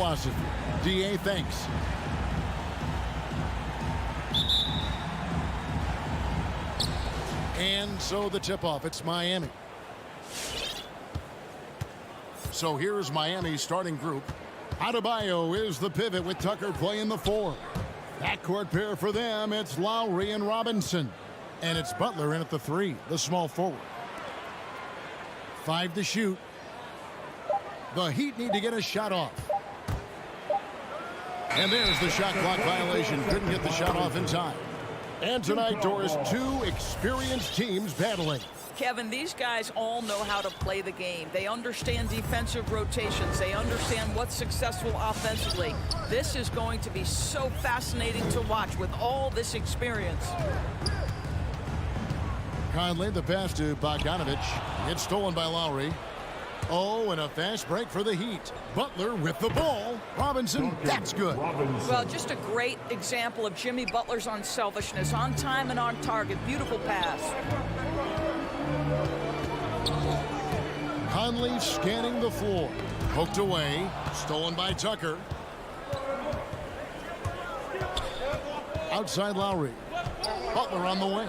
philosophy. DA, thanks. And so the tip-off, it's Miami. So here's Miami's starting group. Adebayo is the pivot with Tucker playing the 4. Backcourt pair for them, it's Lowry and Robinson. And it's Butler in at the 3, the small forward. 5 to shoot. The Heat need to get a shot off. And there's the shot clock violation. Couldn't get the shot off in time. And tonight, Doris, 2 experienced teams battling. Kevin, these guys all know how to play the game. They understand defensive rotations. They understand what's successful offensively. This is going to be so fascinating to watch with all this experience. Conley, the pass to Bogdanovich. It's stolen by Lowry. Oh, and a fast break for the Heat. Butler with the ball. Robinson, that's good. Well, just a great example of Jimmy Butler's unselfishness. On time and on target. Beautiful pass. Conley scanning the floor. Poked away. Stolen by Tucker. Outside Lowry. Butler on the wing.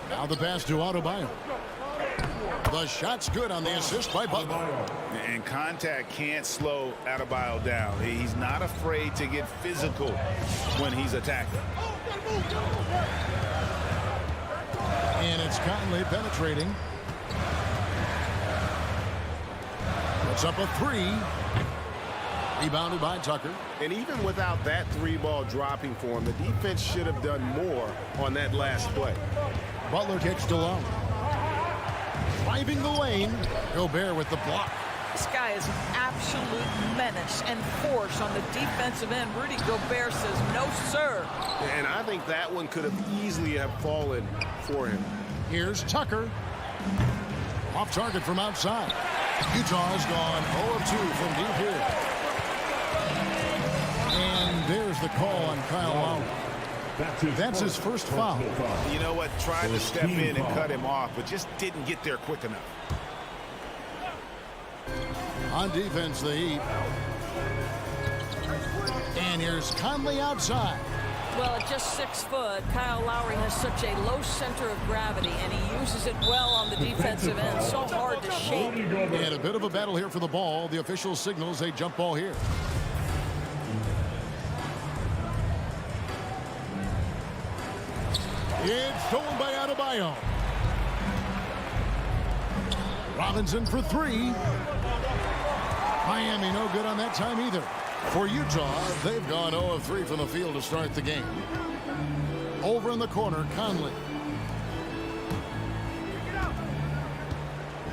Now the pass to Adebayo. The shot's good on the assist by Butler. And contact can't slow Adebayo down. He's not afraid to get physical when he's attacking. And it's Conley penetrating. Puts up a 3. Rebounded by Tucker. And even without that 3-ball dropping for him, the defense should have done more on that last play. Butler kicks to Lowry. Driving the lane. Gobert with the block. This guy is an absolute menace and force on the defensive end. Rudy Gobert says, no, sir. And I think that one could have easily have fallen for him. Here's Tucker. Off target from outside. Utah's gone 0 of 2 from deep here. And there's the call on Kyle Lowry. That's his first foul. You know what? Tried to step in and cut him off, but just didn't get there quick enough. On defense, the Heat. And here's Conley outside. Well, at just 6 foot, Kyle Lowry has such a low center of gravity, and he uses it well on the defensive end. So hard to shake. And a bit of a battle here for the ball. The official signals a jump ball here. It's stolen by Adebayo. Robinson for 3. Miami no good on that time either. For Utah, they've gone 0 of 3 from the field to start the game. Over in the corner, Conley.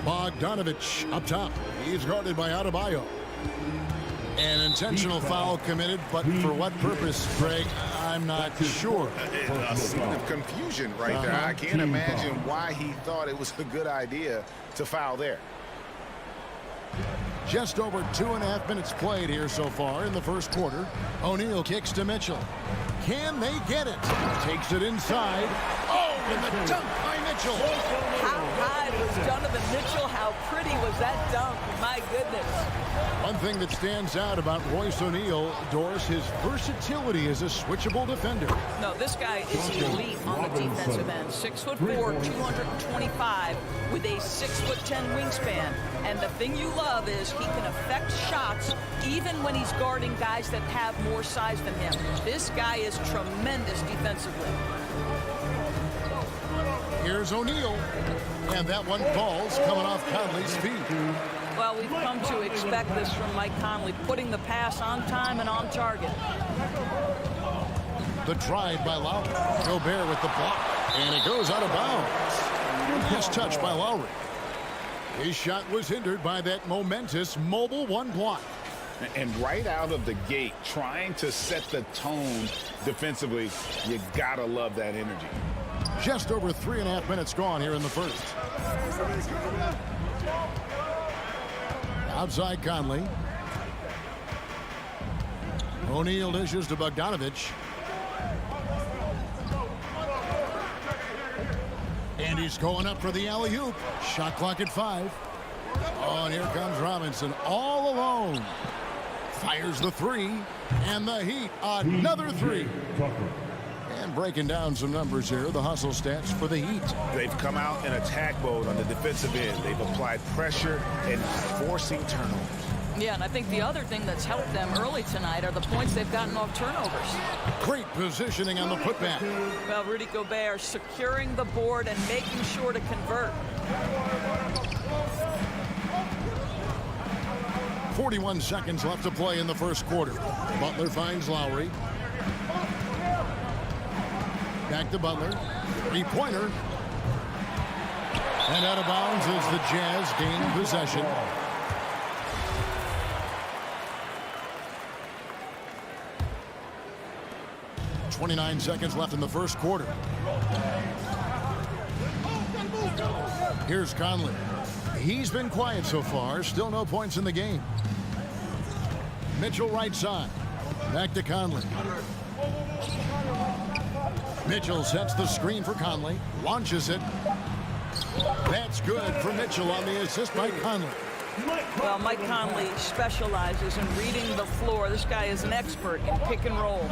Bogdanovich up top. He's guarded by Adebayo. An intentional foul committed, but for what purpose, Greg? I'm not sure. A scene of confusion right there. I can't imagine why he thought it was a good idea to foul there. Just over 2.5 minutes played here so far in the first quarter. O'Neal kicks to Mitchell. Can they get it? Takes it inside. Oh, and the dunk by Mitchell. How high was Donovan Mitchell? How pretty was that dunk? My goodness. One thing that stands out about Royce O'Neal, Doris, his versatility as a switchable defender. No, this guy is elite on the defensive end. 6'4", 225, with a 6'10" wingspan. And the thing you love is he can affect shots even when he's guarding guys that have more size than him. This guy is tremendous defensively. Here's O'Neal. And that one falls coming off Conley's feet. Well, we've come to expect this from Mike Conley, putting the pass on time and on target. The drive by Lowry. Gobert with the block. And it goes out of bounds. Nice touch by Lowry. His shot was hindered by that momentous mobile 1 block. And right out of the gate, trying to set the tone defensively, you gotta love that energy. Just over 3.5 minutes gone here in the first. Outside Conley. O'Neal dishes to Bogdanovich. And he's going up for the alley-oop. Shot clock at 5. Oh, and here comes Robinson all alone. Fires the three, and the Heat, another three. And breaking down some numbers here, the hustle stats for the Heat. They've come out in attack mode on the defensive end. They've applied pressure and forcing turnovers. Yeah, and I think the other thing that's helped them early tonight are the points they've gotten off turnovers. Great positioning on the putback. Well, Rudy Gobert securing the board and making sure to convert. 41 seconds left to play in the first quarter. Butler finds Lowry. Back to Butler. Three-pointer. And out of bounds as the Jazz gain possession. .29 seconds left in the first quarter. Here's Conley. He's been quiet so far. Still no points in the game. Mitchell right side. Back to Conley. Mitchell sets the screen for Conley. Launches it. That's good for Mitchell on the assist by Conley. Well, Mike Conley specializes in reading the floor. This guy is an expert in pick and roll.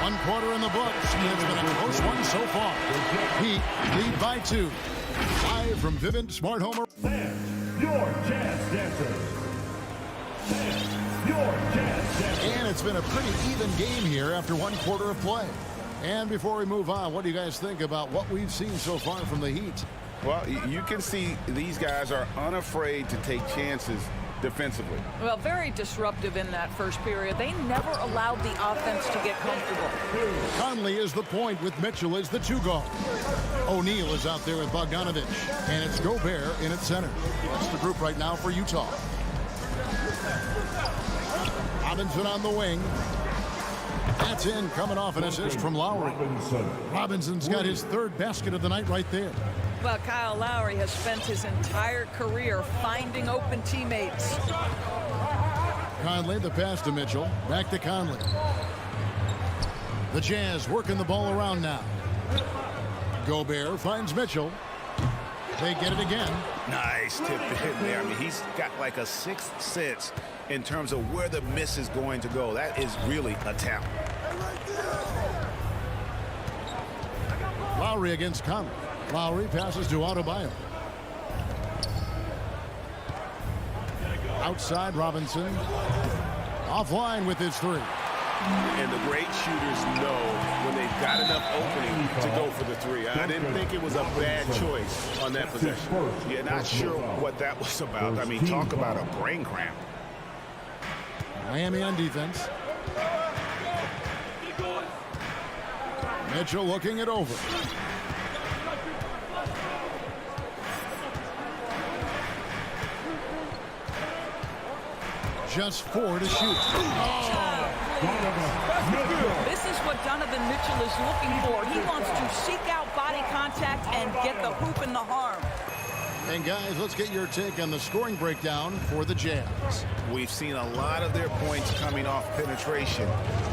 1 quarter in the books. It's been a close one so far. Heat lead by 2. Live from Vivint Smart Home. Your Jazz Dancers. Your Jazz Dancers. And it's been a pretty even game here after 1 quarter of play. And before we move on, what do you guys think about what we've seen so far from the Heat? Well, you can see these guys are unafraid to take chances defensively. Well, very disruptive in that first period. They never allowed the offense to get comfortable. Conley is the point with Mitchell as the 2 guard. O'Neal is out there with Bogdanovich. And it's Gobert in at center. That's the group right now for Utah. Robinson on the wing. That's in, coming off an assist from Lowry. Robinson's got his 3rd basket of the night right there. Well, Kyle Lowry has spent his entire career finding open teammates. Conley, the pass to Mitchell. Back to Conley. The Jazz working the ball around now. Gobert finds Mitchell. They get it again. Nice tip in there. I mean, he's got like a 6th sense in terms of where the miss is going to go. That is really a talent. Lowry against Conley. Lowry passes to Adebayo. Outside Robinson. Offline with his 3. And the great shooters know when they've got enough opening to go for the 3. I didn't think it was a bad choice on that possession. Yeah, not sure what that was about. I mean, talk about a brain cramp. Miami on defense. Mitchell looking it over. Just 4 to shoot. This is what Donovan Mitchell is looking for. He wants to seek out body contact and get the hoop in the harm. And guys, let's get your take on the scoring breakdown for the Jazz. We've seen a lot of their points coming off penetration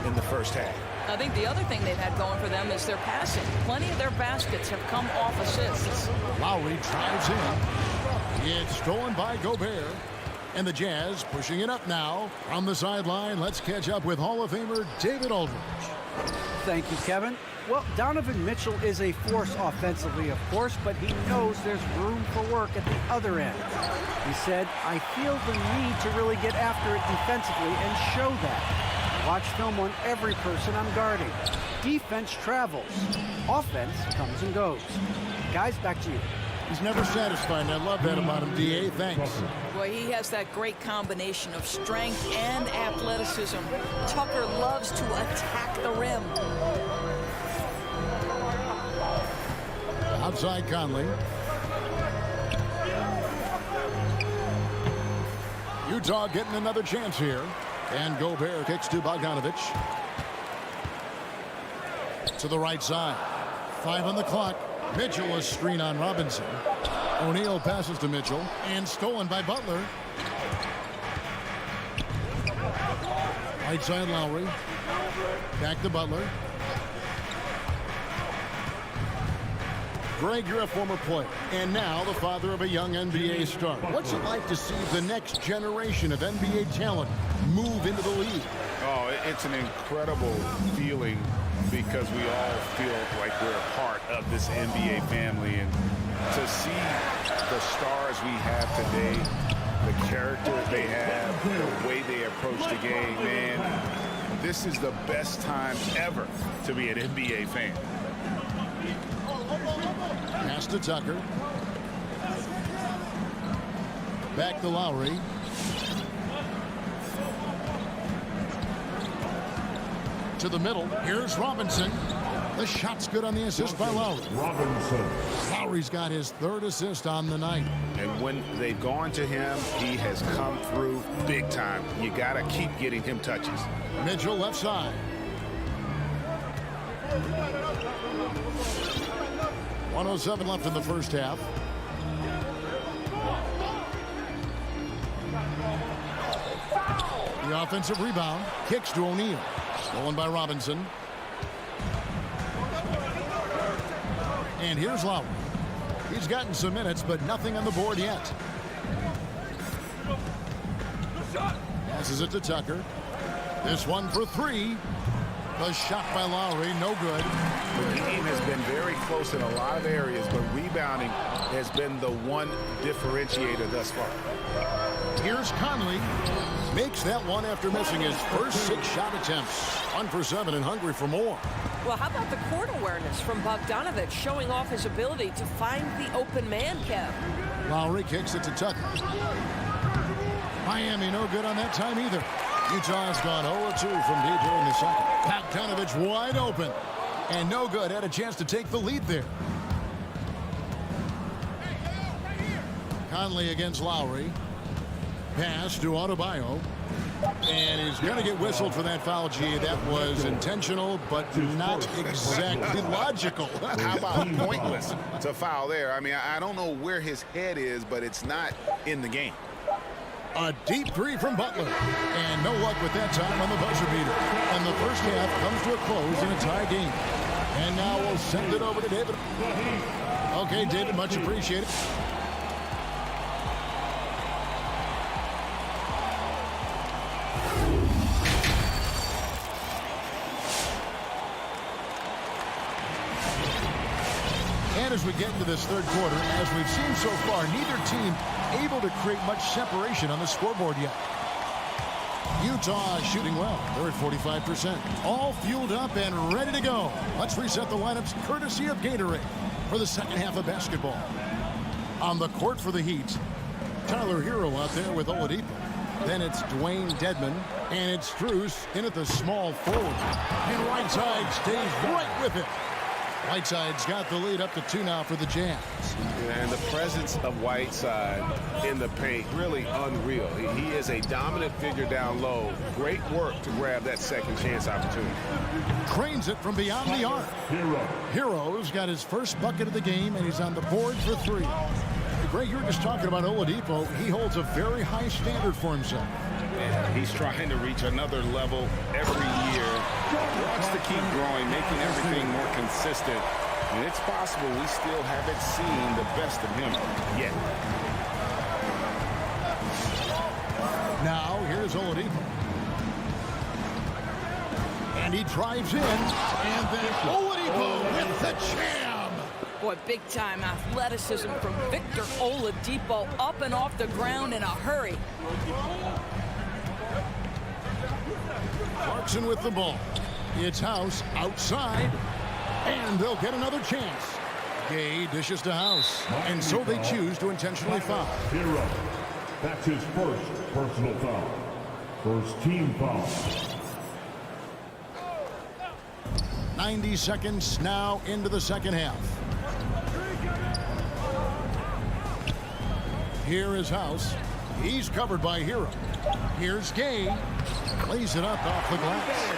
in the first half. I think the other thing they've had going for them is their passing. Plenty of their baskets have come off assists. Lowry drives in. It's stolen by Gobert. And the Jazz pushing it up now. On the sideline, let's catch up with Hall of Famer David Aldridge. Thank you, Kevin. Well, Donovan Mitchell is a force offensively, of course, but he knows there's room for work at the other end. He said, I feel the need to really get after it defensively and show that. Watch film on every person I'm guarding. Defense travels. Offense comes and goes. Guys, back to you. He's never satisfied, and I love that about him, D.A. Thanks. Boy, he has that great combination of strength and athleticism. Tucker loves to attack the rim. Outside Conley. Utah getting another chance here. And Gobert kicks to Bogdanovich. To the right side. 5 on the clock. Mitchell a screen on Robinson. O'Neal passes to Mitchell. And stolen by Butler. Right side Lowry. Back to Butler. Greg, you're a former player, and now the father of a young NBA star. What's it like to see the next generation of NBA talent move into the league? Oh, it's an incredible feeling because we all feel like we're a part of this NBA family. And to see the stars we have today, the character they have, the way they approach the game, man, this is the best time ever to be an NBA fan. Pass to Tucker. Back to Lowry. To the middle. Here's Robinson. The shot's good on the assist by Lowry. Robinson. Lowry's got his third assist on the night. And when they've gone to him, he has come through big time. You got to keep getting him touches. Mitchell left side. 1:07 left in the first half. The offensive rebound. Kicks to O'Neal. Stolen by Robinson. And here's Lowry. He's gotten some minutes, but nothing on the board yet. Passes it to Tucker. This one for three. The shot by Lowry, no good. The game has been very close in a lot of areas, but rebounding has been the one differentiator thus far. Here's Conley. Makes that one after missing his first 6 shot attempts. 1 for 7 and hungry for more. Well, how about the court awareness from Bogdanovic showing off his ability to find the open man, Kev? Lowry kicks it to Tucker. Miami no good on that time either. Utah's gone 0-2 from deep here in the second. Bogdanovic wide open. And no good. Had a chance to take the lead there. Conley against Lowry. Pass to Adebayo. And he's going to get whistled for that foul, G. That was intentional, but not exactly logical. How about pointless to foul there? I mean, I don't know where his head is, but it's not in the game. A deep three from Butler. And no luck with that time on the buzzer beater. And the first half comes to a close in a tie game. And now we'll send it over to David. Okay, David, much appreciated. And as we get into this third quarter, as we've seen so far, neither team able to create much separation on the scoreboard yet. Utah is shooting well. They're at 45%. All fueled up and ready to go. Let's reset the lineups courtesy of Gatorade for the second half of basketball. On the court for the Heat, Tyler Hero out there with Oladipo. Then it's Dwayne Dedmon, and it's Strus in at the small forward. And Whiteside stays right with it. Whiteside's got the lead up to 2 now for the Jazz. And the presence of Whiteside in the paint, really unreal. He is a dominant figure down low. Great work to grab that second chance opportunity. Cranes it from beyond the arc. Hero's got his first bucket of the game, and he's on the board for 3. Greg, you were just talking about Oladipo. He holds a very high standard for himself. Yeah, he's trying to reach another level every year. Wants to keep growing, making everything more consistent. And it's possible we still haven't seen the best of him yet. Now, here's Oladipo. And he drives in. And then Oladipo with the jam. Boy, big-time athleticism from Victor Oladipo, up and off the ground in a hurry. Clarkson with the ball. It's House outside. And they'll get another chance. Gay dishes to House. And so they choose to intentionally foul. Hero. That's his first personal foul. First team foul. 90 seconds now into the second half. Here is House. He's covered by Hero. Here's Gay. Lays it up off the glass.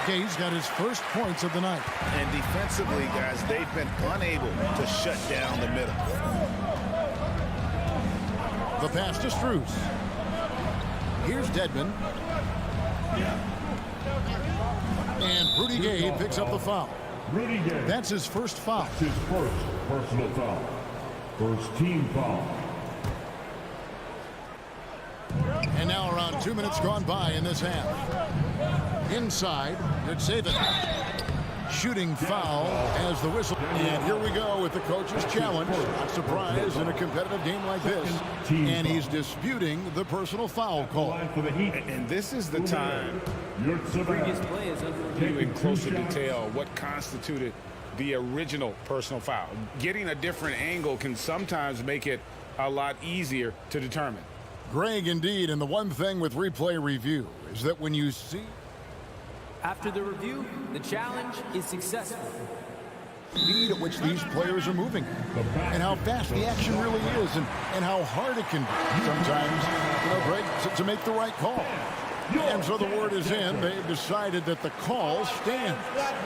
Gay's got his first points of the night. And defensively, guys, they've been unable to shut down the middle. The pass to Strus. Here's Dedmon. And Rudy Gay picks up the foul. Rudy Gay. That's his first foul. That's his first personal foul. First team foul. And now around 2 minutes gone by in this half. Inside, it's Saban. Shooting foul as the whistle. And here we go with the coach's challenge. Not surprised in a competitive game like this. And he's disputing the personal foul call. And this is the time previous players review in closer detail what constituted the original personal foul. Getting a different angle can sometimes make it a lot easier to determine. Greg, indeed, and the one thing with replay review is that when you see... After the review, the challenge is successful. Speed at which these players are moving, and how fast the action really is, and how hard it can be sometimes, Greg, to make the right call. And so the word is in. They've decided that the call stands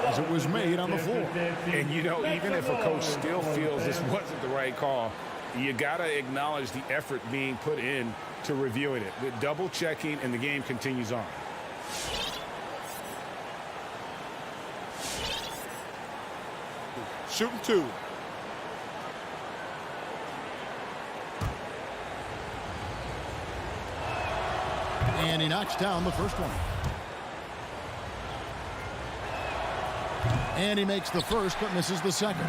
as it was made on the floor. And, even if a coach still feels this wasn't the right call, you got to acknowledge the effort being put in to reviewing it. The double checking, and the game continues on. Shooting two. And he knocks down the first one. And he makes the first, but misses the second.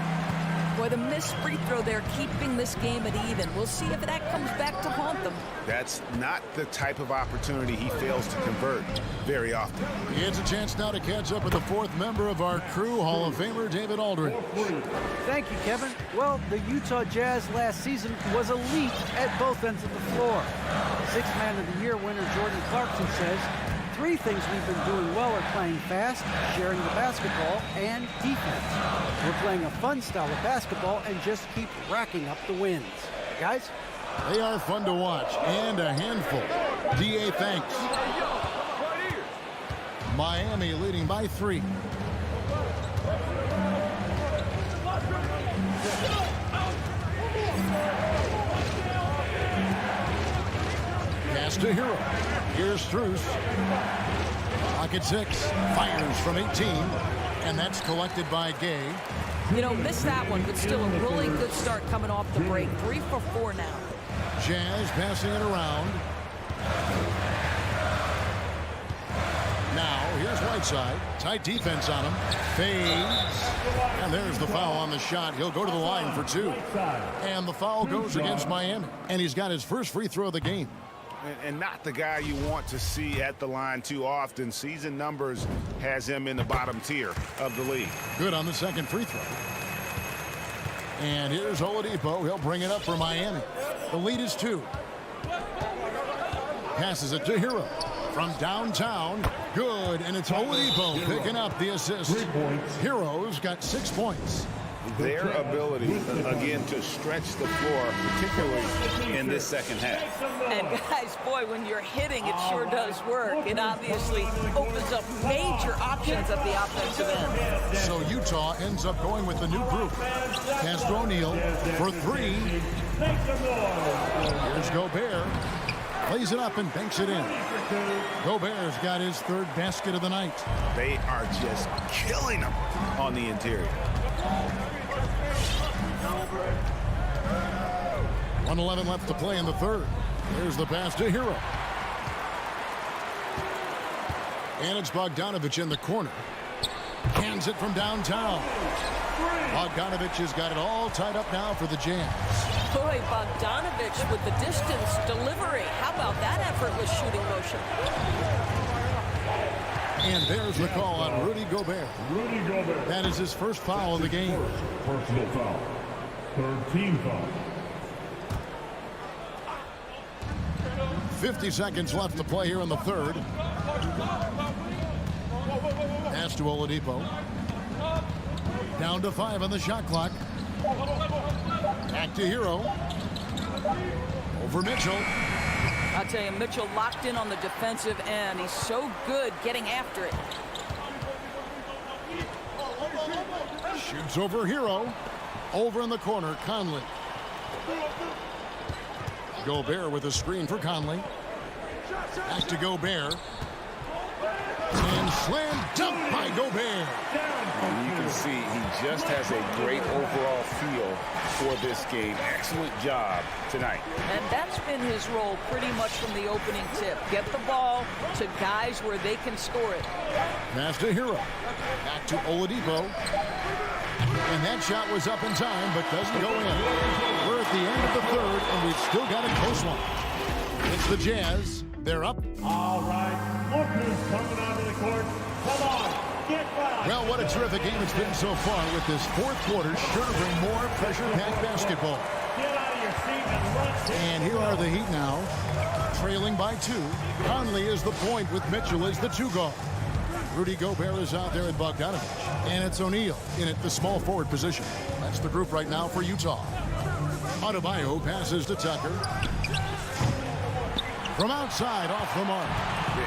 Boy, the missed free throw there keeping this game at even. We'll see if that comes back to haunt them. That's not the type of opportunity he fails to convert very often. He has a chance now to catch up with the fourth member of our crew, Hall of Famer David Aldridge. Thank you, Kevin. Well, the Utah Jazz last season was elite at both ends of the floor. Sixth Man of the Year winner Jordan Clarkson says, 3 things we've been doing well are playing fast, sharing the basketball, and defense. We're playing a fun style of basketball and just keep racking up the wins. Guys? They are fun to watch and a handful. DA thanks. Miami leading by 3. Pass to Hero. Here's Strus. Pocket 6. Fires from 18. And that's collected by Gay. Missed that one, but still a really good start coming off the break. 3 for 4 now. Jazz passing it around. Now, here's Whiteside. Tight defense on him. Fades. And there's the foul on the shot. He'll go to the line for 2. And the foul goes against Miami. And he's got his first free throw of the game. And not the guy you want to see at the line too often. Season numbers has him in the bottom tier of the league. Good on the second free throw. And here's Oladipo. He'll bring it up for Miami. The lead is 2. Passes it to Hero. From downtown. Good. And it's Oladipo picking up the assist. Hero's got 6 points. Their ability, again, to stretch the floor, particularly in this second half. And guys, boy, when you're hitting, it sure does work. It obviously opens up major options at the offensive end. So Utah ends up going with the new group. Castro O'Neal for 3. Here's Gobert. Plays it up and banks it in. Gobert's got his 3rd basket of the night. They are just killing them on the interior. 1:11 left to play in the 3rd. There's the pass to Hero. And it's Bogdanovich in the corner. Hands it from downtown. Bogdanovich has got it all tied up now for the Jazz. Boy, Bogdanovich with the distance delivery. How about that effortless shooting motion? And there's the call on Rudy Gobert. Rudy Gobert. That is his first foul of the game. First personal foul. 3rd team foul. 50 seconds left to play here in the 3rd. Pass to Oladipo. Down to 5 on the shot clock. Back to Hero. Over Mitchell. I'll tell you, Mitchell locked in on the defensive end. He's so good getting after it. Shoots over Hero. Over in the corner, Conley. Gobert with a screen for Conley. Back to Gobert. And slam dunk by by Gobert. And you can see he just has a great overall feel for this game. Excellent job tonight. And that's been his role pretty much from the opening tip. Get the ball to guys where they can score it. Pass to Hero. Back to Oladipo. And that shot was up in time, but doesn't go in. We're at the end of the third, and we've still got a close one. It's the Jazz. They're up. All right, look who's coming onto the court. Come on, get back. Well, what a terrific game it's been so far, with this fourth quarter sure to bring more pressure-packed basketball. Get out of your seat and let's And here are the Heat now, trailing by 2. Conley is the point with Mitchell as the 2-guard. Rudy Gobert is out there at Bogdanovich. And it's O'Neal in at the small forward position. That's the group right now for Utah. Adebayo passes to Tucker. From outside, off the mark.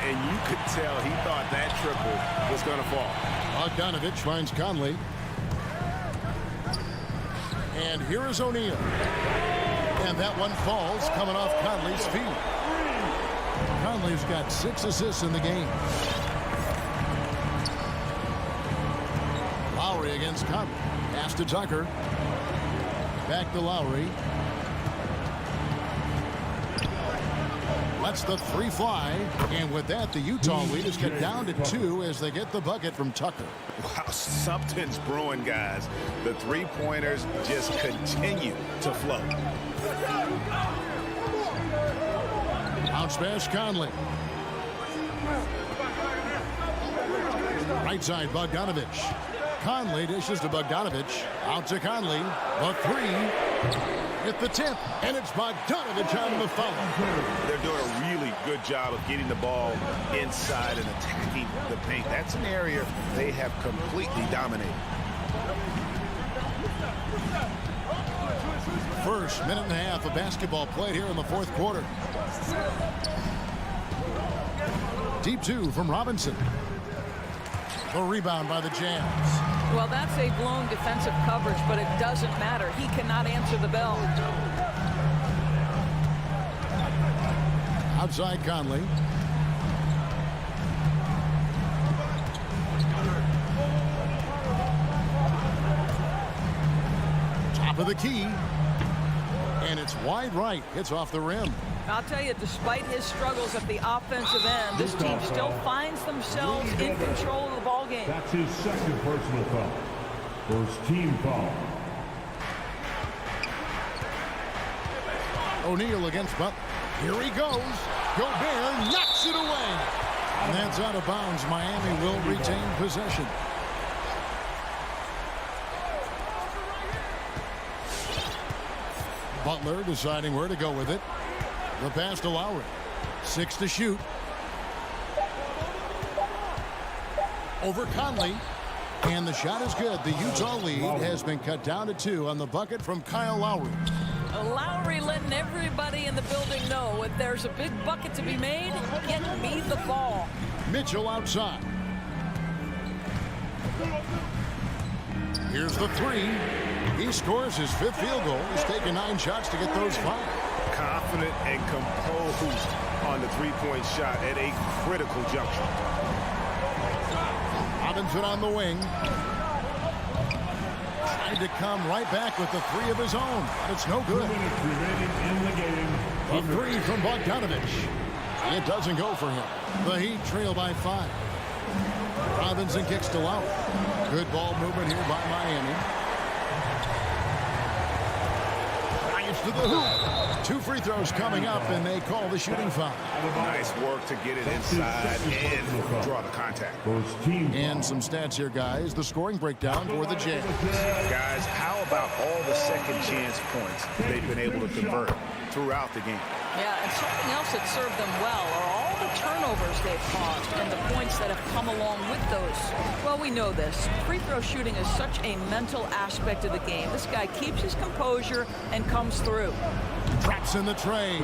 And you could tell he thought that triple was going to fall. Bogdanovich finds Conley. And here is O'Neal. And that one falls, coming off Conley's feet. Conley's got 6 assists in the game. Lowry against Conley. Pass to Tucker. Back to Lowry. Lets the 3 fly. And with that, the Utah lead is cut down to 2 as they get the bucket from Tucker. Wow, something's brewing, guys. The three-pointers just continue to flow. Bounce pass, Conley. Right side, Bogdanovich. Conley dishes to Bogdanovich. Out to Conley. The 3 at the tip. And it's Bogdanovich on the foul. They're doing a really good job of getting the ball inside and attacking the paint. That's an area they have completely dominated. First minute and a half of basketball played here in the fourth quarter. Deep 2 from Robinson. The rebound by the Jazz. Well, that's a blown defensive coverage, but it doesn't matter. He cannot answer the bell. Outside Conley. Top of the key. And it's wide right. Hits off the rim. I'll tell you, despite his struggles at the offensive end, this team still finds themselves in control of the ball game. That's his second personal foul. First team foul. O'Neal against Butler. Here he goes. Gobert knocks it away. And that's out of bounds. Miami will retain possession. Butler deciding where to go with it. The pass to Lowry. 6 to shoot. Over Conley. And the shot is good. The Utah lead has been cut down to 2 on the bucket from Kyle Lowry. Lowry letting everybody in the building know if there's a big bucket to be made, get me the ball. Mitchell outside. Here's the 3. He scores his 5th field goal. He's taken 9 shots to get those 5. Confident and composed on the three-point shot at a critical juncture. Robinson on the wing. Tried to come right back with the 3 of his own. It's no good. 2 minutes remaining in the game. A 3 from Bogdanovich. It doesn't go for him. The Heat trail by 5. Robinson kicks to Lowry. Good ball movement here by Miami. Drives to the hoop. 2 free throws coming up, and they call the shooting foul. Nice work to get it inside and draw the contact. And some stats here, guys. The scoring breakdown for the Jazz. Guys, how about all the second chance points they've been able to convert throughout the game? Yeah, and something else that served them well are all the turnovers they've caused and the points that have come along with those. Well, we know this. Free throw shooting is such a mental aspect of the game. This guy keeps his composure and comes through. Traps in the trade.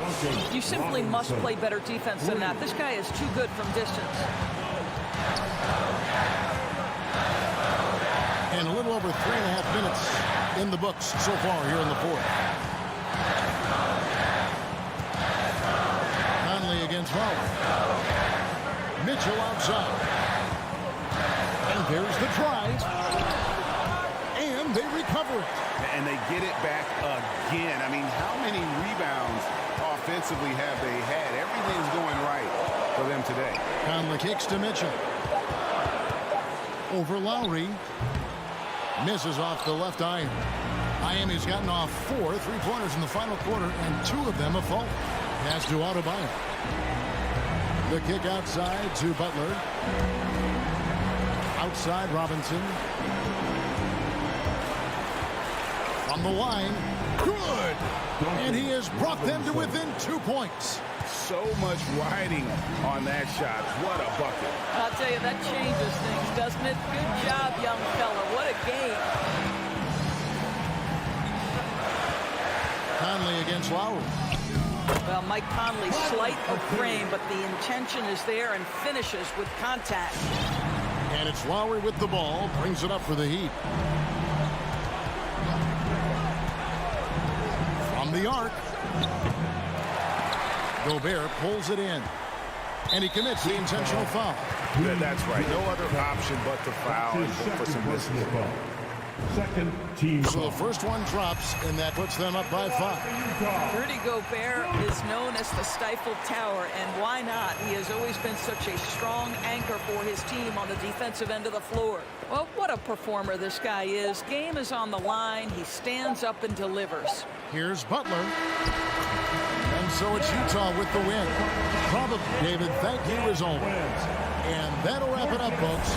You simply must play better defense than that. This guy is too good from distance. And a little over 3.5 minutes in the books so far here in the fourth. Conley against Lowry. Mitchell outside. And there's the drive. And they recover it. And they get it back again. I mean, how many rebounds offensively have they had? Everything's going right for them today. Conley kicks to Mitchell. Over Lowry. Misses off the left iron. Miami's gotten off 4 3-pointers in the final quarter, and 2 of them a fault. Pass to Adebayo. The kick outside to Butler. Outside Robinson. On the line. Good! And he has brought them to within 2 points. So much riding on that shot. What a bucket. I'll tell you, that changes things, doesn't it? Good job, young fella. What a game. Conley against Lowry. Well, Mike Conley, slight of frame, but the intention is there and finishes with contact. And it's Lowry with the ball. Brings it up for the Heat. From the arc. Gobert pulls it in. And he commits the intentional foul. That's right. No other option but to foul and hope for some misses. Second team So foul. the first one drops, and that puts them up by 5. Rudy Gobert is known as the Stifle Tower, and why not? He has always been such a strong anchor for his team on the defensive end of the floor. Well, what a performer this guy is. Game is on the line. He stands up and delivers. Here's Butler. And so it's Utah with the win. Probably, David, thank you as always. And that'll wrap it up, folks.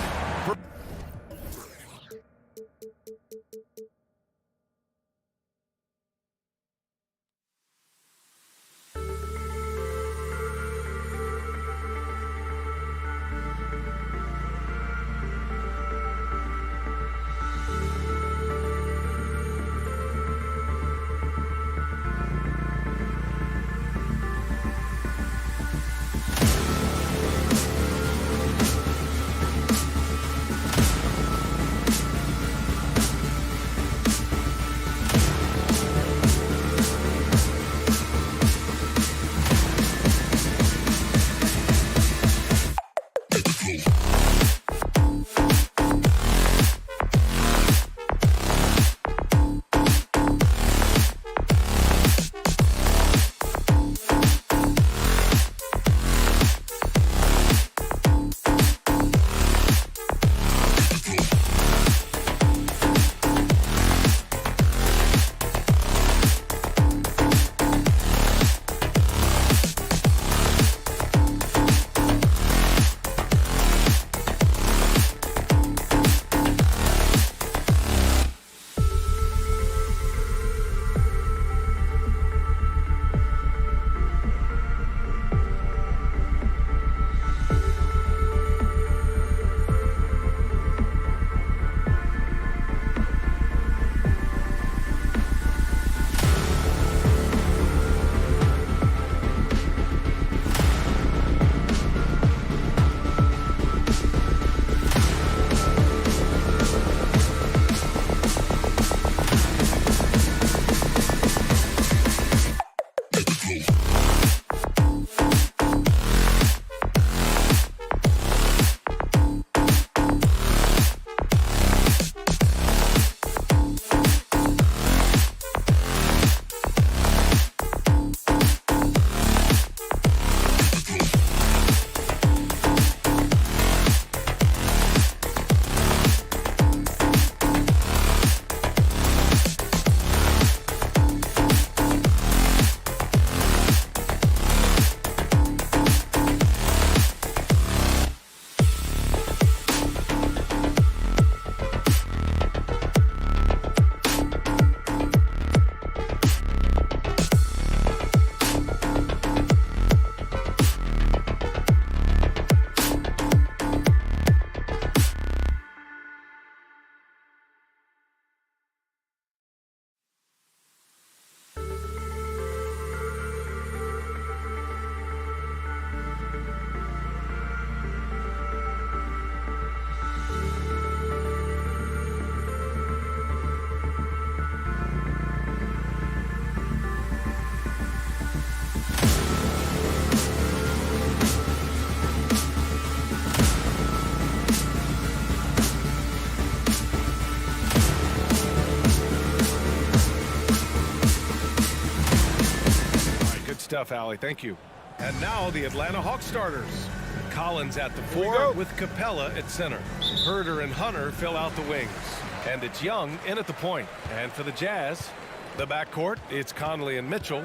stuff, Allie. Thank you. And now the Atlanta Hawks starters. Collins at the 4 with Capella at center. Herder and Hunter fill out the wings. And it's Young in at the point. And for the Jazz, the backcourt, it's Conley and Mitchell.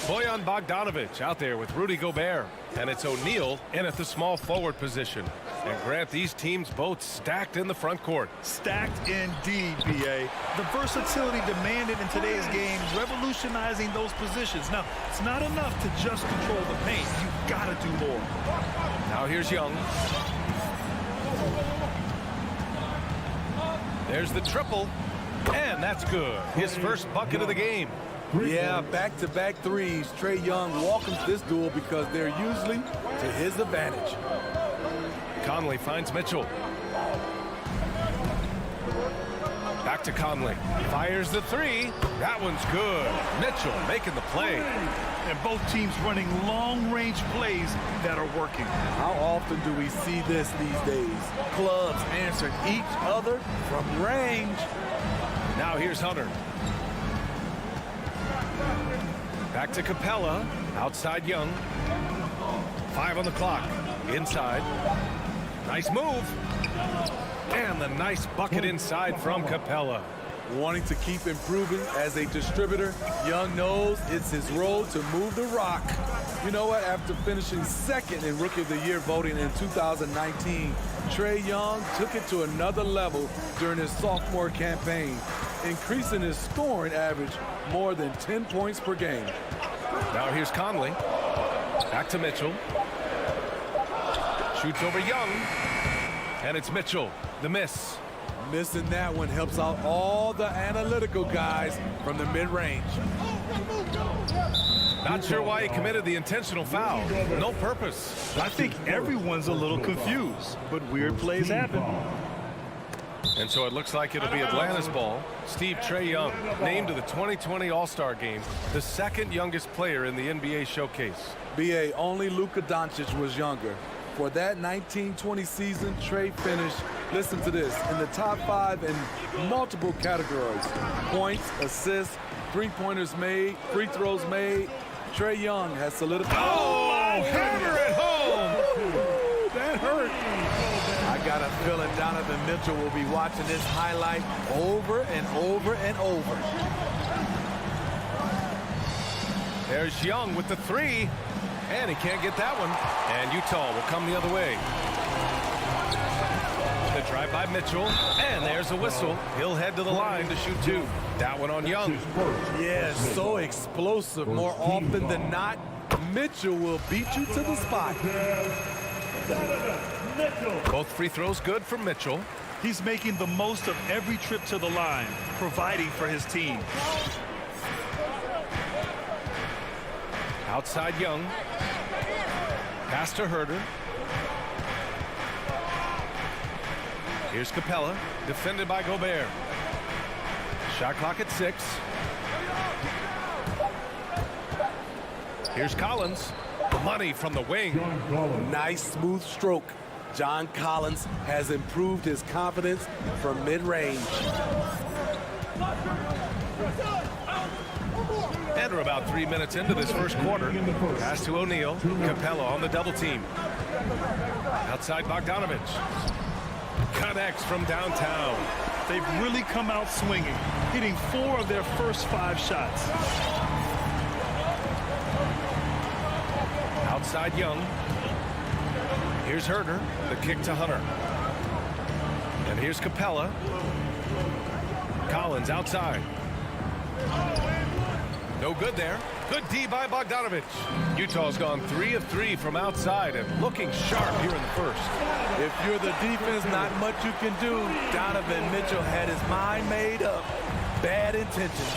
Bojan Bogdanovic out there with Rudy Gobert. And it's O'Neal in at the small forward position. And Grant, these teams both stacked in the front court. Stacked indeed, B.A. The versatility demanded in today's game, revolutionizing those positions. Now, it's not enough to just control the paint. You've got to do more. Now here's Young. There's the triple, and that's good. His first bucket of the game. Yeah, back-to-back threes. Trae Young welcomes this duel because they're usually to his advantage. Conley finds Mitchell. Back to Conley. Fires the 3. That one's good. Mitchell making the play. And both teams running long-range plays that are working. How often do we see this these days? Clubs answering each other from range. Now here's Hunter. Back to Capella. Outside Young. 5 on the clock. Inside. Nice move. And the nice bucket inside from Capella. Wanting to keep improving as a distributor, Young knows it's his role to move the rock. You know what? After finishing second in Rookie of the Year voting in 2019, Trae Young took it to another level during his sophomore campaign, increasing his scoring average more than 10 points per game. Now here's Conley. Back to Mitchell. Shoots over Young. And it's Mitchell. The miss. Missing that one helps out all the analytical guys from the mid-range. Not sure why he committed the intentional foul. No purpose. I think everyone's a little confused, but weird plays happen. And so it looks like it'll be Atlanta's ball. Trae Young named to the 2020 All-Star game, the second youngest player in the NBA showcase. B.A. only Luka Doncic was younger. For that 1920 season, Trae finished, listen to this, in the top 5 in multiple categories. Points, assists, three-pointers made, free throws made. Trae Young has solidified. Oh, hammer at home! That hurt. I got a feeling Donovan Mitchell will be watching this highlight over and over and over. There's Young with the 3. And he can't get that one. And Utah will come the other way. The drive by Mitchell. And there's a whistle. He'll head to the line to shoot 2. That one on Young. Yeah, so explosive. More often than not, Mitchell will beat you to the spot. Both free throws good from Mitchell. He's making the most of every trip to the line, providing for his team. Outside Young. Pass to Herder. Here's Capella, defended by Gobert. Shot clock at 6. Here's Collins. Money from the wing. Nice smooth stroke. John Collins has improved his confidence from mid-range. And we're about 3 minutes into this first quarter. Pass to O'Neal. Capella on the double team. Outside Bogdanovic. Connects from downtown. They've really come out swinging, hitting 4 of their first 5 shots. Outside Young. Here's Herder. The kick to Hunter. And here's Capella. Collins outside. No good there. Good D by Bogdanovic. Utah's gone 3 of 3 from outside and looking sharp here in the first. If you're the defense, not much you can do. Donovan Mitchell had his mind made up. Bad intentions.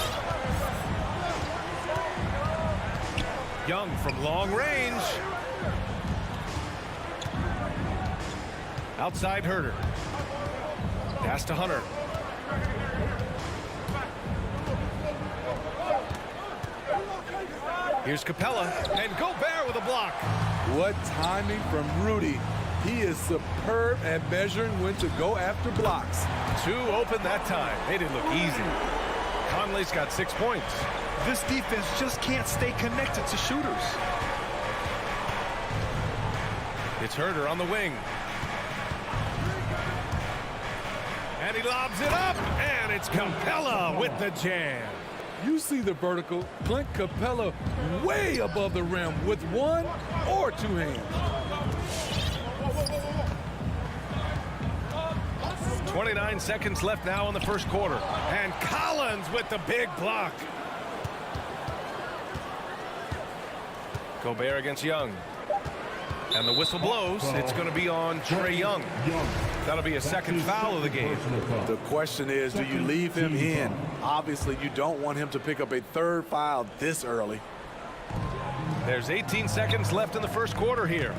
Young from long range. Outside Herder. Pass to Hunter. Here's Capella, and Gobert with a block. What timing from Rudy. He is superb at measuring when to go after blocks. 2 open that time. They didn't look easy. Conley's got 6 points. This defense just can't stay connected to shooters. It's Herder on the wing. And he lobs it up, and it's Capella with the jam. You see the vertical. Clint Capella way above the rim with one or two hands. 29 seconds left now in the first quarter. And Collins with the big block. Gobert against Young. And the whistle blows. It's going to be on Trae Young. That'll be a second foul of the game. The question is, do you leave him in? Obviously, you don't want him to pick up a third foul this early. There's 18 seconds left in the first quarter here.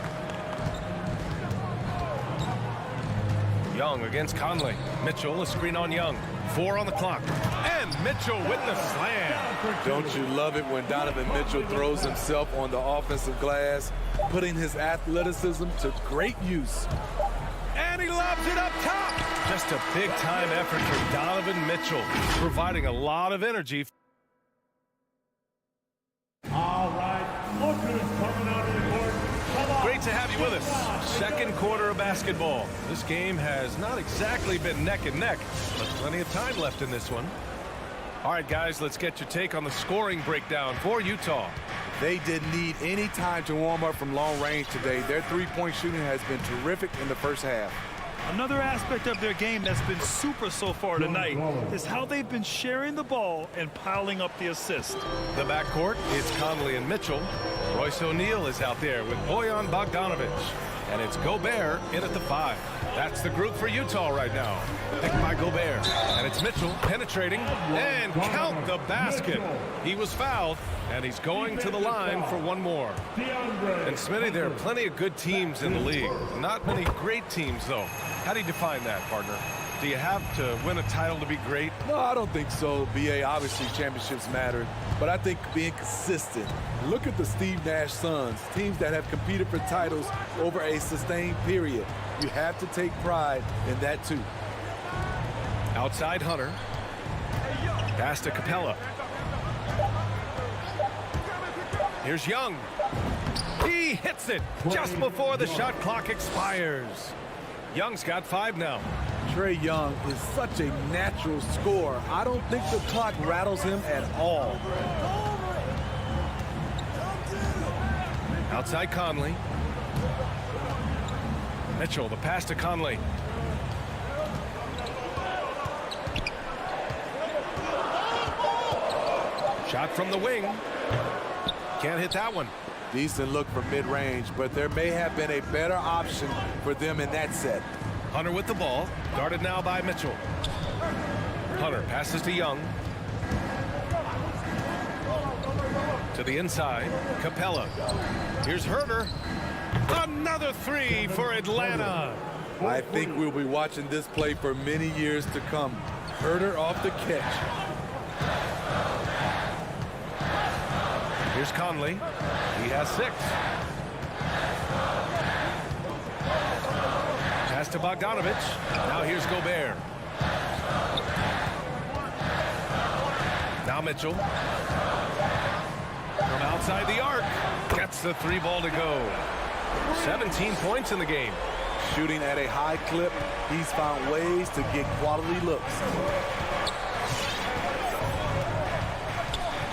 Young against Conley. Mitchell, a screen on Young. 4 on the clock. And Mitchell with the slam. Don't you love it when Donovan Mitchell throws himself on the offensive glass, putting his athleticism to great use. And he lobs it up top. Just a big-time effort for Donovan Mitchell, providing a lot of energy. All right, lookers coming out of the court. Great to have you with us. Second quarter of basketball. This game has not exactly been neck and neck, but plenty of time left in this one. All right, guys, let's get your take on the scoring breakdown for Utah. They didn't need any time to warm up from long range today. Their three-point shooting has been terrific in the first half. Another aspect of their game that's been super so far tonight is how they've been sharing the ball and piling up the assist. The backcourt, it's Conley and Mitchell. Royce O'Neal is out there with Bojan Bogdanovic. And it's Gobert in at the 5. That's the group for Utah right now. Picked by Gobert. And it's Mitchell penetrating and count the basket. He was fouled, and he's going to the line for one more. And Smitty, there are plenty of good teams in the league. Not many great teams, though. How do you define that, partner? Do you have to win a title to be great? No, I don't think so, B.A. Obviously, championships matter. But I think being consistent. Look at the Steve Nash Suns, teams that have competed for titles over a sustained period. You have to take pride in that, too. Outside Hunter. Pass to Capella. Here's Young. He hits it just before the shot clock expires. Young's got 5 now. Trae Young is such a natural scorer. I don't think the clock rattles him at all. Outside Conley. Mitchell, the pass to Conley. Shot from the wing. Can't hit that one. Decent look from mid-range, but there may have been a better option for them in that set. Hunter with the ball, guarded now by Mitchell. Hunter passes to Young. To the inside, Capella. Here's Herder. Another 3 for Atlanta. I think we'll be watching this play for many years to come. Herder off the catch. Here's Conley. He has 6. Pass to Bogdanovic. Now here's Gobert. Now Mitchell. From outside the arc. Gets the 3 ball to go. 17 points in the game. Shooting at a high clip, he's found ways to get quality looks.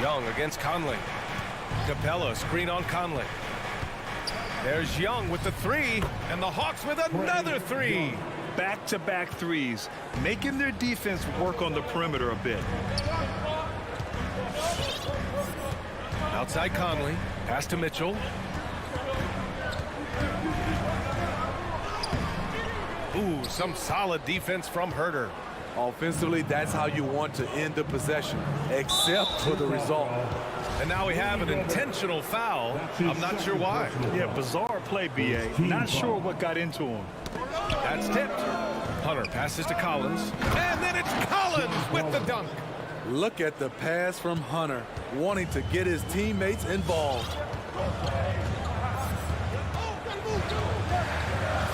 Young against Conley. Capella, screen on Conley. There's Young with the 3, and the Hawks with another 3. Back-to-back threes, making their defense work on the perimeter a bit. Outside Conley, pass to Mitchell. Ooh, some solid defense from Herder. Offensively, that's how you want to end the possession, except for the result. And now we have an intentional foul. I'm not sure why. Yeah, bizarre play, B.A. Not sure what got into him. That's tipped. Hunter passes to Collins. And then it's Collins with the dunk. Look at the pass from Hunter, wanting to get his teammates involved.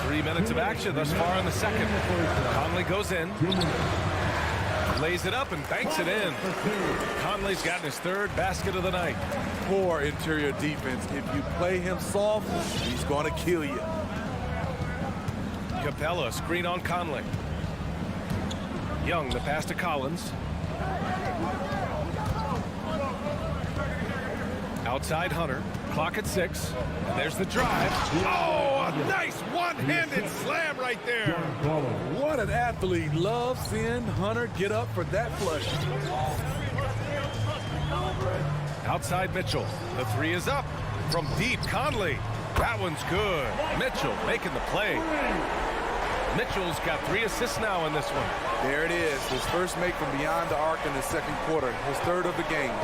3 minutes of action thus far in the second. Conley goes in. Lays it up and banks it in. Conley's gotten his third basket of the night. Poor interior defense. If you play him soft, he's going to kill you. Capella, screen on Conley. Young, the pass to Collins. Outside Hunter. Clock at 6. And there's the drive. Oh, a nice one-handed slam right there. What an athlete. Love seeing Hunter get up for that flush. Outside Mitchell. The 3 is up. From deep, Conley. That one's good. Mitchell making the play. Mitchell's got 3 assists now in this one. There it is. His first make from beyond the arc in the second quarter. His third of the game.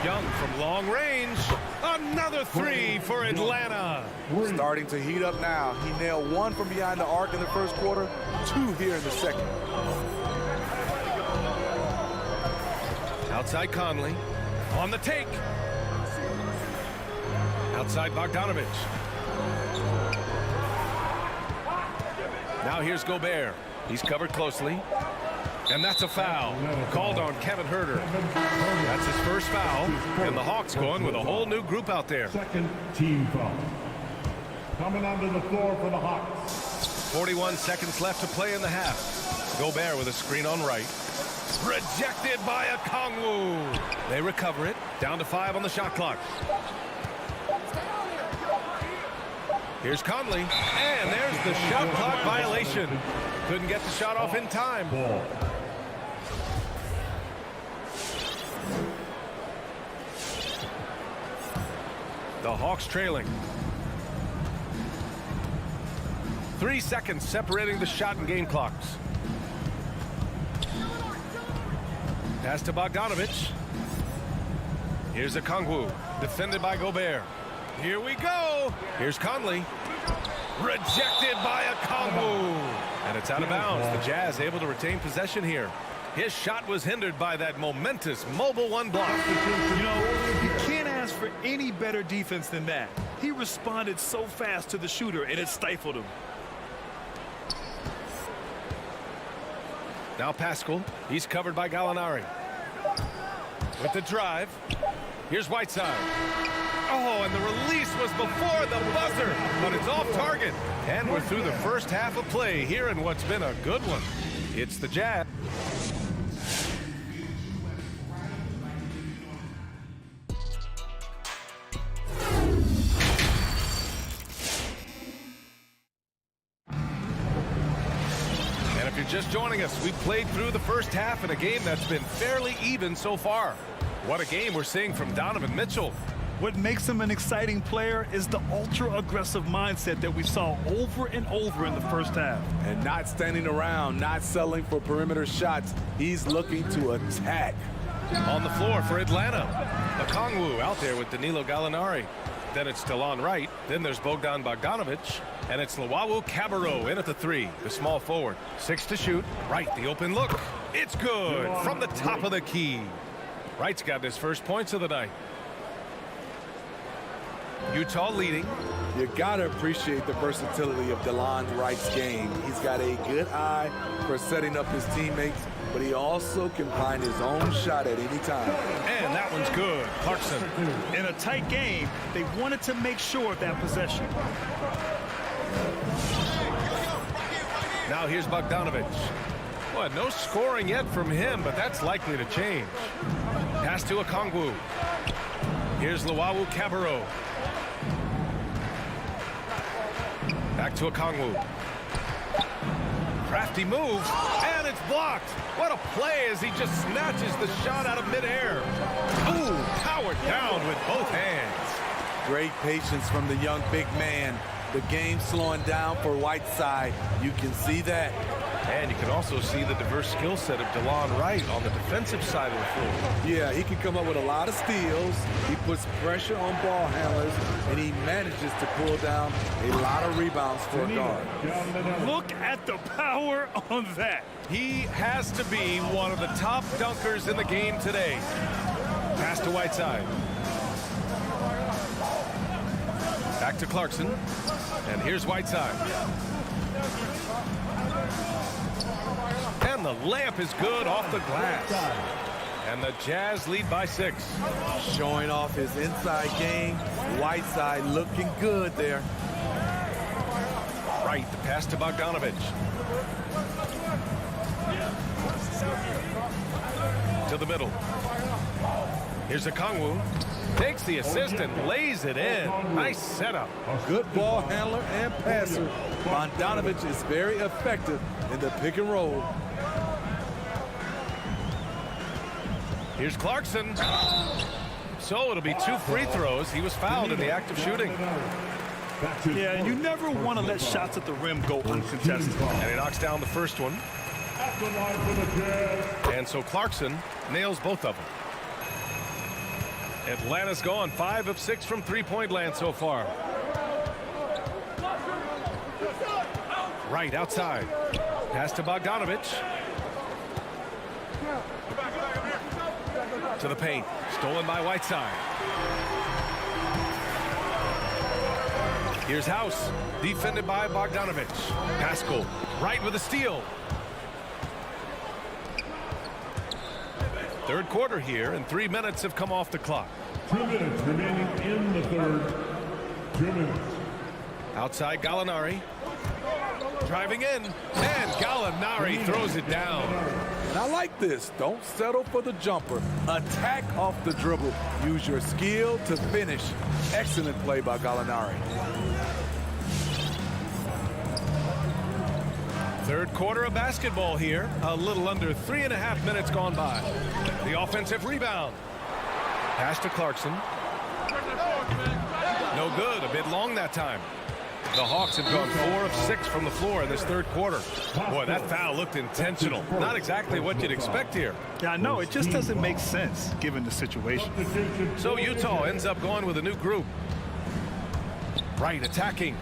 Young from long range. Another 3 for Atlanta. Starting to heat up now. He nailed 1 from behind the arc in the first quarter, 2 here in the second. Outside Conley. On the take. Outside Bogdanovich. Now here's Gobert. He's covered closely. And that's a foul called on Kevin Huerter. That's his first foul. And the Hawks going with a whole new group out there. Second team foul. Coming onto the floor for the Hawks. 41 seconds left to play in the half. Gobert with a screen on right. Rejected by Okongwu. They recover it. Down to 5 on the shot clock. Here's Conley. And there's the shot clock violation. Couldn't get the shot off in time. Ball. The Hawks trailing. 3 seconds separating the shot and game clocks. Pass to Bogdanovich. Here's Okongwu, defended by Gobert. Here we go. Here's Conley. Rejected by Okongwu. And it's out of bounds. The Jazz able to retain possession here. His shot was hindered by that momentous mobile 1 block. You know, you can't ask for any better defense than that. He responded so fast to the shooter, and it stifled him. Now Pascal. He's covered by Gallinari. With the drive. Here's Whiteside. Oh, and the release was before the buzzer, but it's off target. And we're through the first half of play here in what's been a good one. It's the Jazz. And if you're just joining us, we've played through the first half in a game that's been fairly even so far. What a game we're seeing from Donovan Mitchell. What makes him an exciting player is the ultra-aggressive mindset that we saw over and over in the first half. And not standing around, not settling for perimeter shots. He's looking to attack. On the floor for Atlanta. Okongwu out there with Danilo Gallinari. Then it's Delon Wright. Then there's Bogdan Bogdanovich. And it's Luwawu-Cabarrot in at the 3, the small forward. 6 to shoot. Wright, the open look. It's good from the top of the key. Wright's got his first points of the night. Utah leading. You gotta appreciate the versatility of Delon Wright's game. He's got a good eye for setting up his teammates, but he also can find his own shot at any time. And that one's good. Clarkson. In a tight game, they wanted to make sure of that possession. Now here's Bogdanovich. Well, no scoring yet from him, but that's likely to change. Pass to Okongwu. Here's Luwawu-Cabarrot. Back to Okongwu. Crafty move, and it's blocked. What a play as he just snatches the shot out of midair. Ooh, powered down with both hands. Great patience from the young big man. The game slowing down for Whiteside. You can see that. And you can also see the diverse skill set of Delon Wright on the defensive side of the floor. Yeah, he can come up with a lot of steals. He puts pressure on ball handlers, and he manages to pull down a lot of rebounds for a guard. Look at the power on that. He has to be one of the top dunkers in the game Pass to Whiteside. Back to Clarkson. And here's Whiteside. And the layup is good off the glass. And the Jazz lead by 6. Showing off his inside game. Whiteside looking good there. Right, the pass to Bogdanovich. To the middle. Here's Okongwu. Takes the assist and lays it in. Nice setup. Good ball handler and passer. Bogdanovich is very effective in the pick and roll. Here's Clarkson. So it'll be 2 free throws. He was fouled in the act of shooting. Yeah, and you never want to let shots at the rim go uncontested. And he knocks down the first one. And so Clarkson nails both of them. Atlanta's gone 5 of 6 from three-point land so far. Right outside. Pass to Bogdanovich. To the paint. Stolen by Whiteside. Here's House. Defended by Bogdanovich. Pascal. Right with a steal. Third quarter here, and 3 minutes have come off the clock. 2 minutes remaining in the third. 2 minutes. Outside Gallinari. Driving in. And Gallinari throws it down. And I like this. Don't settle for the jumper. Attack off the dribble. Use your skill to finish. Excellent play by Gallinari. Third quarter of basketball here. A little under 3.5 minutes gone by. The offensive rebound. Pass to Clarkson. No good. A bit long that time. The Hawks have gone 4 of 6 from the floor in this third quarter. Boy, that foul looked intentional. Not exactly what you'd expect here. Yeah, I know. It just doesn't make sense given the situation. So Utah ends up going with a new group. Right, attacking.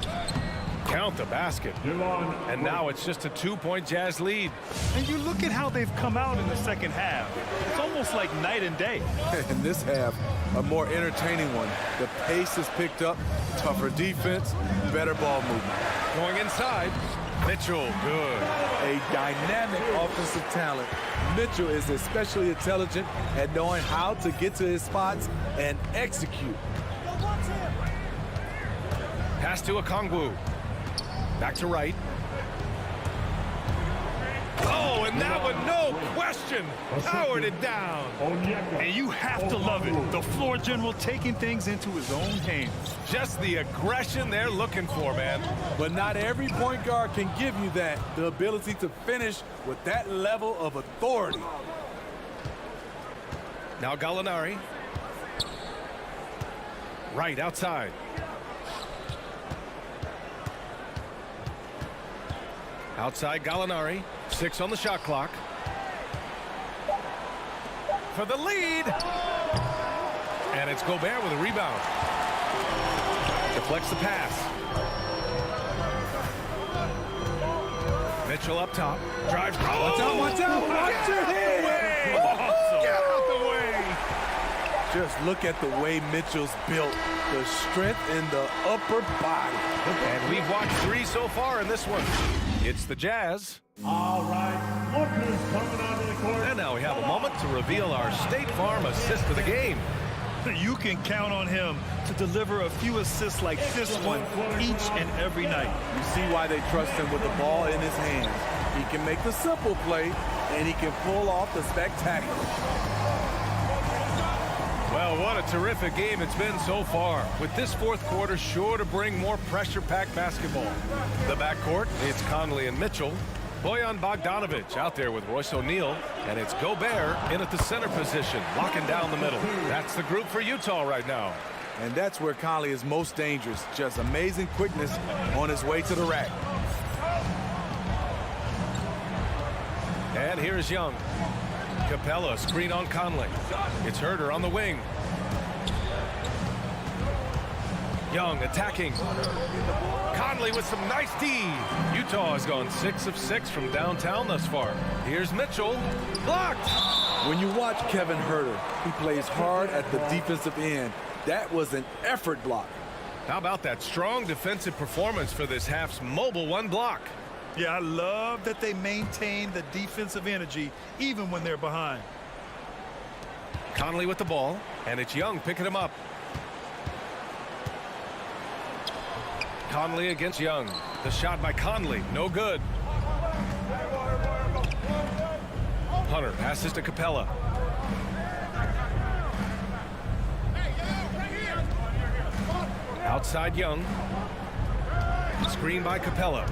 Count the basket. And now it's just a 2-point Jazz lead. And you look at how they've come out in the second half. It's almost like night and day. In this half, a more entertaining one. The pace is picked up, tougher defense, better ball movement. Going inside, Mitchell, good. A dynamic offensive talent. Mitchell is especially intelligent at knowing how to get to his spots and execute. Pass to Okongwu. Back to right. Oh, and that one, no question, powered it down. And you have to love it. The floor general taking things into his own hands. Just the aggression they're looking for, man. But not every point guard can give you that. The ability to finish with that level of authority. Now Gallinari. Right outside. Outside Gallinari. 6 on the shot clock. For the lead. And it's Gobert with a rebound. Deflects the pass. Mitchell up top. Drives. Watch out, watch out. Watch your head. Awesome. Get out the way. Just look at the way Mitchell's built. The strength in the upper body. And we've watched 3 so far in this one. It's the Jazz. All right, look who's coming onto the court. And now we have a moment to reveal our State Farm assist of the game. You can count on him to deliver a few assists like this one each and every night. You see why they trust him with the ball in his hands. He can make the simple play, and he can pull off the spectacular. Well, what a terrific game it's been so far. With this fourth quarter sure to bring more pressure-packed basketball. The backcourt, it's Conley and Mitchell. Bojan Bogdanovich out there with Royce O'Neal. And it's Gobert in at the center position, locking down the middle. That's the group for Utah right now. And that's where Conley is most dangerous. Just amazing quickness on his way to the rack. And here's Young. Capella, screen on Conley. It's Herder on the wing. Young attacking. Conley with some nice D. Utah has gone 6 of 6 from downtown thus far. Here's Mitchell. Blocked. When you watch Kevin Herder, he plays hard at the defensive end. That was an effort block. How about that strong defensive performance for this half's mobile one block? Yeah, I love that they maintain the defensive energy even when they're behind. Conley with the ball, and it's Young picking him up. Conley against Young. The shot by Conley, no good. Hunter passes to Capella. Outside Young. Screen by Capella.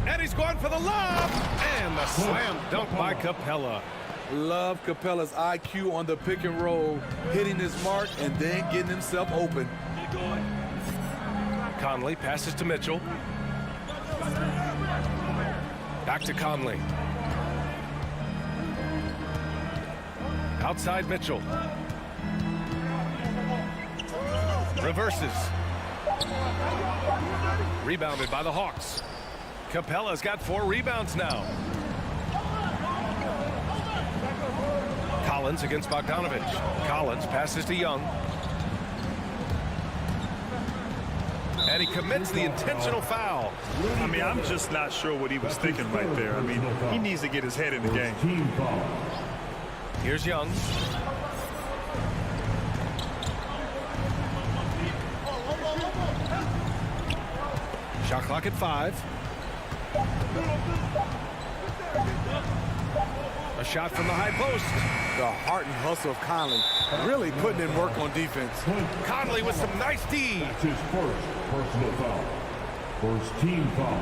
And he's going for the lob. And the slam dunk by Capella. Love Capella's IQ on the pick and roll, hitting his mark and then getting himself open. Conley passes to Mitchell. Back to Conley. Outside Mitchell. Reverses. Rebounded by the Hawks. Capella's got 4 rebounds now. Collins against Bogdanovich. Collins passes to Young. And he commits the intentional foul. I mean, I'm just not sure what he was thinking right there. I mean, he needs to get his head in the game. Here's Young. Shot clock at 5. A shot from the high post. The heart and hustle of Conley really putting in work on defense. Conley with some nice D. That's his first personal foul. First team foul.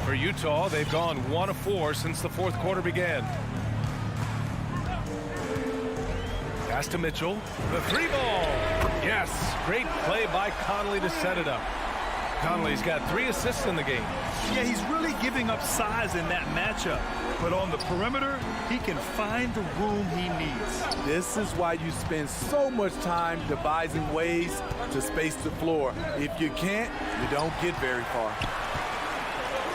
For Utah, they've gone 1 of 4 since the 4th quarter began. Pass to Mitchell. The 3 ball. Yes, great play by Conley to set it up. Conley's got 3 assists in the game. Yeah, he's really giving up size in that matchup. But on the perimeter, he can find the room he needs. This is why you spend so much time devising ways to space the floor. If you can't, you don't get very far.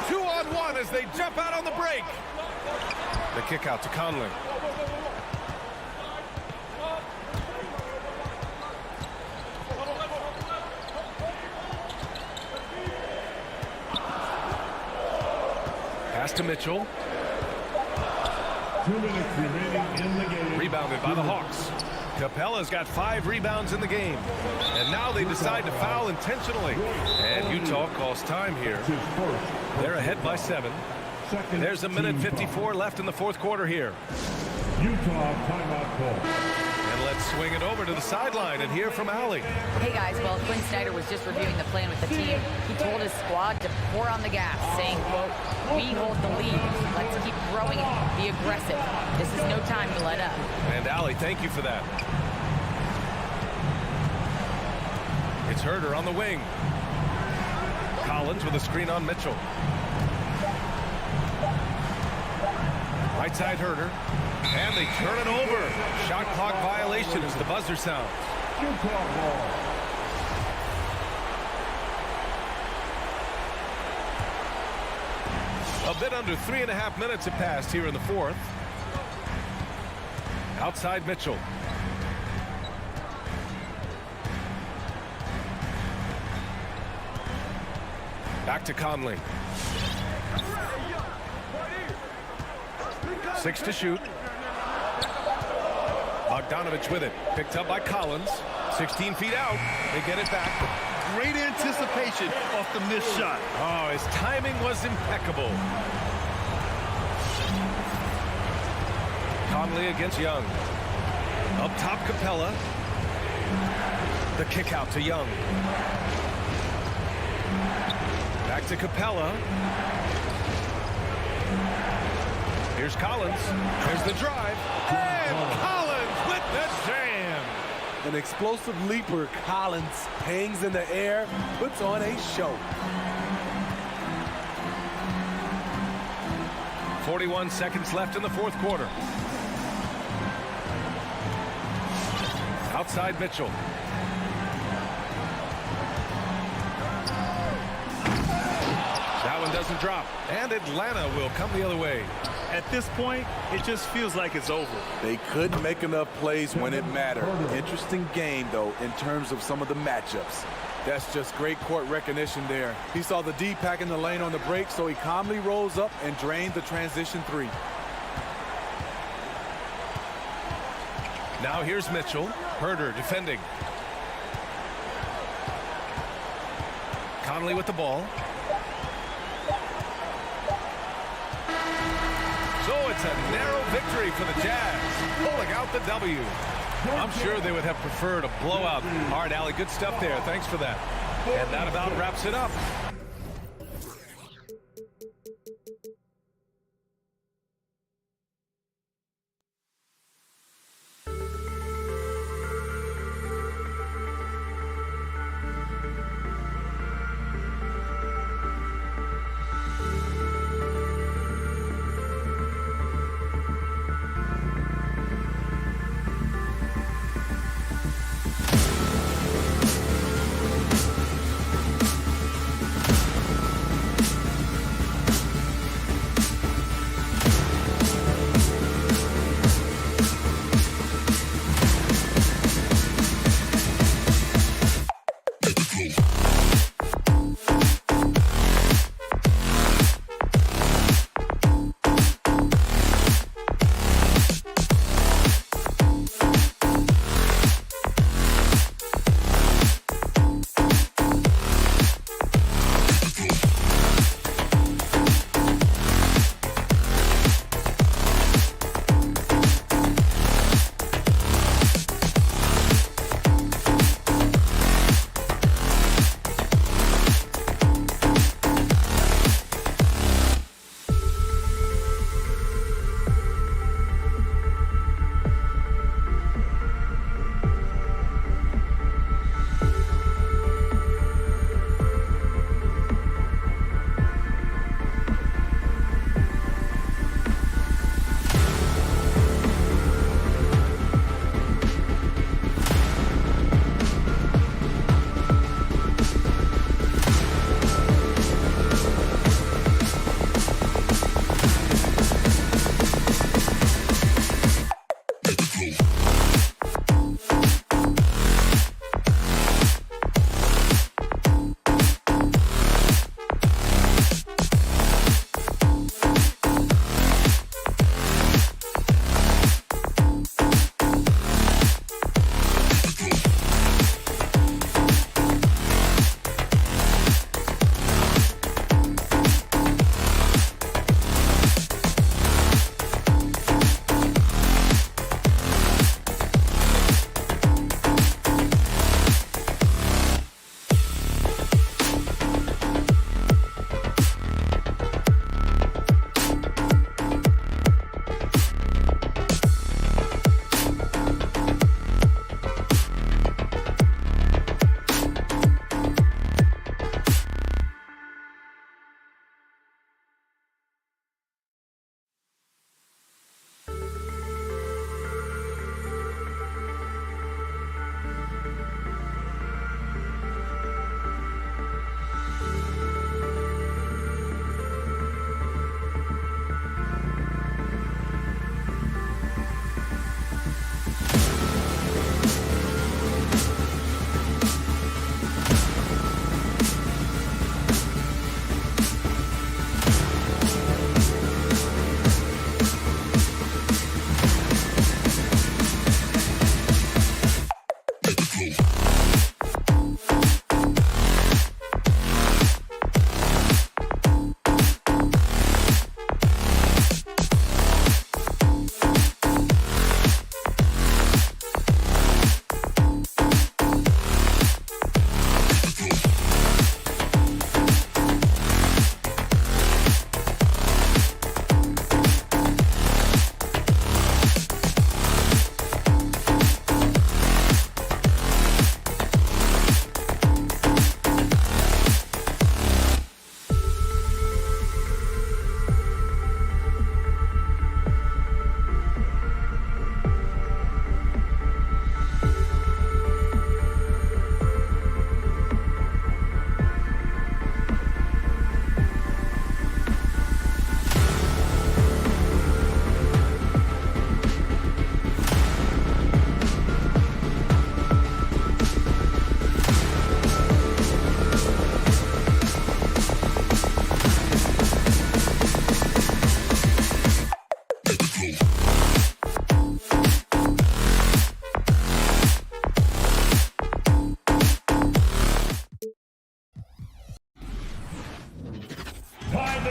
2-on-1 as they jump out on the break. The kick out to Conley. Pass to Mitchell. 2 minutes remaining in the game. Rebounded by the Hawks. Capella's got 5 rebounds in the game. And now they decide to foul intentionally. And Utah calls time here. They're ahead by 7. There's a minute 54 left in the 4th quarter here. Utah timeout call. And let's swing it over to the sideline and hear from Allie. Hey guys, well, Quinn Snyder was just reviewing the plan with the team. He told his squad to pour on the gas, saying, quote, "We hold the lead. Let's keep growing it. Be aggressive. This is no time to let up." And Allie, thank you for that. It's Herder on the wing. Collins with a screen on Mitchell. Right side Herder. And they turn it over. Shot clock violation as the buzzer sounds. A bit under 3.5 minutes have passed here in the 4th. Outside Mitchell. Back to Conley. 6 to shoot. Bogdanovich with it. Picked up by Collins. 16 feet out. They get it back. Great anticipation off the missed shot. Oh, his timing was impeccable. Conley against Young. Up top, Capella. The kick out to Young. Back to Capella. Here's Collins. There's the drive. And Collins with the jam. An explosive leaper, Collins hangs in the air, puts on a show. 41 seconds left in the 4th quarter. Outside Mitchell. That one doesn't drop. And Atlanta will come the other way. At this point, it just feels like it's over. They couldn't make enough plays when it mattered. Interesting game, though, in terms of some of the matchups. That's just great court recognition there. He saw the D pack in the lane on the break, so he calmly rolls up and drained the transition three. Now here's Mitchell. Herder defending. Conley with the ball. So it's a narrow victory for the Jazz, pulling out the W. I'm sure they would have preferred a blowout. All right, Allie, good stuff there. Thanks for that. And that about wraps it up.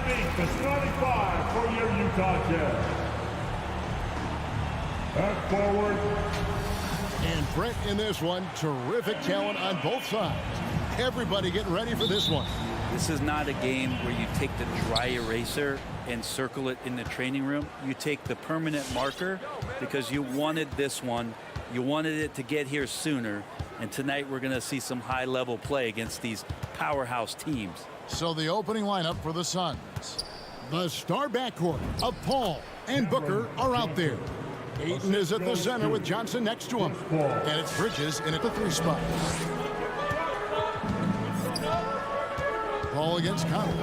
underneath the starting five for your Utah Jazz. At forward. And Brett in this one, terrific talent on both sides. Everybody getting ready for this one. This is not a game where you take the dry eraser and circle it in the training room. You take the permanent marker because you wanted this one. You wanted it to get here sooner. And tonight we're going to see some high-level play against these powerhouse teams. So the opening lineup for the Suns. The star backcourt of Paul and Booker are out there. Ayton is at the center with Johnson next to him. And it's Bridges in at the 3 spot. Paul against Conley.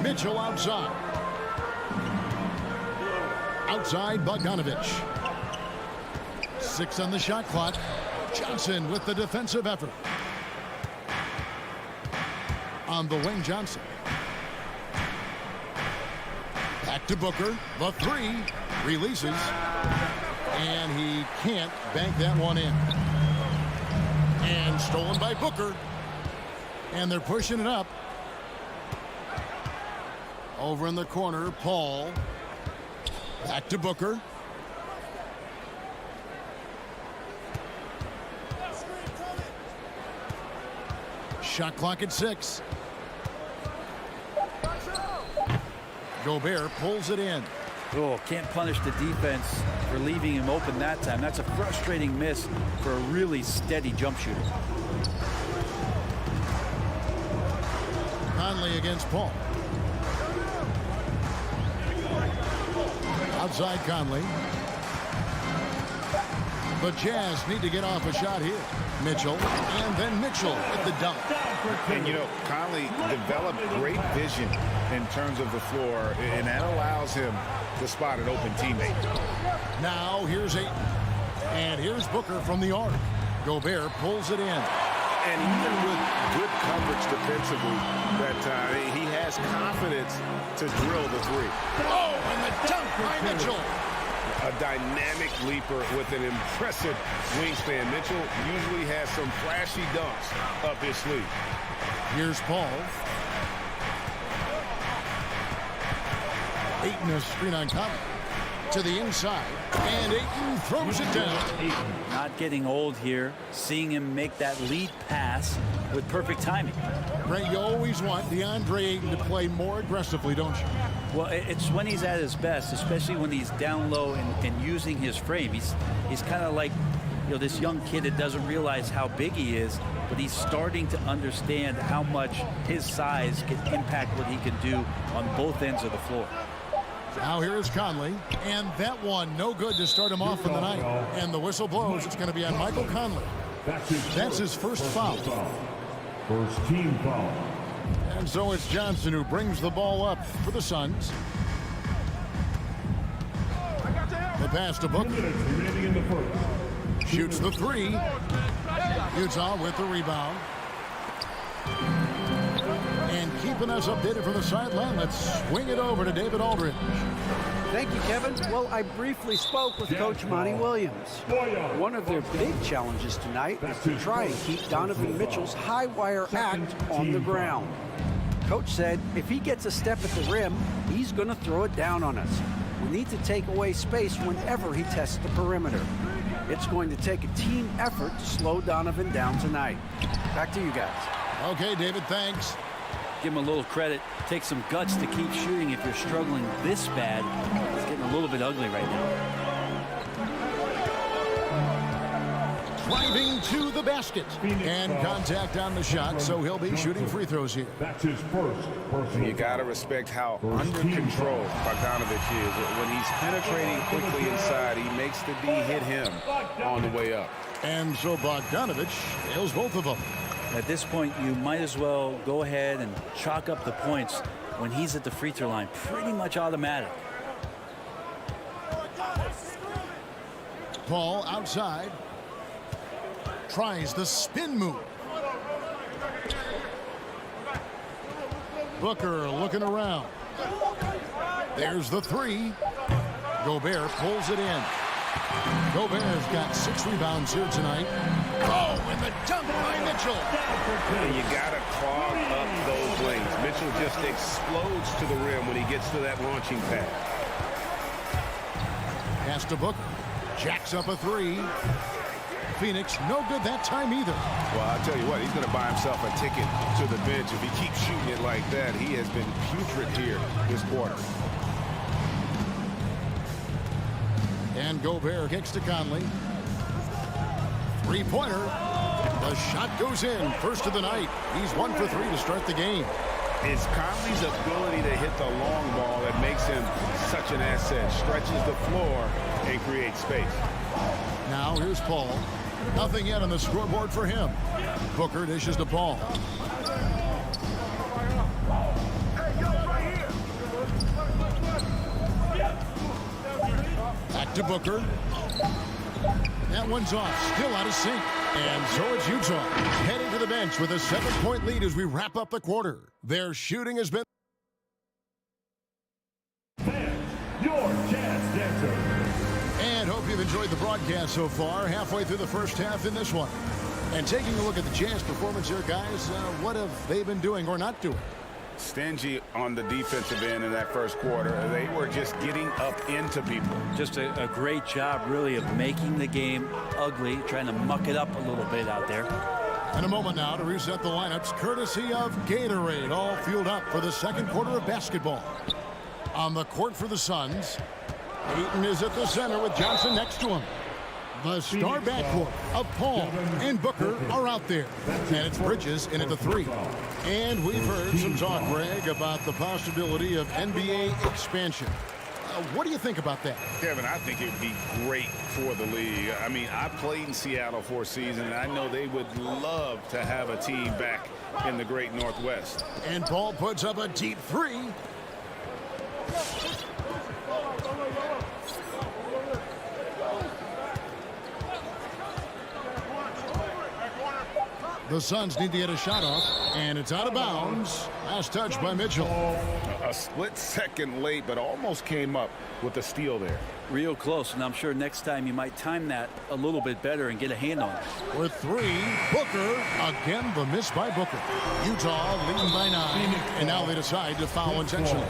Mitchell outside. Outside Bogdanovich. 6 on the shot clock. Johnson with the defensive effort. On the wing, Johnson. Back to Booker. The 3 releases. And he can't bank that one in. And stolen by Booker. And they're pushing it up. Over in the corner, Paul. Back to Booker. Shot clock at 6. Gobert pulls it in. Oh, can't punish the defense for leaving him open that time. That's a frustrating miss for a really steady jump shooter. Conley against Paul. Outside Conley. The Jazz need to get off a shot here. Mitchell, and then Mitchell at the dunk. And, you know, Conley developed great vision in terms of the floor, and that allows him to spot an open teammate. Now here's Ayton. And here's Booker from the arc. Gobert pulls it in. And even with good coverage defensively, that he has confidence to drill the 3. Oh, and the dunk by Mitchell. A dynamic leaper with an impressive wingspan. Mitchell usually has some flashy dunks up his sleeve. Here's Paul. Ayton a screen on Conley. To the inside. And Ayton throws it down. Not getting old here. Seeing him make that lead pass with perfect timing. Ray, you always want DeAndre Ayton to play more aggressively, don't you? Well, it's when he's at his best, especially when he's down low and using his frame. He's kind of like, you know, this young kid that doesn't realize how big he is, but he's starting to understand how much his size can impact what he can do on both ends of the floor. Now here is Conley, and that one no good to start him off for the night. And the whistle blows. It's going to be on Michael Conley. That's his first foul. First team foul. And so it's Johnson who brings the ball up for the Suns. The pass to Booker. Shoots the 3. Utah with the rebound. And keeping us updated from the sideline, let's swing it over to David Aldridge. Thank you, Kevin. Well, I briefly spoke with Coach Monty Williams. One of their big challenges tonight is to try and keep Donovan Mitchell's high wire act on the ground. Coach said if he gets a step at the rim, he's going to throw it down on us. We need to take away space whenever he tests the perimeter. It's going to take a team effort to slow Donovan down tonight. Back to you guys. Okay, David, thanks. Give him a little credit. Take some guts to keep shooting if you're struggling this bad. It's getting a little bit ugly right now. Driving to the basket. And contact on the shot, so he'll be shooting free throws here. That's his first personal. You got to respect how under control Bogdanovich is. When he's penetrating quickly inside, he makes the D hit him on the way up. And so Bogdanovich nails both of them. At this point, you might as well go ahead and chalk up the points when he's at the free throw line. Pretty much automatic. Paul outside. Tries the spin move. Booker looking around. There's the 3. Gobert pulls it in. Gobert's got 6 rebounds here tonight. Oh, and the dunk by Mitchell. And you got to clog up those lanes. Mitchell just explodes to the rim when he gets to that launching pad. Pass to Booker. Jacks up a three. Phoenix, no good that time either. Well, I'll tell you what, he's going to buy himself a ticket to the bench. If he keeps shooting it like that, he has been putrid here this quarter. And Gobert kicks to Conley. Three-pointer. The shot goes in. First of the night. He's 1 for 3 to start the game. It's Conley's ability to hit the long ball that makes him such an asset. Stretches the floor and creates space. Now here's Paul. Nothing yet on the scoreboard for him. Booker dishes to Paul. Back to Booker. That one's off. Still out of sync. And so it's Utah heading to the bench with a 7-point lead as we wrap up the quarter. Their shooting has been... Your Jazz Dancer. And hope you've enjoyed the broadcast so far. Halfway through the first half in this one. And taking a look at the Jazz performance here, guys, what have they been doing or not doing? Stingy on the defensive end in that first quarter. They were just getting up into people. Just a great job, really, of making the game ugly, trying to muck it up a little bit out there. In a moment now to reset the lineups, courtesy of Gatorade, all fueled up for the second quarter of basketball. On the court for the Suns, Ayton is at the center with Johnson next to him. The star backcourt of Paul and Booker are out there. And it's Bridges in at the 3. And we've heard some talk, Greg, about the possibility of NBA expansion. What do you think about that? Kevin, I think it would be great for the league. I mean, I played in Seattle for a season, and I know they would love to have a team back in the great Northwest. And Paul puts up a deep 3. The Suns need to get a shot off, and it's out of bounds. Last touch by Mitchell. A split second late, but almost came up with the steal there. Real close, and I'm sure next time you might time that a little bit better and get a hand on it. For 3, Booker. Again, the miss by Booker. Utah leading by 9, and now they decide to foul intentionally.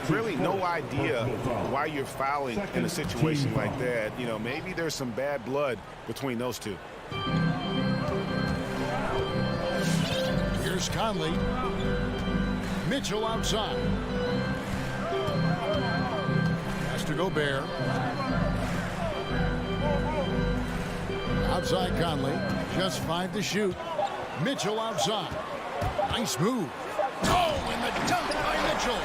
Really no idea why you're fouling in a situation like that. You know, maybe there's some bad blood between those two. Here's Conley. Mitchell outside. Has to Gobert. Outside Conley. Just 5 to shoot. Mitchell outside. Nice move. Oh, and the dunk by Mitchell.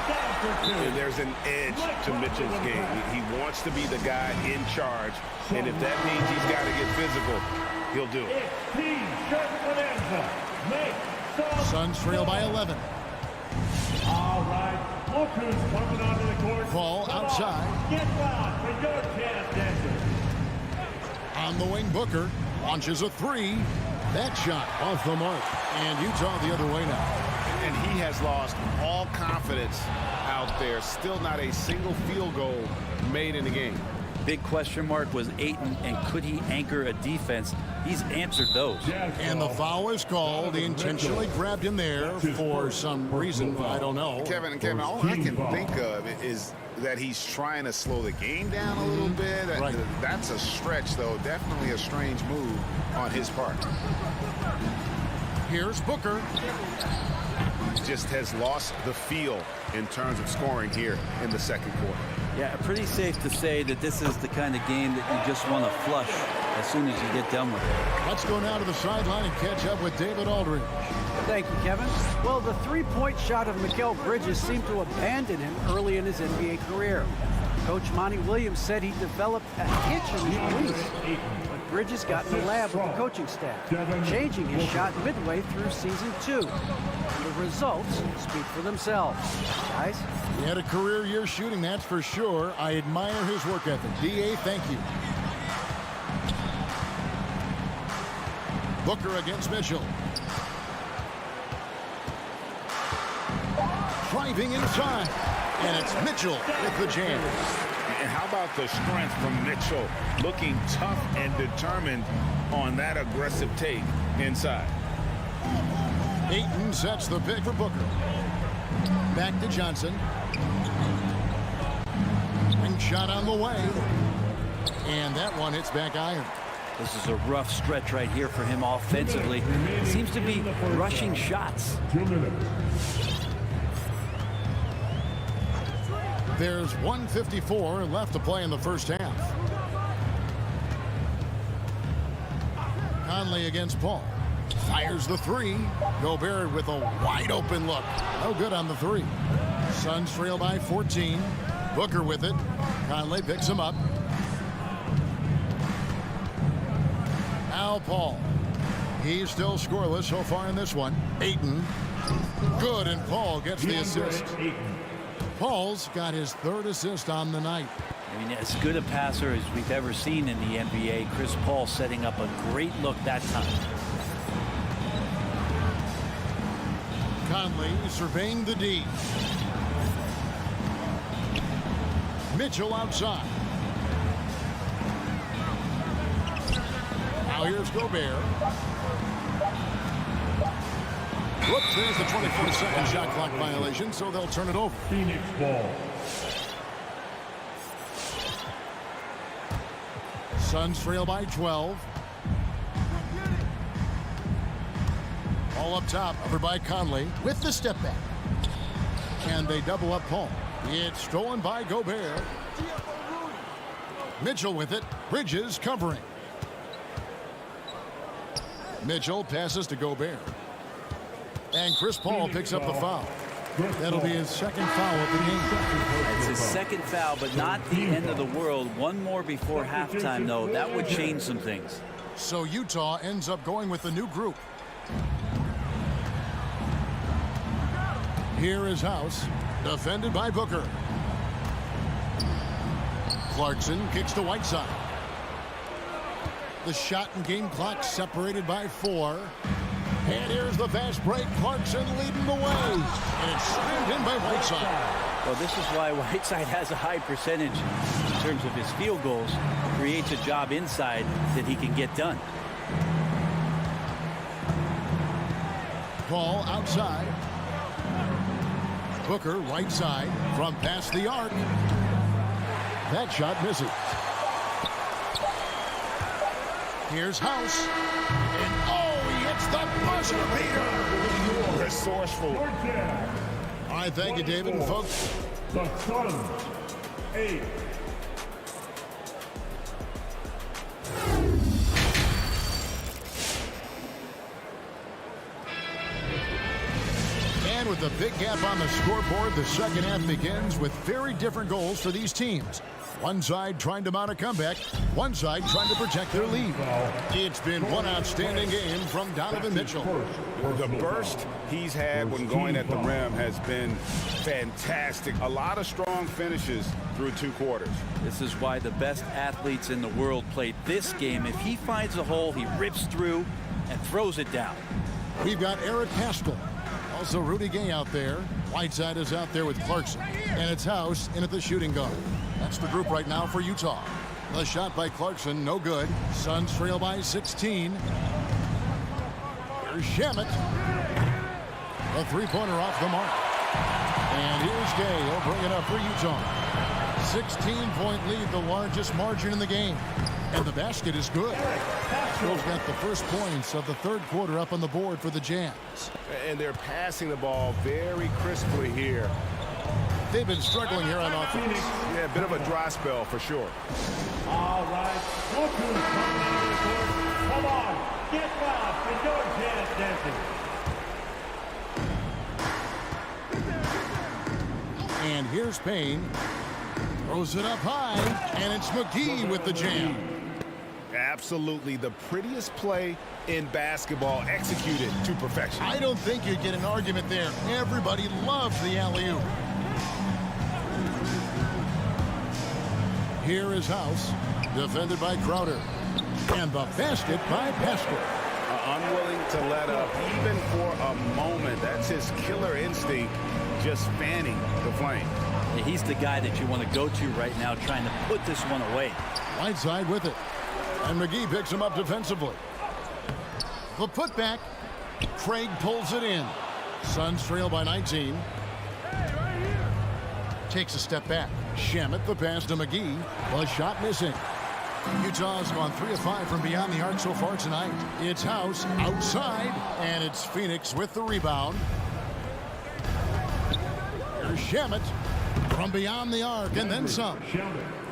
And there's an edge to Mitchell's game. He wants to be the guy in charge. And if that means he's got to get physical, he'll do it. Suns trail by 11. All right, look who's coming onto the court. Paul outside. Get loud for your Jazz Dancer. On the wing, Booker launches a 3. That shot off the mark. And Utah the other way now. And he has lost all confidence out there. Still not a single field goal made in the game. Big question mark was Ayton, and could he anchor a defense? He's answered those. And the foul is called. He intentionally grabbed him there for some reason. I don't know. Kevin, all I can think of is that he's trying to slow the game down a little bit. Right. That's a stretch, though. Definitely a strange move on his part. Here's Booker. Just has lost the feel in terms of scoring here in the second quarter. Yeah, pretty safe to say that this is the kind of game that you just want to flush as soon as you get done with it. Let's go now to the sideline and catch up with David Aldridge. Thank you, Kevin. Well, the three-point shot of Mikal Bridges seemed to abandon him early in his NBA career. Coach Monty Williams said he developed a hitch in his release, but Bridges got in the lab with the coaching staff, changing his shot midway through season 2. The results speak for themselves. Guys? He had a career year shooting, that's for sure. I admire his work ethic. D.A., thank you. Booker against Mitchell. Driving inside. And it's Mitchell with the jam. And how about the strength from Mitchell, looking tough and determined on that aggressive take inside. Ayton sets the pick for Booker. Back to Johnson. Ring shot on the way. And that one hits back iron. This is a rough stretch right here for him offensively. Seems to be rushing shots. 2 minutes. There's 1:54 left to play in the first half. Conley against Paul. Fires the three. Gobert with a wide open look. No good on the three. Suns trail by 14. Booker with it. Conley picks him up. Now Paul. He's still scoreless so far in this one. Ayton. Good, and Paul gets the assist. Paul's got his third assist on the night. I mean, as good a passer as we've ever seen in the NBA. Chris Paul setting up a great look that time. Conley surveying the D. Mitchell outside. Now here's Gobert. Whoops, there's the 24-second shot clock violation, so they'll turn it over. Phoenix ball. Suns trail by 12. All up top, over by Conley with the step back. And they double up Paul. It's stolen by Gobert. Mitchell with it. Bridges covering. Mitchell passes to Gobert. And Chris Paul picks up the foul. That'll be his second foul of the game. It's his second foul, but not the end of the world. One more before halftime, though. That would change some things. So Utah ends up going with the new group. Here is House, defended by Booker. Clarkson kicks to Whiteside. The shot and game clock separated by 4. And here's the fast break. Clarkson leading the way. And it's slammed in by Whiteside. Well, this is why Whiteside has a high percentage in terms of his field goals. Creates a job inside that he can get done. Paul outside. Booker right side from past the arc. That shot misses. Here's House. And he hits the buzzer beater. Resourceful. All right, thank you, David. And folks, The Suns, 8. and with a big gap on the scoreboard, the second half begins with very different goals for these teams. One side trying to mount a comeback, one side trying to protect their lead. It's been one outstanding game from Donovan Mitchell. The burst he's had when going at the rim has been fantastic. A lot of strong finishes through 2 quarters. This is why the best athletes in the world play this game. If he finds a hole, he rips through and throws it down. We've got Eric Pascal. Also Rudy Gay out there. Whiteside is out there with Clarkson. And it's House in at the shooting guard. That's the group right now for Utah. The shot by Clarkson, no good. Suns trail by 16. Here's Shamet. A three-pointer off the mark. And here's Gay. He'll bring it up for Utah. 16-point lead, the largest margin in the game. And the basket is good. Pascal's got the first points of the third quarter up on the board for the Jazz. And they're passing the ball very crisply here. They've been struggling here on offense. Yeah, a bit of a dry spell for sure. All right, look who's coming to the court. Come on, get off and go Jazz dancing. And here's Payne. Throws it up high, and it's McGee with the jam. Absolutely the prettiest play in basketball, executed to perfection. I don't think you'd get an argument there. Everybody loves the alley-oop. Here is House, defended by Crowder. And the basket by Pascal. Unwilling to let up, even for a moment. That's his killer instinct, just fanning the flame. He's the guy that you want to go to right now, trying to put this one away. Whiteside with it. And McGee picks him up defensively. The putback. Craig pulls it in. Suns trail by 19. Takes a step back. Shamet the pass to McGee. The shot missing. Utah's gone 3 of 5 from beyond the arc so far tonight. It's House outside, and it's Phoenix with the rebound. Here's Shamet from beyond the arc, and then some.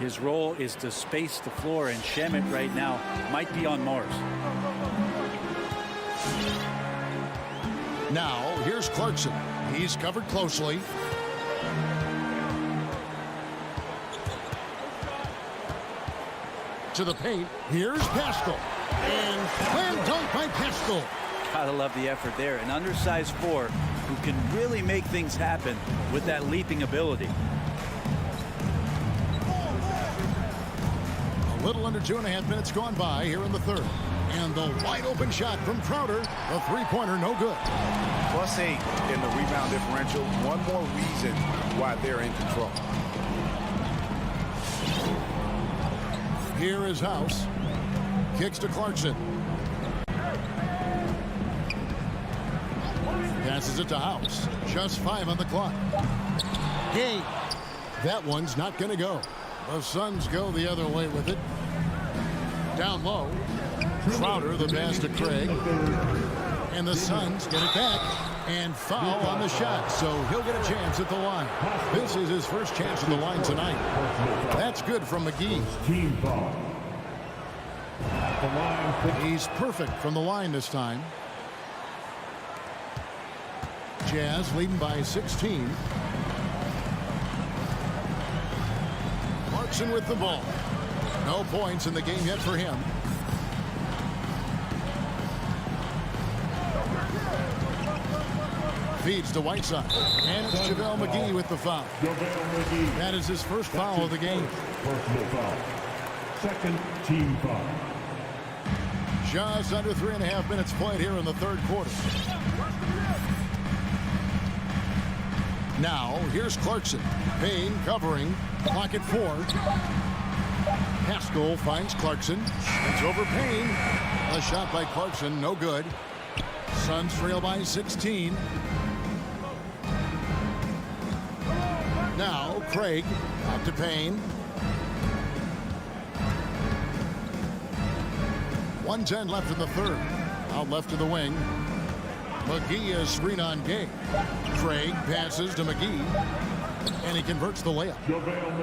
His role is to space the floor, and Shamet right now might be on Mars. Now, here's Clarkson. He's covered closely. To the paint. Here's Pascal. And slam dunk by Pascal. Gotta love the effort there. An undersized 4 who can really make things happen with that leaping ability. A little under 2.5 minutes gone by here in the third. And the wide open shot from Crowder. The three-pointer no good. +8 in the rebound differential. One more reason why they're in control. Here is House. Kicks to Clarkson. Passes it to House. Just 5 on the clock. Gay. That one's not going to go. The Suns go the other way with it. Down low. Crowder the pass to Craig. And the Suns get it back. And foul on the shot. So he'll get a chance at the line. This is his first chance at the line tonight. That's good from McGee. Team foul. He's perfect from the line this time. Jazz leading by 16. Clarkson with the ball. No points in the game yet for him. Feeds to Whiteside. And it's JaVale McGee with the foul. That is his first foul of the game. Personal foul. Second team foul. Just under 3.5 minutes played here in the third quarter. Now, here's Clarkson. Payne covering. Clock at 4. Pascal finds Clarkson. It's over Payne. A shot by Clarkson, no good. Suns trail by 16. Now, Craig. Back to Payne. 1:10 left in the third. Out left to the wing. McGee is screen on Gay. Craig passes to McGee. And he converts the layup.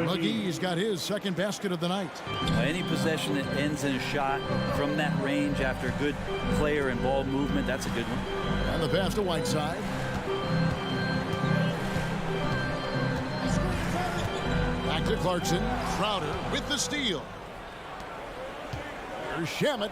McGee's got his second basket of the night. Any possession that ends in a shot from that range after good player and ball movement, that's a good one. And the pass to Whiteside. Back to Clarkson. Crowder with the steal. Here's Shamet.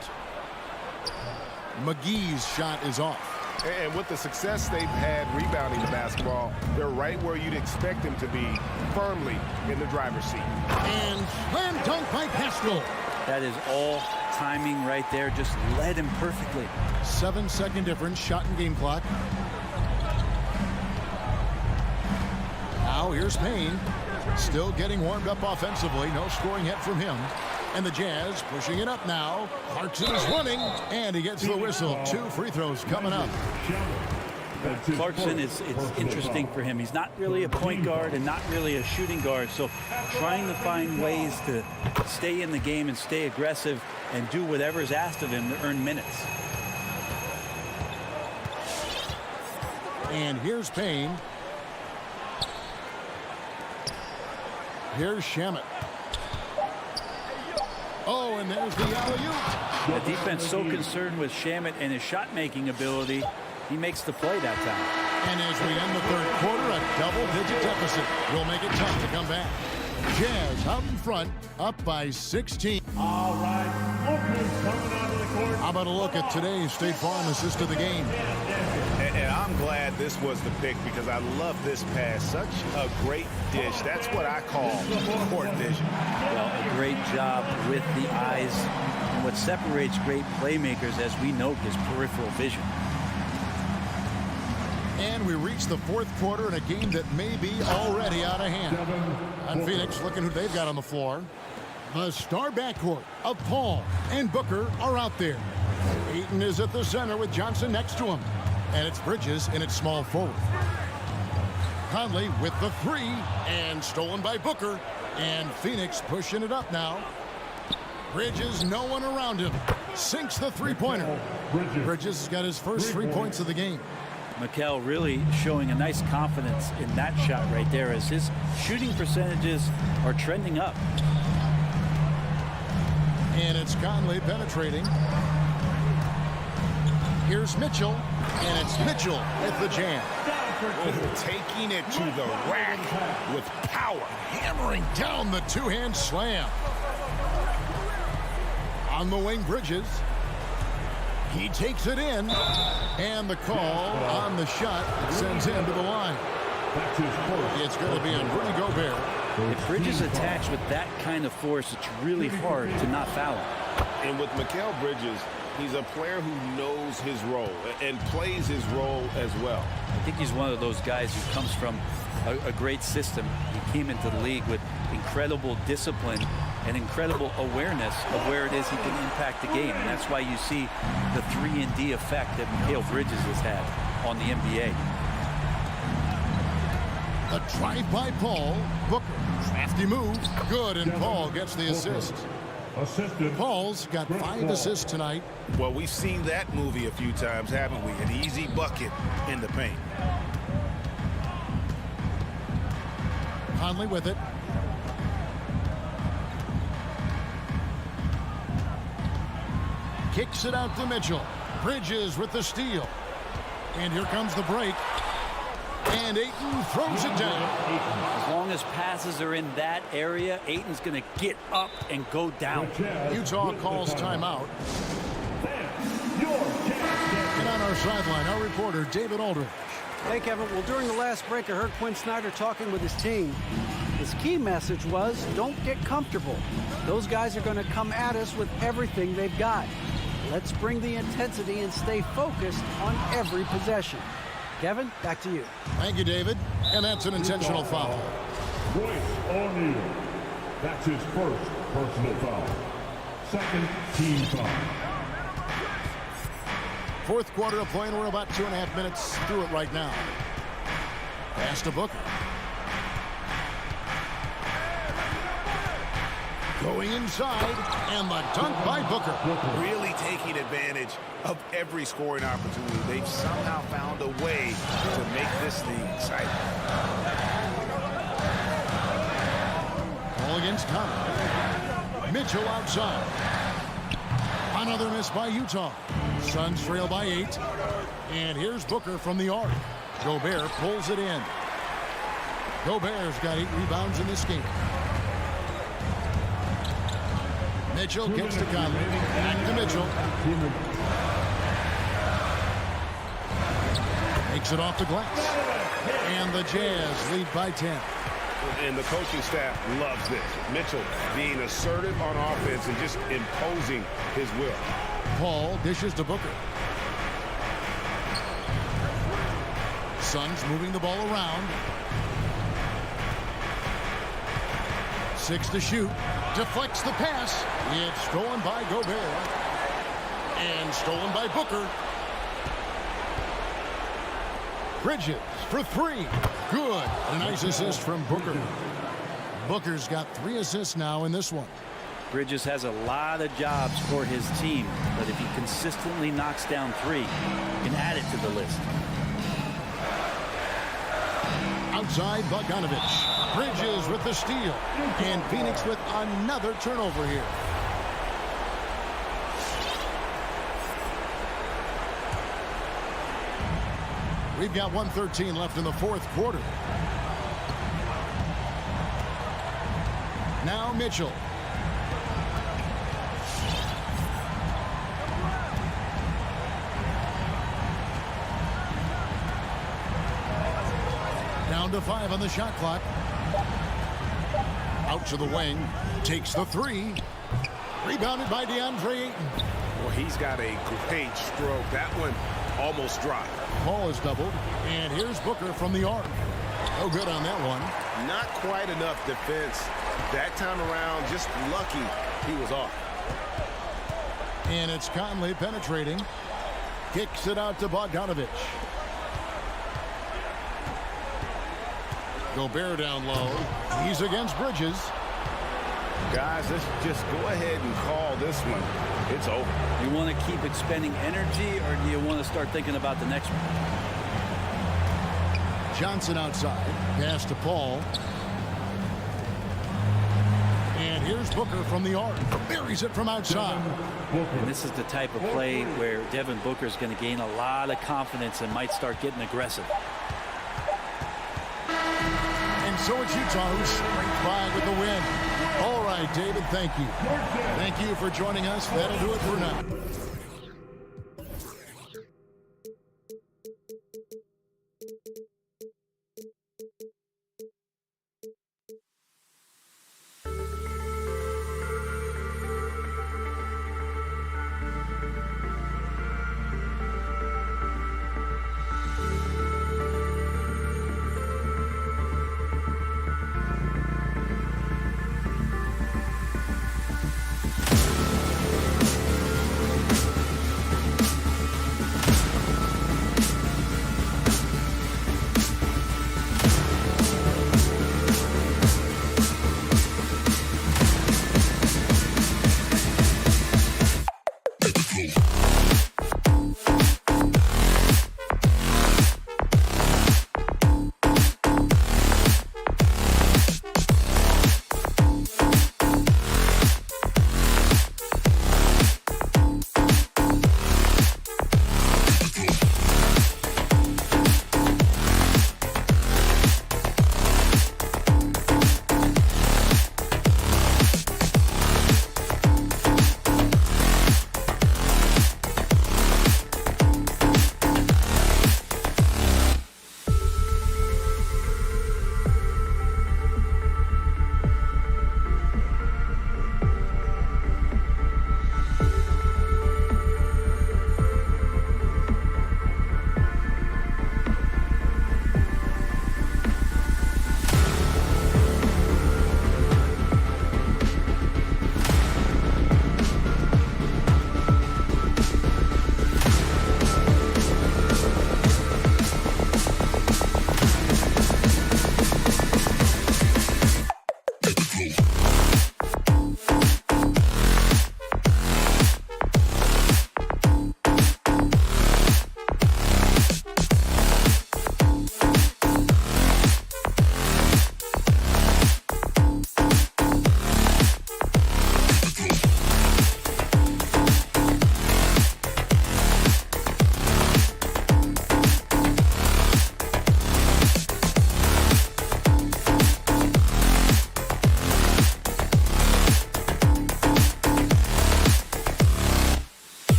McGee's shot is off. And with the success they've had rebounding the basketball, they're right where you'd expect them to be, firmly in the driver's seat. And slam dunk by Pascal. That is all timing right there. Just led him perfectly. 7-second difference, shot and game clock. Now here's Payne. Still getting warmed up offensively. No scoring yet from him. And the Jazz pushing it up now. Clarkson is running, and he gets the whistle. 2 free throws coming up. Clarkson, it's interesting for him. He's not really a point guard and not really a shooting guard. So trying to find ways to stay in the game and stay aggressive and do whatever is asked of him to earn minutes. And here's Payne. Here's Shamet. Oh, and there's the alley-oop. The defense so concerned with Shamet and his shot-making ability, he makes the play that time. And as we end the third quarter, a double-digit deficit will make it tough to come back. Jazz out in front, up by 16. All right, Lucas coming onto the court. How about a look at today's State Farm assist of the game? And I'm glad this was the pick because I love this pass. Such a great dish. That's what I call court vision. Well, a great job with the eyes. And what separates great playmakers, as we note, is peripheral vision. And we reach the fourth quarter in a game that may be already out of hand. On Phoenix, looking who they've got on the floor. The star backcourt of Paul and Booker are out there. Ayton is at the center with Johnson next to him. And it's Bridges in its small forward. Conley with the three, and stolen by Booker. And Phoenix pushing it up now. Bridges, no one around him. Sinks the three-pointer. Bridges has got his first 3 points of the game. Mikel really showing a nice confidence in that shot right there as his shooting percentages are trending up. And it's Conley penetrating. Here's Mitchell, and it's Mitchell with the jam. Taking it to the rack with power. Hammering down the two-hand slam. On the wing, Bridges. He takes it in, and the call on the shot sends him to the line. It's going to be on Rudy Gobert. If Bridges attacks with that kind of force, it's really hard to not foul him. And with Mikal Bridges, he's a player who knows his role and plays his role as well. I think he's one of those guys who comes from a great system. He came into the league with incredible discipline and incredible awareness of where it is he can impact the game. And that's why you see the 3-and-D effect that Mikal Bridges has had on the NBA. A drive by Paul. Booker, crafty move. Good, and Paul gets the assist. Paul's got 5 assists tonight. Well, we've seen that movie a few times, haven't we? An easy bucket in the paint. Conley with it. Kicks it out to Mitchell. Bridges with the steal. And here comes the break. And Ayton throws it down. As long as passes are in that area, Ayton's going to get up and go down. Utah calls timeout. And on our sideline, our reporter, David Aldridge. Hey, Kevin. Well, during the last break, I heard Quinn Snyder talking with his team. His key message was, don't get comfortable. Those guys are going to come at us with everything they've got. Let's bring the intensity and stay focused on every possession. Kevin, back to you. Thank you, David. And that's an intentional foul. Royce O'Neal. That's his first personal foul. Second team foul. Fourth quarter of play, and we're about 2.5 minutes through it right now. Pass to Booker. Going inside, and the dunk by Booker. Really taking advantage of every scoring opportunity. They've somehow found a way to make this league exciting. Ball against Conley. Mitchell outside. Another miss by Utah. Suns trail by 8. And here's Booker from the arc. Gobert pulls it in. Gobert's got 8 rebounds in this game. Mitchell gets to Conley. Back to Mitchell. Makes it off the glass. And the Jazz lead by 10. And the coaching staff loves this. Mitchell being assertive on offense and just imposing his will. Paul dishes to Booker. Suns moving the ball around. 6 to shoot. Deflects the pass. It's stolen by Gobert. And stolen by Booker. Bridges for 3. Good. A nice assist from Booker. Booker's got 3 assists now in this one. Bridges has a lot of jobs for his team, but if he consistently knocks down 3, he can add it to the list. Outside, Bogdanovich. Bridges with the steal. And Phoenix with another turnover here. We've got 1:13 left in the fourth quarter. Now Mitchell. Down to 5 on the shot clock. Out to the wing. Takes the 3. Rebounded by DeAndre Ayton. Well, he's got a great stroke. That one almost dropped. Paul is doubled. And here's Booker from the arc. No good on that one. Not quite enough defense that time around. Just lucky he was off. And it's Conley penetrating. Kicks it out to Bogdanovich. Gobert down low. He's against Bridges. Guys, let's just go ahead and call this one. It's over. You want to keep expending energy, or do you want to start thinking about the next one? Johnson outside. Pass to Paul. And here's Booker from the arc. Buries it from outside. And this is the type of play where Devin Booker is going to gain a lot of confidence and might start getting aggressive. And so it's Utah who's scraped by with the win. All right, David, thank you. Thank you for joining us. That'll do it for now.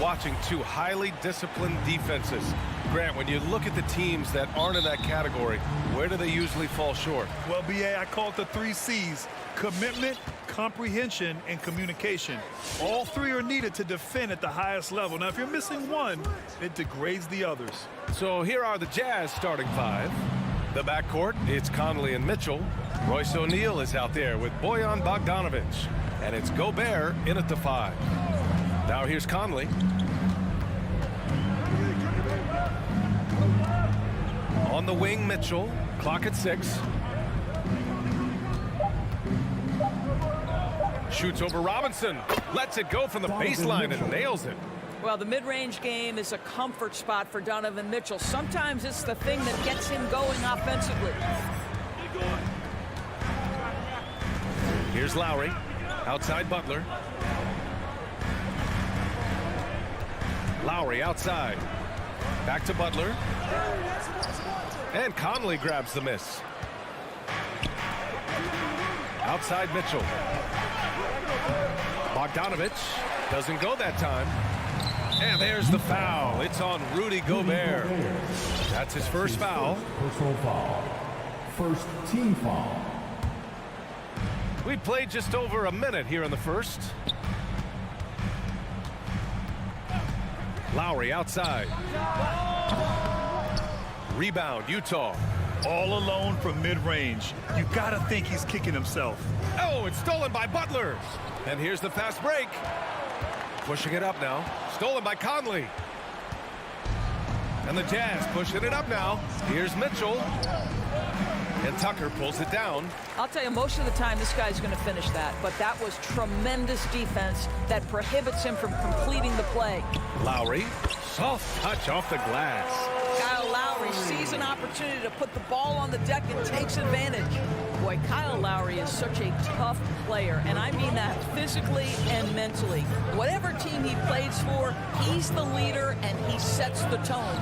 watching two highly disciplined defenses. Grant, when you look at the teams that aren't in that category, where do they usually fall short? Well, BA, I call it the 3 C's: commitment, comprehension, and communication. All 3 are needed to defend at the highest level. Now, if you're missing one, it degrades the others. So here are the Jazz starting 5. The backcourt, it's Conley and Mitchell. Royce O'Neal is out there with Bojan Bogdanovic. And it's Gobert in at the 5. Now here's Conley. On the wing, Mitchell. Clock at 6. Shoots over Robinson. Lets it go from the baseline and nails it. Well, the mid-range game is a comfort spot for Donovan Mitchell. Sometimes it's the thing that gets him going offensively. Here's Lowry. Outside Butler. Lowry outside. Back to Butler. And Conley grabs the miss. Outside Mitchell. Bogdanovic doesn't go that time. And there's the foul. It's on Rudy Gobert. That's his first foul. Personal foul. First team foul. We played just over a minute here in the first. Lowry outside. Rebound, Utah. All alone from mid-range. You gotta think he's kicking himself. Oh, it's stolen by Butler. And here's the fast break. Pushing it up now. Stolen by Conley. And the Jazz pushing it up now. Here's Mitchell. And Tucker pulls it down. I'll tell you, most of the time this guy's going to finish that, but that was tremendous defense that prohibits him from completing the play. Lowry, soft touch off the glass. Kyle Lowry sees an opportunity to put the ball on the deck and takes advantage. Boy, Kyle Lowry is such a tough player, and I mean that physically and mentally. Whatever team he plays for, he's the leader and he sets the tone.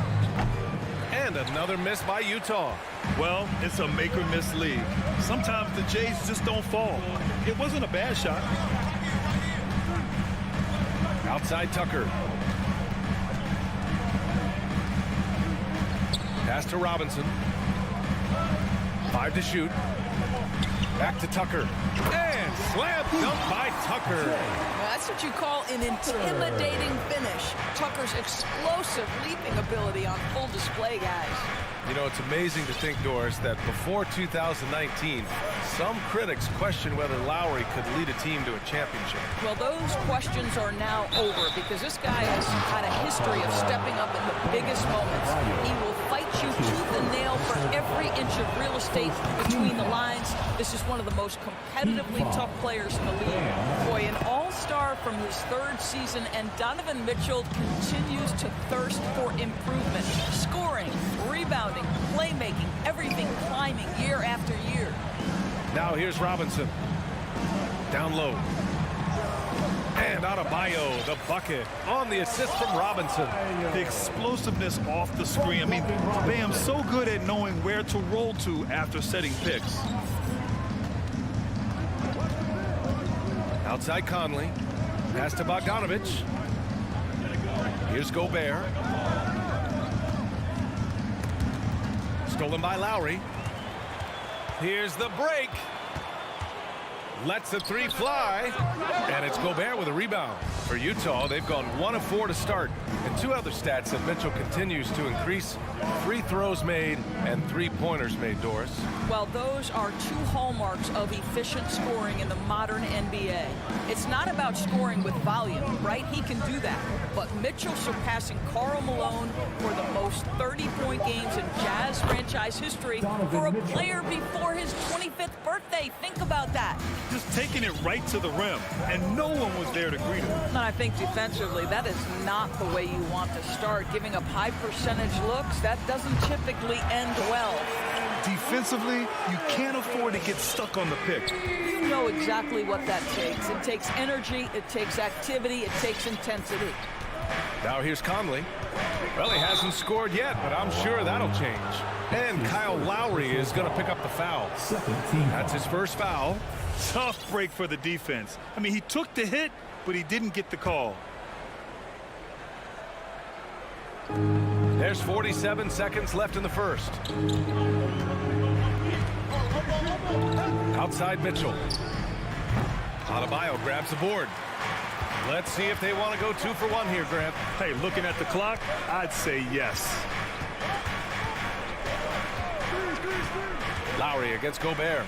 And another miss by Utah. Well, it's a make-or-miss league. Sometimes the Jays just don't fall. It wasn't a bad shot. Outside Tucker. Pass to Robinson. 5 to shoot. Back to Tucker. And slam dunk by Tucker. Well, that's what you call an intimidating finish. Tucker's explosive leaping ability on full display, guys. You know, it's amazing to think, Doris, that before 2019, some critics questioned whether Lowry could lead a team to a championship. Well, those questions are now over because this guy has had a history of stepping up in the biggest moments. He will fight you tooth and nail for every inch of real estate between the lines. This is one of the most competitively tough players in the league. Boy, an all-star from his 3rd season, and Donovan Mitchell continues to thirst for improvement. Scoring, rebounding, playmaking, everything climbing year after year. Now here's Robinson. Down low. And Adebayo, the bucket on the assist from Robinson. The explosiveness off the screen. I mean, Bam's so good at knowing where to roll to after setting picks. Outside Conley. Pass to Bogdanovic. Here's Gobert. Stolen by Lowry. Here's the break. Lets the 3 fly. And it's Gobert with a rebound. For Utah, they've gone 1 of 4 to start. And 2 other stats that Mitchell continues to increase: free throws made and 3-pointers made, Doris. Well, those are 2 hallmarks of efficient scoring in the modern NBA. It's not about scoring with volume, right? He can do that. But Mitchell surpassing Karl Malone for the most 30-point games in Jazz franchise history for a player before his 25th birthday. Think about that. Just taking it right to the rim, and no one was there to greet him. And I think defensively, that is not the way you want to start. Giving up high percentage looks, that doesn't typically end well. Defensively, you can't afford to get stuck on the pick. You know exactly what that takes. It takes energy, it takes activity, it takes intensity. Now here's Conley. Well, he hasn't scored yet, but I'm sure that'll change. And Kyle Lowry is going to pick up the foul. That's his first foul. Tough break for the defense. I mean, he took the hit, but he didn't get the call. There's 47 seconds left in the first. Outside Mitchell. Adebayo grabs the board. Let's see if they want to go 2 for 1 here, Grant. Hey, looking at the clock, I'd say yes. Lowry against Gobert.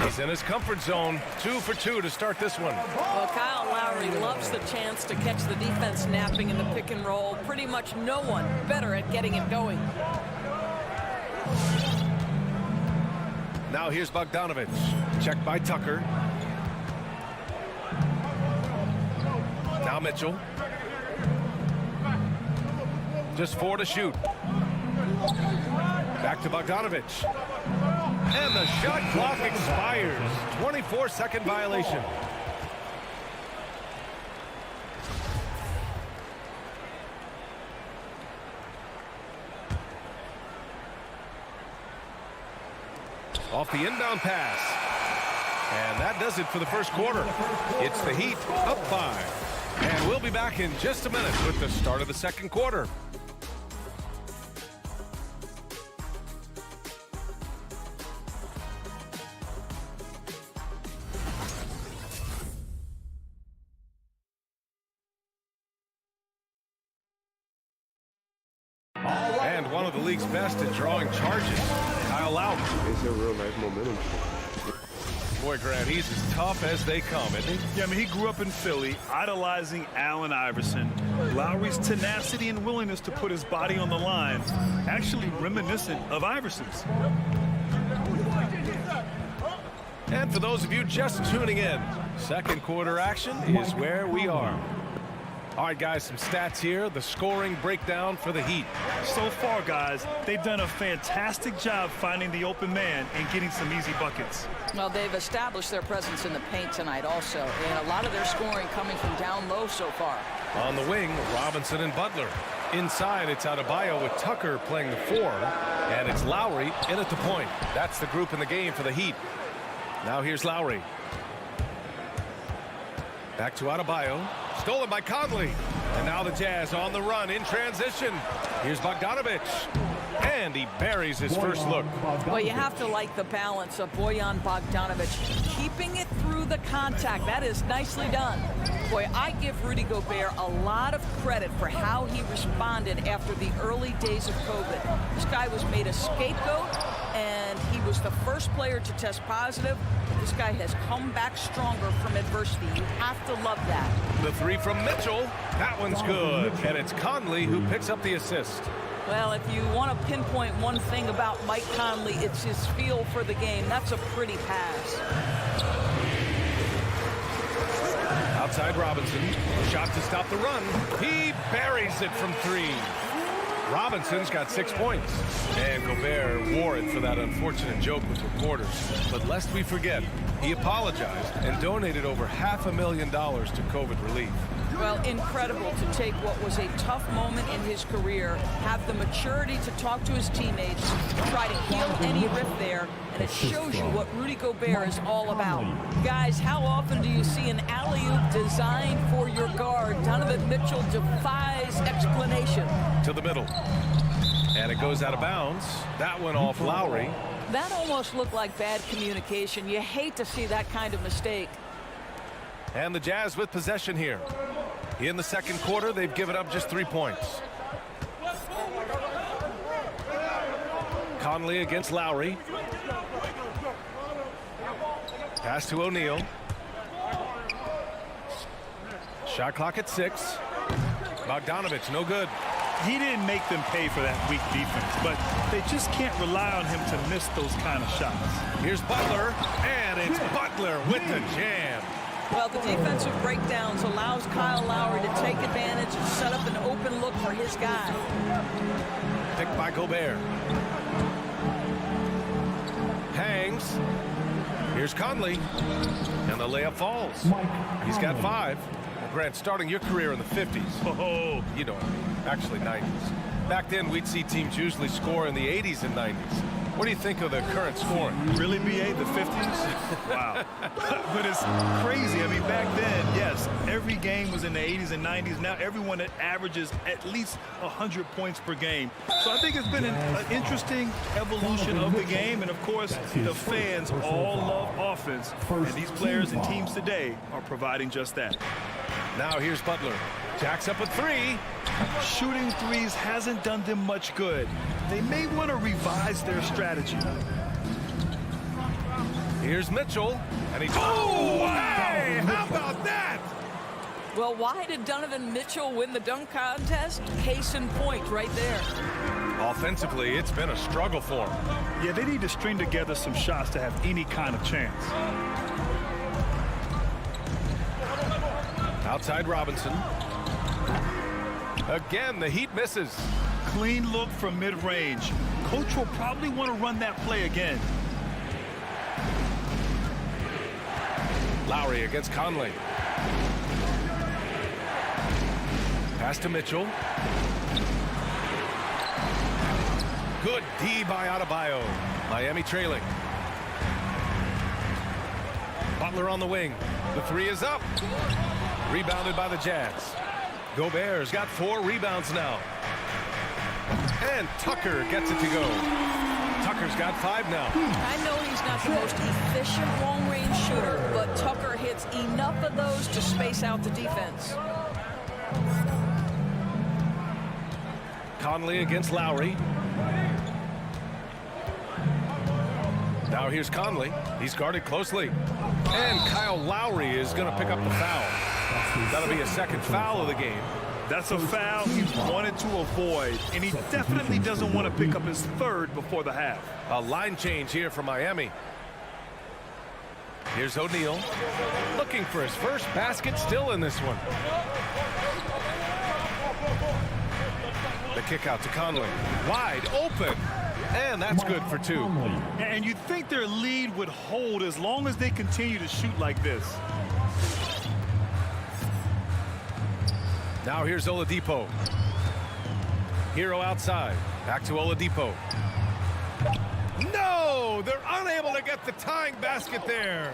He's in his comfort zone. 2 for 2 to start this one. Well, Kyle Lowry loves the chance to catch the defense napping in the pick and roll. Pretty much no one better at getting it going. Now here's Bogdanovich. Checked by Tucker. Now Mitchell. Just 4 to shoot. Back to Bogdanovich. And the shot clock expires. 24-second violation. Off the inbound pass. And that does it for the first quarter. It's the Heat up 5. And we'll be back in just a minute with the start of the second quarter. And one of the league's best at drawing charges, Kyle Lowry. It's a real nice momentum. Boy, Grant, he's as tough as they come, isn't he? Yeah, I mean, he grew up in Philly, idolizing Allen Iverson. Lowry's tenacity and willingness to put his body on the line, actually reminiscent of Iverson's. And for those of you just tuning in, second quarter action is where we are. All right, guys, some stats here. The scoring breakdown for the Heat. So far, guys, they've done a fantastic job finding the open man and getting some easy buckets. Well, they've established their presence in the paint tonight also, and a lot of their scoring coming from down low so far. On the wing, Robinson and Butler. Inside, it's Adebayo with Tucker playing the 4, and it's Lowry in at the point. That's the group in the game for the Heat. Now here's Lowry. Back to Adebayo. Stolen by Conley. And now the Jazz on the run in transition. Here's Bogdanovich. And he buries his first look. Well, you have to like the balance of Bojan Bogdanovich. Keeping it through the contact. That is nicely done. Boy, I give Rudy Gobert a lot of credit for how he responded after the early days of COVID. This guy was made a scapegoat, and he was the first player to test positive. This guy has come back stronger from adversity. You have to love that. The 3 from Mitchell. That one's good. And it's Conley who picks up the assist. Well, if you want to pinpoint one thing about Mike Conley, it's his feel for the game. That's a pretty pass. Outside Robinson. Shot to stop the run. He buries it from 3. Robinson's got 6 points. And Gobert wore it for that unfortunate joke with reporters. But lest we forget, he apologized and donated over $500,000 to COVID relief. Well, incredible to take what was a tough moment in his career, have the maturity to talk to his teammates, try to heal any rift there, and it shows you what Rudy Gobert is all about. Guys, how often do you see an alley-oop designed for your guard? Donovan Mitchell defies explanation. To the middle. And it goes out of bounds. That one off Lowry. That almost looked like bad communication. You hate to see that kind of mistake. And the Jazz with possession here. In the second quarter, they've given up just 3 points. Conley against Lowry. Pass to O'Neal. Shot clock at 6. Bogdanovich, no good. He didn't make them pay for that weak defense, but they just can't rely on him to miss those kind of shots. Here's Butler, and it's Butler with the jam. Well, the defensive breakdowns allows Kyle Lowry to take advantage and set up an open look for his guy. Picked by Gobert. Hangs. Here's Conley. And the layup falls. He's got 5. Well, Grant, starting your career in the 50s. Oh, you know what I mean. Actually, 90s. Back then, we'd see teams usually score in the 80s and 90s. What do you think of the current scoring? Really, BA, the 50s? Wow. But it's crazy. I mean, back then, yes, every game was in the 80s and 90s. Now everyone averages at least 100 points per game. So I think it's been an interesting evolution of the game. And, of course, the fans all love offense. And these players and teams today are providing just that. Now here's Butler. Jacks up a three. Shooting threes hasn't done them much good. They may want to revise their strategy. Here's Mitchell. And he... Oh, hey! How about that? Well, why did Donovan Mitchell win the dunk contest? Case in point right there. Offensively, it's been a struggle for him. Yeah, they need to string together some shots to have any kind of chance. Outside Robinson. Again, the Heat misses. Clean look from mid-range. Coach will probably want to run that play again. Lowry against Conley. Pass to Mitchell. Good D by Adebayo. Miami trailing. Butler on the wing. The three is up. Rebounded by the Jazz. Gobert's got 4 rebounds now. And Tucker gets it to go. Tucker's got 5 now. I know he's not the most efficient long-range shooter, but Tucker hits enough of those to space out the defense. Conley against Lowry. Now here's Conley. He's guarded closely. And Kyle Lowry is going to pick up the foul. That'll be a second foul of the game. That's a foul he wanted to avoid, and he definitely doesn't want to pick up his third before the half. A line change here for Miami. Here's O'Neal looking for his first basket, still in this one. The kick out to Conley. Wide open. And that's good for 2. And you'd think their lead would hold as long as they continue to shoot like this. Now here's Oladipo. Hero outside. Back to Oladipo. No! They're unable to get the tying basket there.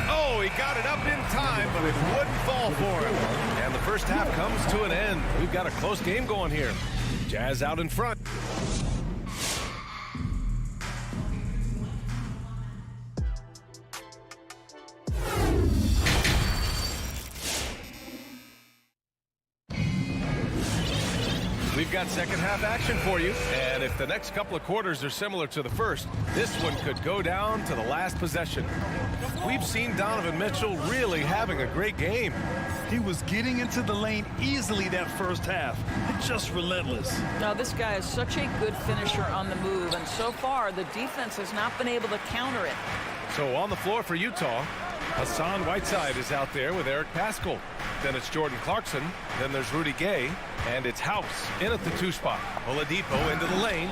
Oh, he got it up in time, but it wouldn't fall for him. And the first half comes to an end. We've got a close game going here. Jazz out in front. We've got second half action for you, and if the next couple of quarters are similar to the first, this one could go down to the last possession. We've seen Donovan Mitchell really having a great game. He was getting into the lane easily that first half. Just relentless. Now, this guy is such a good finisher on the move, and so far the defense has not been able to counter it. So on the floor for Utah, Hassan Whiteside is out there with Eric Paschall. Then it's Jordan Clarkson. Then there's Rudy Gay. And it's House in at the 2 spot. Oladipo into the lane.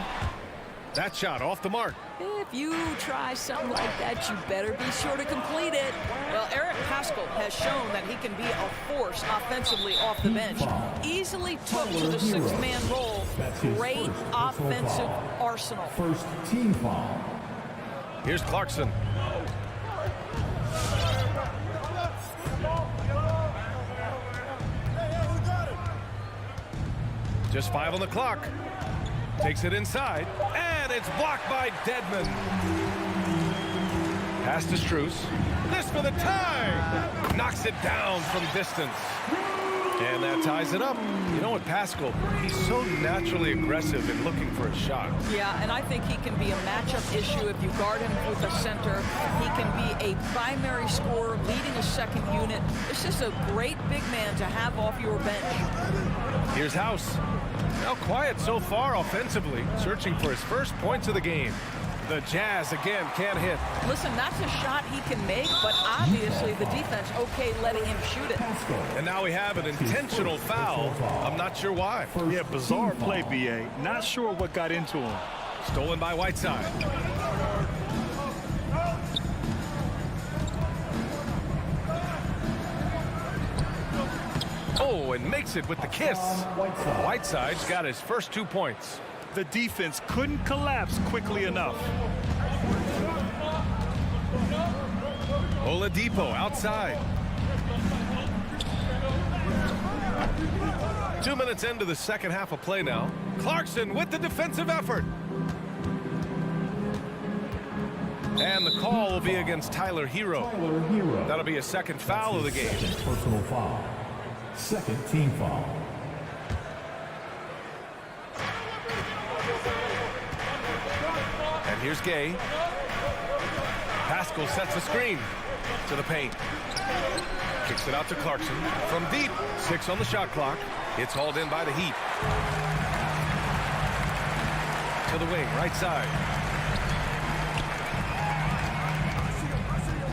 That shot off the mark. If you try something like that, you better be sure to complete it. Well, Eric Paschall has shown that he can be a force offensively off the bench. Easily took to the 6-man role. Great offensive arsenal. First team foul. Here's Clarkson. Just 5 on the clock. Takes it inside, and it's blocked by Dedmon. Pass to Strus. This for the tie. Knocks it down from distance. And that ties it up. You know what, Paschall, he's so naturally aggressive in looking for a shot. Yeah, and I think he can be a matchup issue if you guard him with a center. He can be a primary scorer, leading a second unit. This is a great big man to have off your bench. Here's House. Now quiet so far offensively, searching for his first points of the game. The Jazz again can't hit. Listen, that's a shot he can make, but obviously the defense okay letting him shoot it. And now we have an intentional foul. I'm not sure why. Yeah, bizarre play, BA. Not sure what got into him. Stolen by Whiteside. Oh, and makes it with the kiss. Whiteside's got his first 2 points. The defense couldn't collapse quickly enough. Oladipo outside. 2 minutes into the second half of play now. Clarkson with the defensive effort. And the call will be against Tyler Hero. That'll be a second foul of the game. Personal foul. Second team foul. And here's Gay. Pascal sets the screen to the paint. Kicks it out to Clarkson. From deep, 6 on the shot clock. It's hauled in by the Heat. To the wing, right side.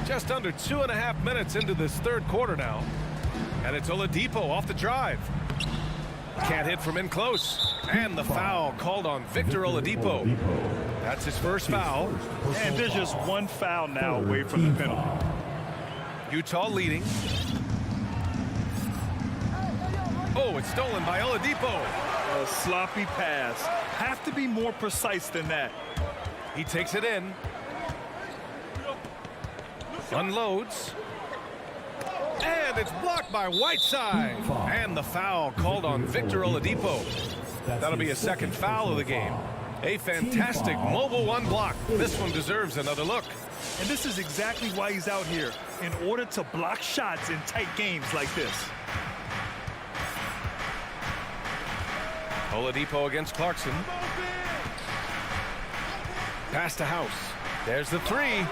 Just under 2.5 minutes into this third quarter now. And it's Oladipo off the drive. Can't hit from in close. And the foul called on Victor Oladipo. That's his first foul. And there's just one foul now away from the penalty. Utah leading. Oh, it's stolen by Oladipo. A sloppy pass. Have to be more precise than that. He takes it in. Unloads. And it's blocked by Whiteside. And the foul called on Victor Oladipo. That'll be a second foul of the game. A fantastic mobile one block. This one deserves another look. And this is exactly why he's out here, in order to block shots in tight games like this. Oladipo against Clarkson. Pass to House. There's the three.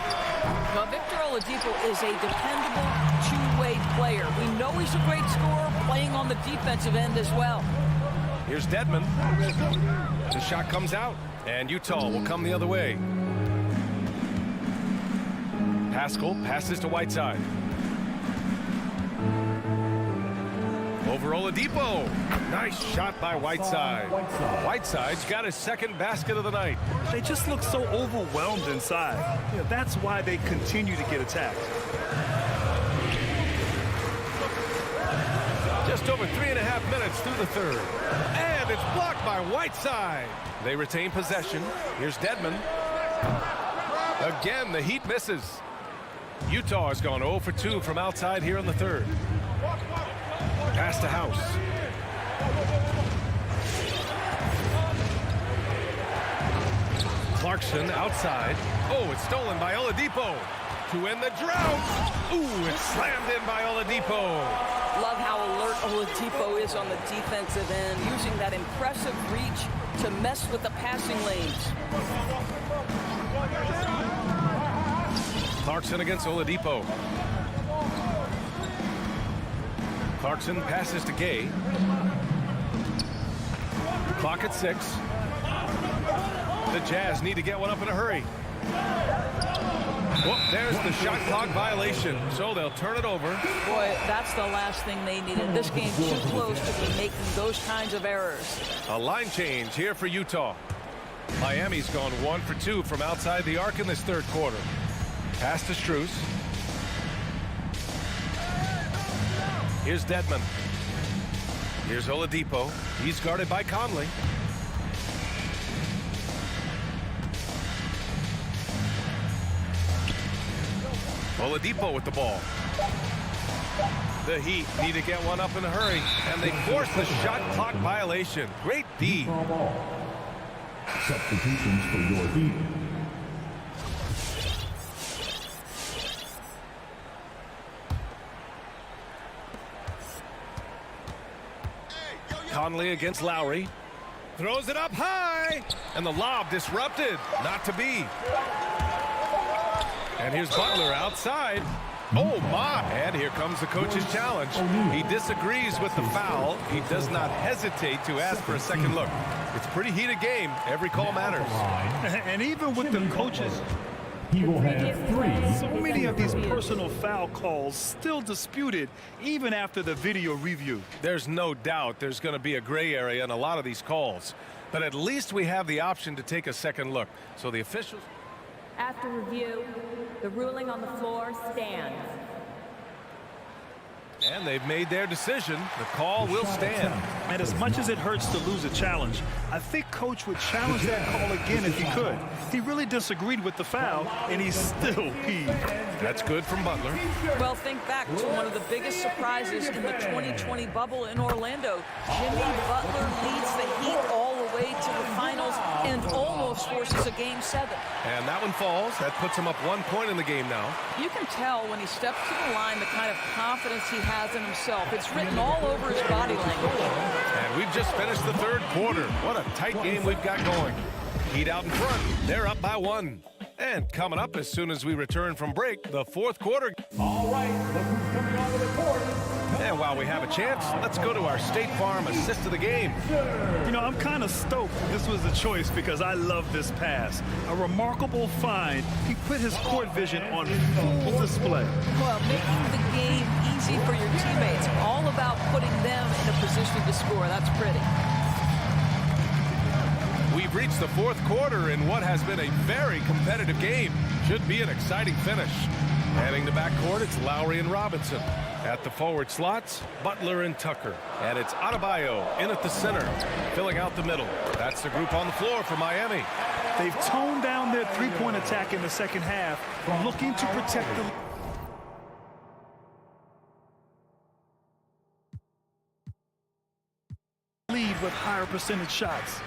Well, Victor Oladipo is a dependable two-way player. We know he's a great scorer playing on the defensive end as well. Here's Dedmon. The shot comes out, and Utah will come the other way. Pascal passes to Whiteside. Over Oladipo. Nice shot by Whiteside. Whiteside's got his second basket of the night. They just look so overwhelmed inside. Yeah, that's why they continue to get attacked. Just over 3.5 minutes through the third. And it's blocked by Whiteside. They retain possession. Here's Dedmon. Again, the Heat misses. Utah has gone 0 for 2 from outside here in the third. Pass to House. Clarkson outside. Oh, it's stolen by Oladipo. To end the drought. Ooh, it's slammed in by Oladipo. Love how alert Oladipo is on the defensive end, using that impressive reach to mess with the passing lanes. Clarkson against Oladipo. Clarkson passes to Gay. Clock at 6. The Jazz need to get one up in a hurry. Well, there's the shot clock violation, so they'll turn it over. Boy, that's the last thing they needed. This game's too close to be making those kinds of errors. A line change here for Utah. Miami's gone 1 for 2 from outside the arc in this third quarter. Pass to Strus. Here's Dedmon. Here's Oladipo. He's guarded by Conley. Oladipo with the ball. The Heat need to get one up in a hurry, and they force the shot clock violation. Great D. Substitutions for your Heat. Conley against Lowry. Throws it up high, and the lob disrupted. Not to be. And here's Butler outside. Oh, my. And here comes the coach's challenge. He disagrees with the foul. He does not hesitate to ask for a second look. It's a pretty heated game. Every call matters. And even with the coaches, he will have 3. So many of these personal foul calls still disputed even after the video review. There's no doubt there's going to be a gray area in a lot of these calls. But at least we have the option to take a second look. So the officials... After review, the ruling on the floor stands. And they've made their decision. The call will stand. And as much as it hurts to lose a challenge, I think Coach would challenge that call again if he could. He really disagreed with the foul, and he's still peeved. That's good from Butler. Well, think back to one of the biggest surprises in the 2020 bubble in Orlando. Jimmy Butler leads the Heat all the way to the finals and almost forces a Game 7. And that one falls. That puts him up 1 point in the game now. You can tell when he steps to the line the kind of confidence he has in himself. It's written all over his body language. And we've just finished the third quarter. What a tight game we've got going. Heat out in front. They're up by 1. And coming up as soon as we return from break, the fourth quarter. All right, look who's coming onto the court. And while we have a chance, let's go to our State Farm assist of the game. You know, I'm kind of stoked this was the choice because I love this pass. A remarkable find. He put his court vision on full display. Well, making the game easy for your teammates. All about putting them in a position to score. That's pretty. We've reached the fourth quarter in what has been a very competitive game. Should be an exciting finish. Heading to backcourt, it's Lowry and Robinson. At the forward slots, Butler and Tucker. And it's Adebayo in at the center, filling out the middle. That's the group on the floor for Miami. They've toned down their three-point attack in the second half, looking to protect the lead with higher percentage shots.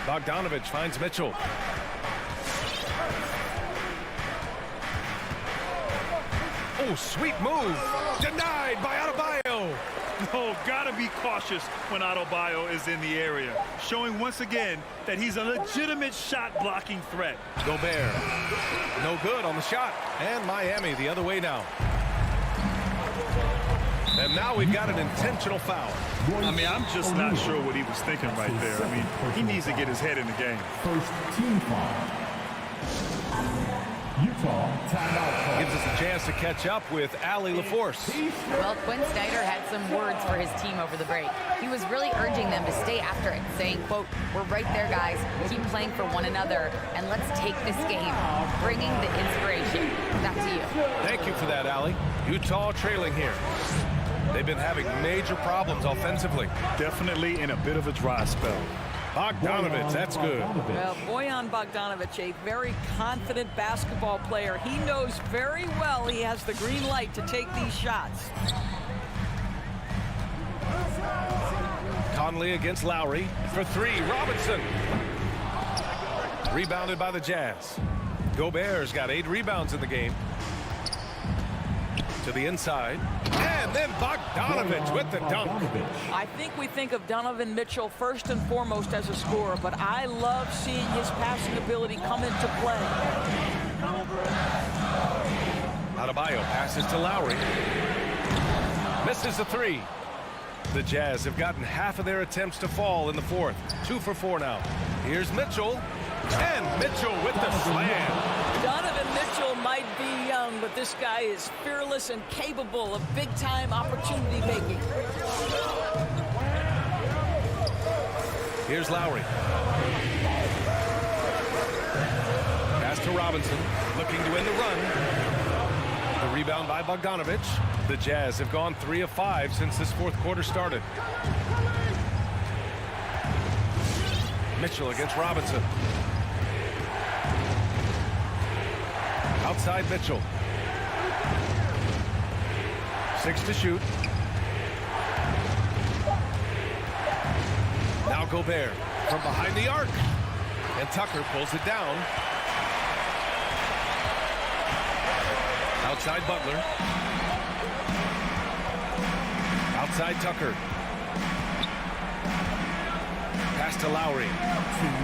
Bogdanovich finds Mitchell. Oh, sweet move. Denied by Adebayo. Oh, gotta be cautious when Adebayo is in the area, showing once again that he's a legitimate shot-blocking threat. Gobert. No good on the shot. And Miami the other way now. And now we've got an intentional foul. I mean, I'm just not sure what he was thinking right there. I mean, he needs to get his head in the game. First team foul. Utah timeout. Gives us a chance to catch up with Allie LaForce. Well, Quinn Snyder had some words for his team over the break. He was really urging them to stay after it, saying, quote, "We're right there, guys. Keep playing for one another, and let's take this game." Bringing the inspiration. Back to you. Thank you for that, Allie. Utah trailing here. They've been having major problems offensively. Definitely in a bit of a dry spell. Bogdanovich, that's good. Well, Bojan Bogdanovich, a very confident basketball player. He knows very well he has the green light to take these shots. Conley against Lowry for 3. Robinson. Rebounded by the Jazz. Gobert's got 8 rebounds in the game. To the inside. And then Bogdanovich with the dunk. I think we think of Donovan Mitchell first and foremost as a scorer, but I love seeing his passing ability come into play. Adebayo passes to Lowry. Misses the 3. The Jazz have gotten half of their attempts to fall in the fourth. 2 for 4 now. Here's Mitchell. And Mitchell with the slam. Donovan Mitchell might be young, but this guy is fearless and capable of big-time opportunity making. Here's Lowry. Pass to Robinson, looking to end the run. The rebound by Bogdanovich. The Jazz have gone 3 of 5 since this fourth quarter started. Mitchell against Robinson. Outside Mitchell. 6 to shoot. Now Gobert from behind the arc. And Tucker pulls it down. Outside Butler. Outside Tucker. Pass to Lowry.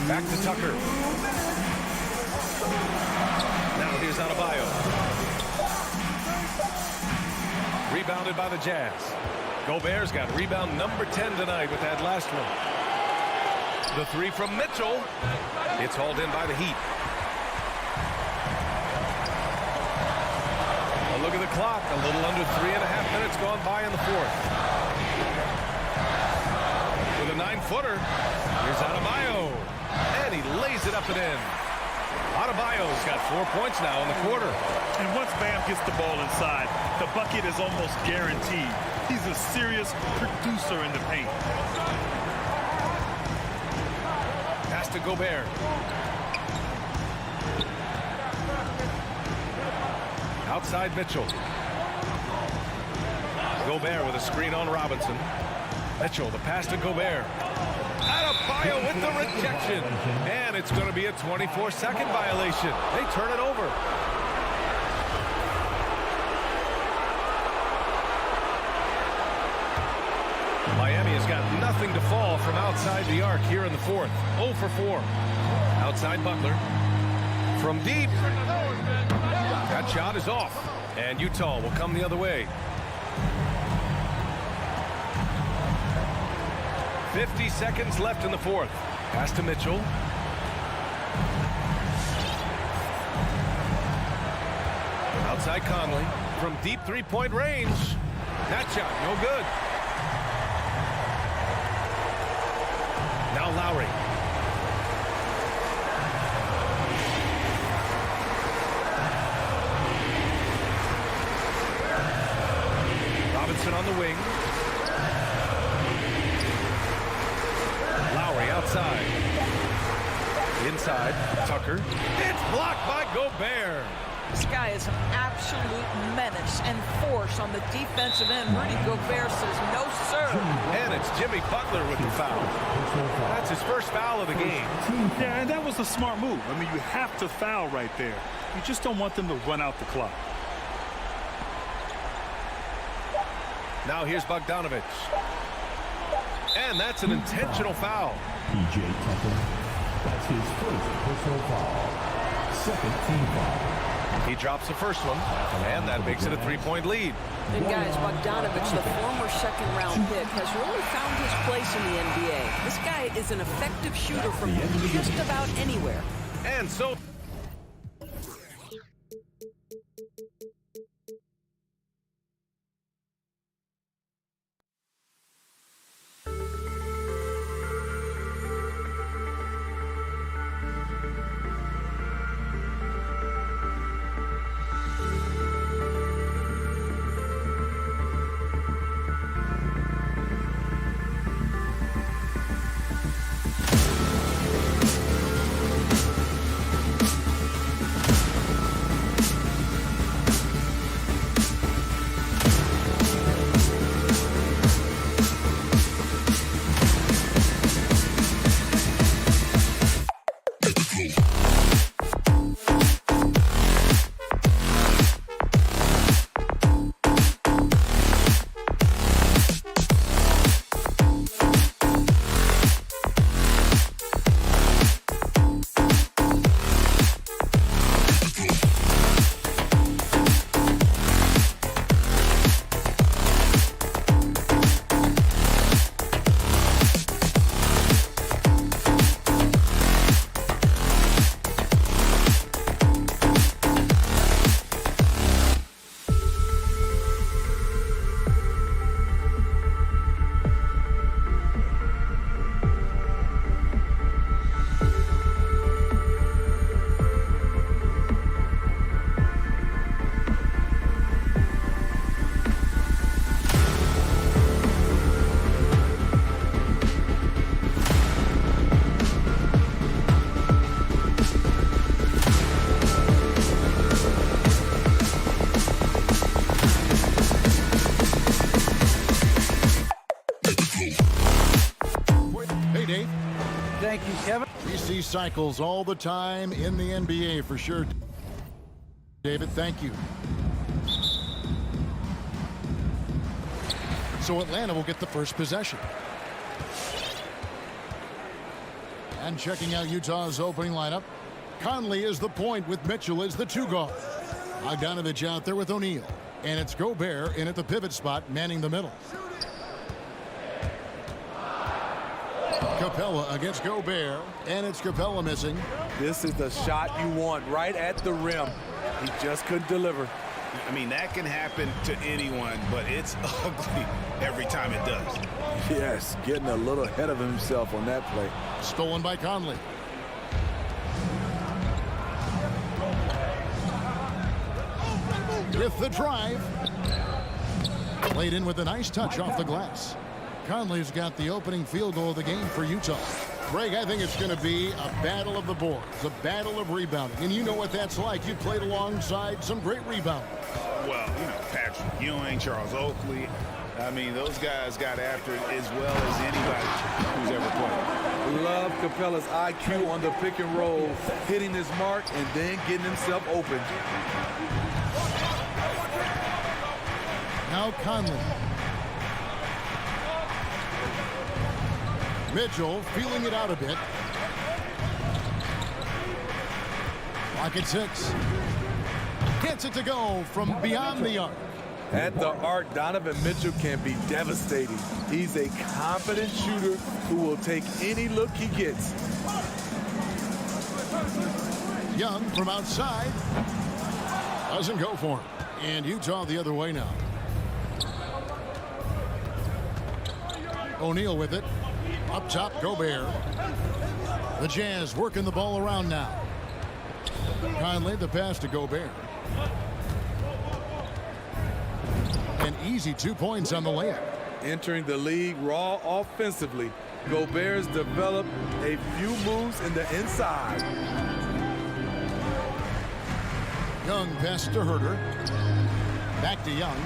Back to Tucker. Now here's Adebayo. Rebounded by the Jazz. Gobert's got rebound number 10 tonight with that last one. The three from Mitchell. It's hauled in by the Heat. A look at the clock. A little under 3.5 minutes gone by in the fourth. With a 9-footer, here's Adebayo. And he lays it up and in. Adebayo's got 4 points now in the quarter. And once Bam gets the ball inside, the bucket is almost guaranteed. He's a serious producer in the paint. Pass to Gobert. Outside Mitchell. Gobert with a screen on Robinson. Mitchell, the pass to Gobert. Adebayo with the rejection. And it's going to be a 24-second violation. They turn it over. Miami has got nothing to fall from outside the arc here in the fourth. 0 for 4. Outside Butler. From deep. That shot is off. And Utah will come the other way. 50 seconds left in the fourth. Pass to Mitchell. Outside Conley. From deep three-point range. That shot, no good. Now Lowry. Robinson on the wing. Lowry outside. Inside, Tucker. It's blocked by Gobert. This guy is an absolute menace and force on the defensive end. Rudy Gobert says no, sir. And it's Jimmy Butler with the foul. That's his first foul of the game. Yeah, and that was a smart move. I mean, you have to foul right there. You just don't want them to run out the clock. Now here's Bogdanovich. And that's an intentional foul. P.J. Tucker. That's his first personal foul. Second team foul. He drops the first one, and that makes it a 3-point lead. And guys, Bogdanovich, the former second-round pick, has really found his place in the NBA. This guy is an effective shooter from just about anywhere. And so... Thank you, Kevin. We see cycles all the time in the NBA for sure. David, thank you. So Atlanta will get the first possession. And checking out Utah's opening lineup, Conley is the point with Mitchell as the 2 guard. Bogdanovich out there with O'Neal. And it's Gobert in at the pivot spot, manning the middle. Capella against Gobert, and it's Capella missing. This is the shot you want right at the rim. He just couldn't deliver. I mean, that can happen to anyone, but it's ugly every time it does. Yes, getting a little ahead of himself on that play. Stolen by Conley. With the drive. Played in with a nice touch off the glass. Conley's got the opening field goal of the game for Utah. Greg, I think it's going to be a battle of the boards, a battle of rebounding. And you know what that's like. You played alongside some great rebounders. Well, you know, Patrick Ewing, Charles Oakley. I mean, those guys got after it as well as anybody who's ever played. Love Capella's IQ on the pick and roll, hitting his mark and then getting himself open. Now Conley. Mitchell feeling it out a bit. Clock at 6. Gets it to go from beyond the arc. At the arc, Donovan Mitchell can be devastating. He's a confident shooter who will take any look he gets. Young from outside. Doesn't go for him. And Utah the other way now. O'Neal with it. Up top, Gobert. The Jazz working the ball around now. Conley, the pass to Gobert. An easy 2 points on the layup. Entering the league raw offensively, Gobert's developed a few moves in the inside. Young pass to Herter. Back to Young.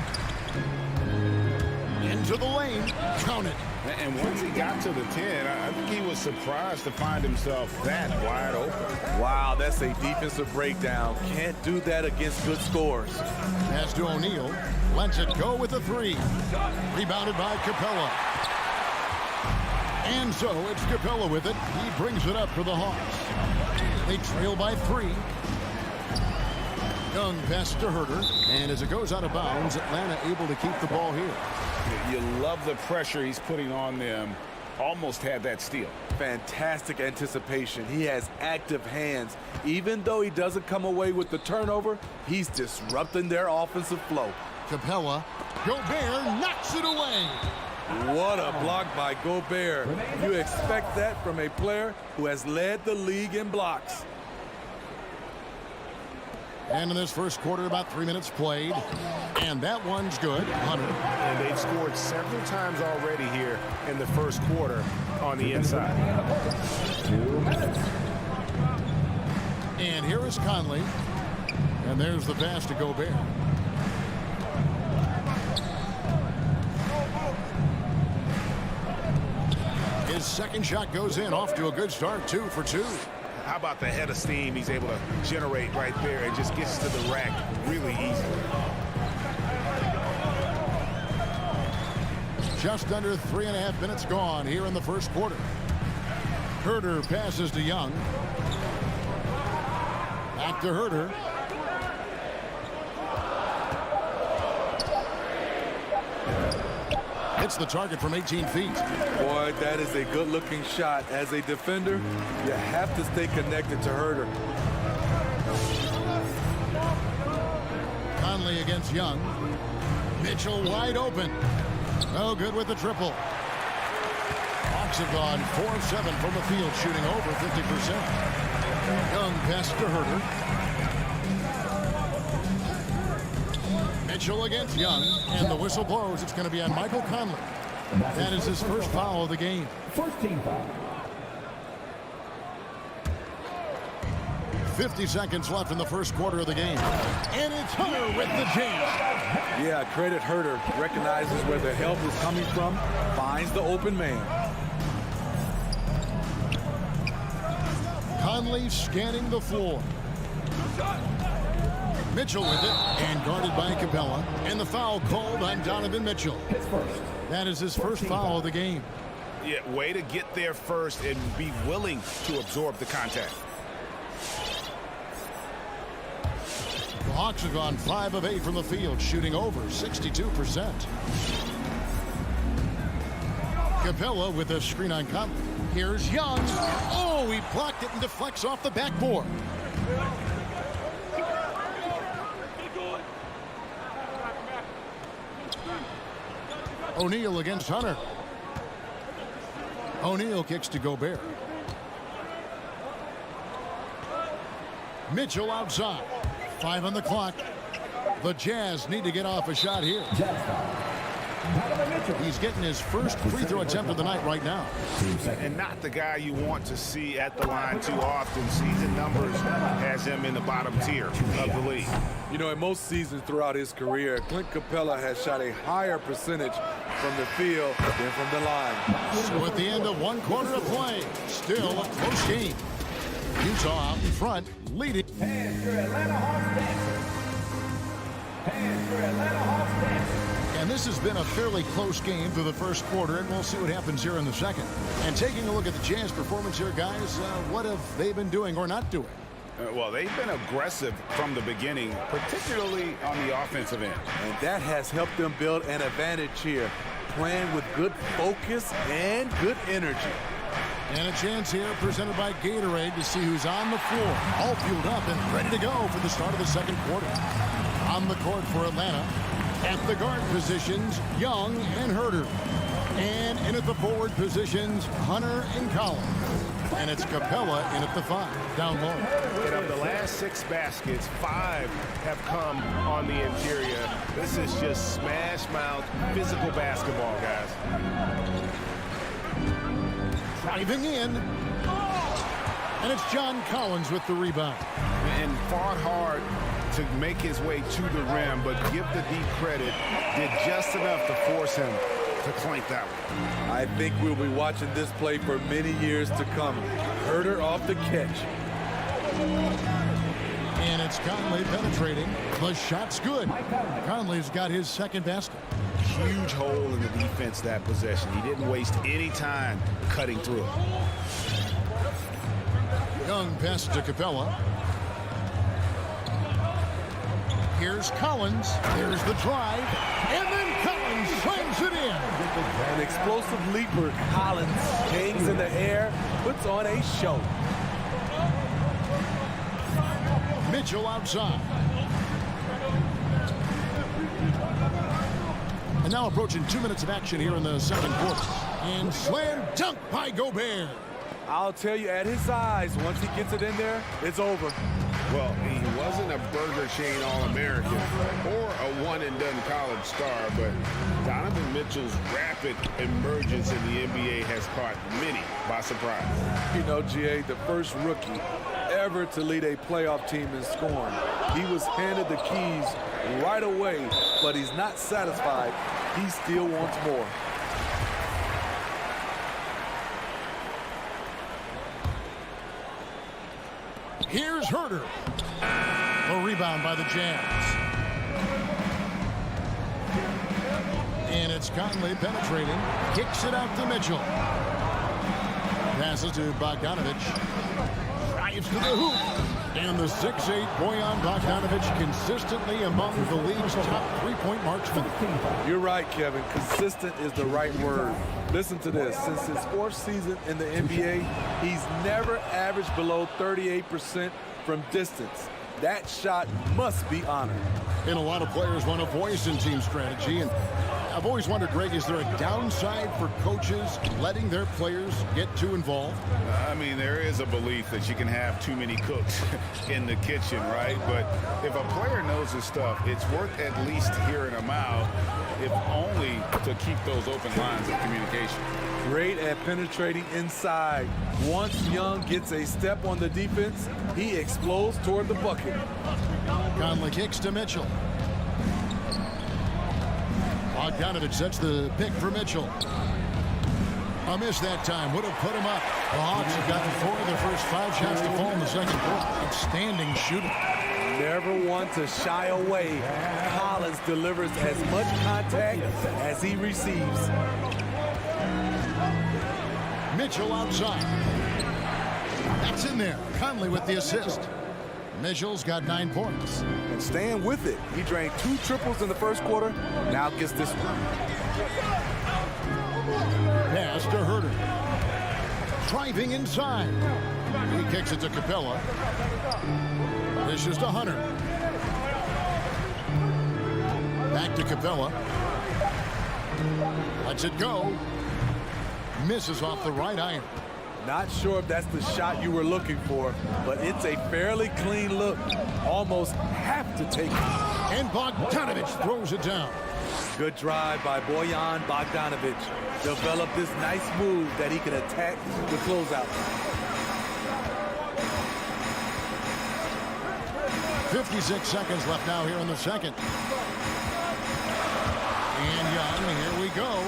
Into the lane. Count it. And once he got to the 10, I think he was surprised to find himself that wide open. Wow, that's a defensive breakdown. Can't do that against good scores. Pass to O'Neal. Lets it go with a 3. Rebounded by Capella. And so it's Capella with it. He brings it up for the Hawks. They trail by 3. Young pass to Herter. And as it goes out of bounds, Atlanta able to keep the ball here. You love the pressure he's putting on them. Almost had that steal. Fantastic anticipation. He has active hands. Even though he doesn't come away with the turnover, he's disrupting their offensive flow. Capella. Gobert knocks it away. What a block by Gobert. You expect that from a player who has led the league in blocks. And in this first quarter, about 3 minutes played. And that one's good. Hunter. And they've scored several times already here in the first quarter on the inside. And here is Conley. And there's the pass to Gobert. His second shot goes in, off to a good start, 2 for 2. How about the head of steam he's able to generate right there and just gets to the rack really easily. Just under 3.5 minutes gone here in the first quarter. Herter passes to Young. Back to Herter. Hits the target from 18 feet. Boy, that is a good-looking shot. As a defender, you have to stay connected to Herter. Conley against Young. Mitchell wide open. No good with the triple. Hawks have gone 4 of 7 from the field, shooting over 50%. Young pass to Herter. Mitchell against Young, and the whistle blows. It's going to be on Michael Conley. That is his first foul of the game. First team foul. 50 seconds left in the first quarter of the game. And it's Hunter with the jam. Yeah, credit Herter. Recognizes where the help is coming from, finds the open man. Conley scanning the floor. Mitchell with it, and guarded by Capella. And the foul called on Donovan Mitchell. His first. That is his first foul of the game. Yeah, way to get there first and be willing to absorb the contact. The Hawks have gone 5 of 8 from the field, shooting over 62%. Capella with a screen on Conley. Here's Young. Oh, he blocked it and deflects off the backboard. O'Neal against Hunter. O'Neal kicks to Gobert. Mitchell outside. 5 on the clock. The Jazz need to get off a shot here. He's getting his first free throw attempt of the night right now. And not the guy you want to see at the line too often. Season numbers has him in the bottom tier of the league. You know, in most seasons throughout his career, Clint Capella has shot a higher percentage from the field than from the line. So at the end of 1 quarter of play, still a close game. Utah out in front, leading. Hands for Atlanta Hawks dancers. Hands for Atlanta Hawks dancers. And this has been a fairly close game through the first quarter, and we'll see what happens here in the second. And taking a look at the Jazz performance here, guys, what have they been doing or not doing? Well, they've been aggressive from the beginning, particularly on the offensive end. And that has helped them build an advantage here, playing with good focus and good energy. And a chance here presented by Gatorade to see who's on the floor, all fueled up and ready to go for the start of the second quarter. On the court for Atlanta, at the guard positions, Young and Herter. And in at the forward positions, Hunter and Collins. And it's Capella in at the 5, down low. And of the last 6 baskets, 5 have come on the interior. This is just smash mouth physical basketball, guys. Driving in. And it's John Collins with the rebound. And fought hard to make his way to the rim, but give the deep credit, did just enough to force him to clank that one. I think we'll be watching this play for many years to come. Herter off the catch. And it's Conley penetrating. The shot's good. Conley's got his second basket. Huge hole in the defense that possession. He didn't waste any time cutting through it. Young pass to Capella. Here's Collins. There's the drive. And then Collins slams it in. An explosive leaper. Collins hangs in the air, puts on a show. Mitchell outside. And now approaching 2 minutes of action here in the second quarter. And slam dunk by Gobert. I'll tell you, at his size, once he gets it in there, it's over. Well, he wasn't a Burger Chain All-American or a one-and-done college star, but Donovan Mitchell's rapid emergence in the NBA has caught many by surprise. You know, GA, the first rookie ever to lead a playoff team in scoring. He was handed the keys right away, but he's not satisfied. He still wants more. Here's Herter. A rebound by the Jazz. And it's Conley penetrating. Kicks it out to Mitchell. Passes to Bogdanovich. Drives to the hoop. And the 6'8" Bojan Bogdanovich consistently among the league's top three-point marksmen. You're right, Kevin. Consistent is the right word. Listen to this. Since his 4th season in the NBA, he's never averaged below 38% from distance. That shot must be honored. And a lot of players want a voice in team strategy. And I've always wondered, Greg, is there a downside for coaches letting their players get too involved? I mean, there is a belief that you can have too many cooks in the kitchen, right? But if a player knows his stuff, it's worth at least hearing him out, if only to keep those open lines of communication. Great at penetrating inside. Once Young gets a step on the defense, he explodes toward the bucket. Conley kicks to Mitchell. Bogdanovich sets the pick for Mitchell. A miss that time would have put him up. The Hawks have gotten 4 of their first 5 shots to fall in the second quarter. Outstanding shooting. Never one to shy away. Collins delivers as much contact as he receives. Mitchell outside. That's in there. Conley with the assist. Mitchell's got 9 points. And staying with it. He drained 2 triples in the first quarter. Now gets this one. Pass to Herter. Driving inside. He kicks it to Capella. This is to Hunter. Back to Capella. Lets it go. Misses off the right iron. Not sure if that's the shot you were looking for, but it's a fairly clean look. Almost have to take it. And Bogdanovich throws it down. Good drive by Bojan Bogdanovich. Developed this nice move that he can attack the closeout. 56 seconds left now here in the second. And Young, here we go.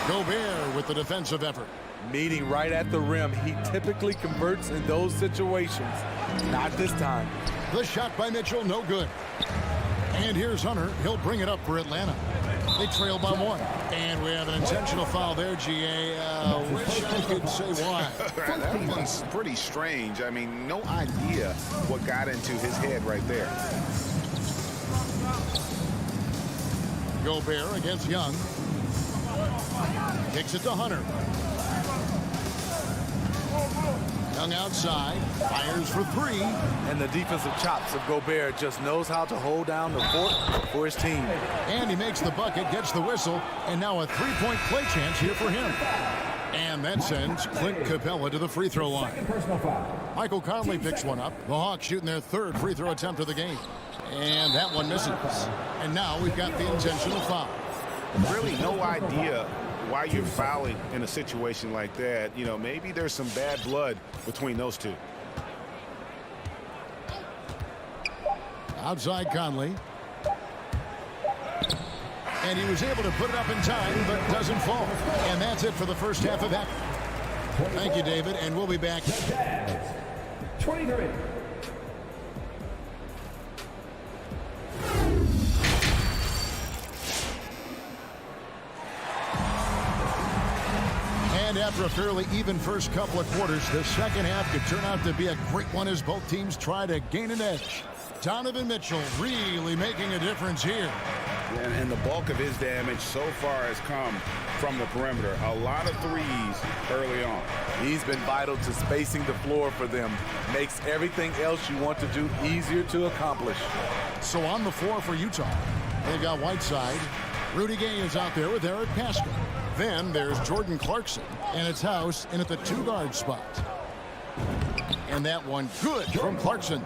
Gobert with the defensive effort. Meeting right at the rim. He typically converts in those situations. Not this time. The shot by Mitchell, no good. And here's Hunter. He'll bring it up for Atlanta. They trail by 1. And we have an intentional foul there, GA. Wish I could say why. That one's pretty strange. I mean, no idea what got into his head right there. Gobert against Young. Kicks it to Hunter. Young outside, fires for 3. And the defensive chops of Gobert just knows how to hold down the fort for his team. And he makes the bucket, gets the whistle, and now a 3-point play chance here for him. And that sends Clint Capella to the free throw line. Michael Conley picks one up. The Hawks shooting their 3rd free throw attempt of the game. And that one misses. And now we've got the intentional foul. Really no idea why you're fouling in a situation like that. You know, maybe there's some bad blood between those two. Outside Conley. And he was able to put it up in time, but doesn't fall. And that's it for the first half of that. Thank you, David, and we'll be back. 23. And after a fairly even first couple of quarters, the second half could turn out to be a great one as both teams try to gain an edge. Donovan Mitchell really making a difference here. And the bulk of his damage so far has come from the perimeter. A lot of threes early on. He's been vital to spacing the floor for them. Makes everything else you want to do easier to accomplish. So on the floor for Utah, they've got Whiteside. Rudy Gay is out there with Eric Pascal. Then there's Jordan Clarkson, and it's House in at the 2-guard spot. And that one good from Clarkson.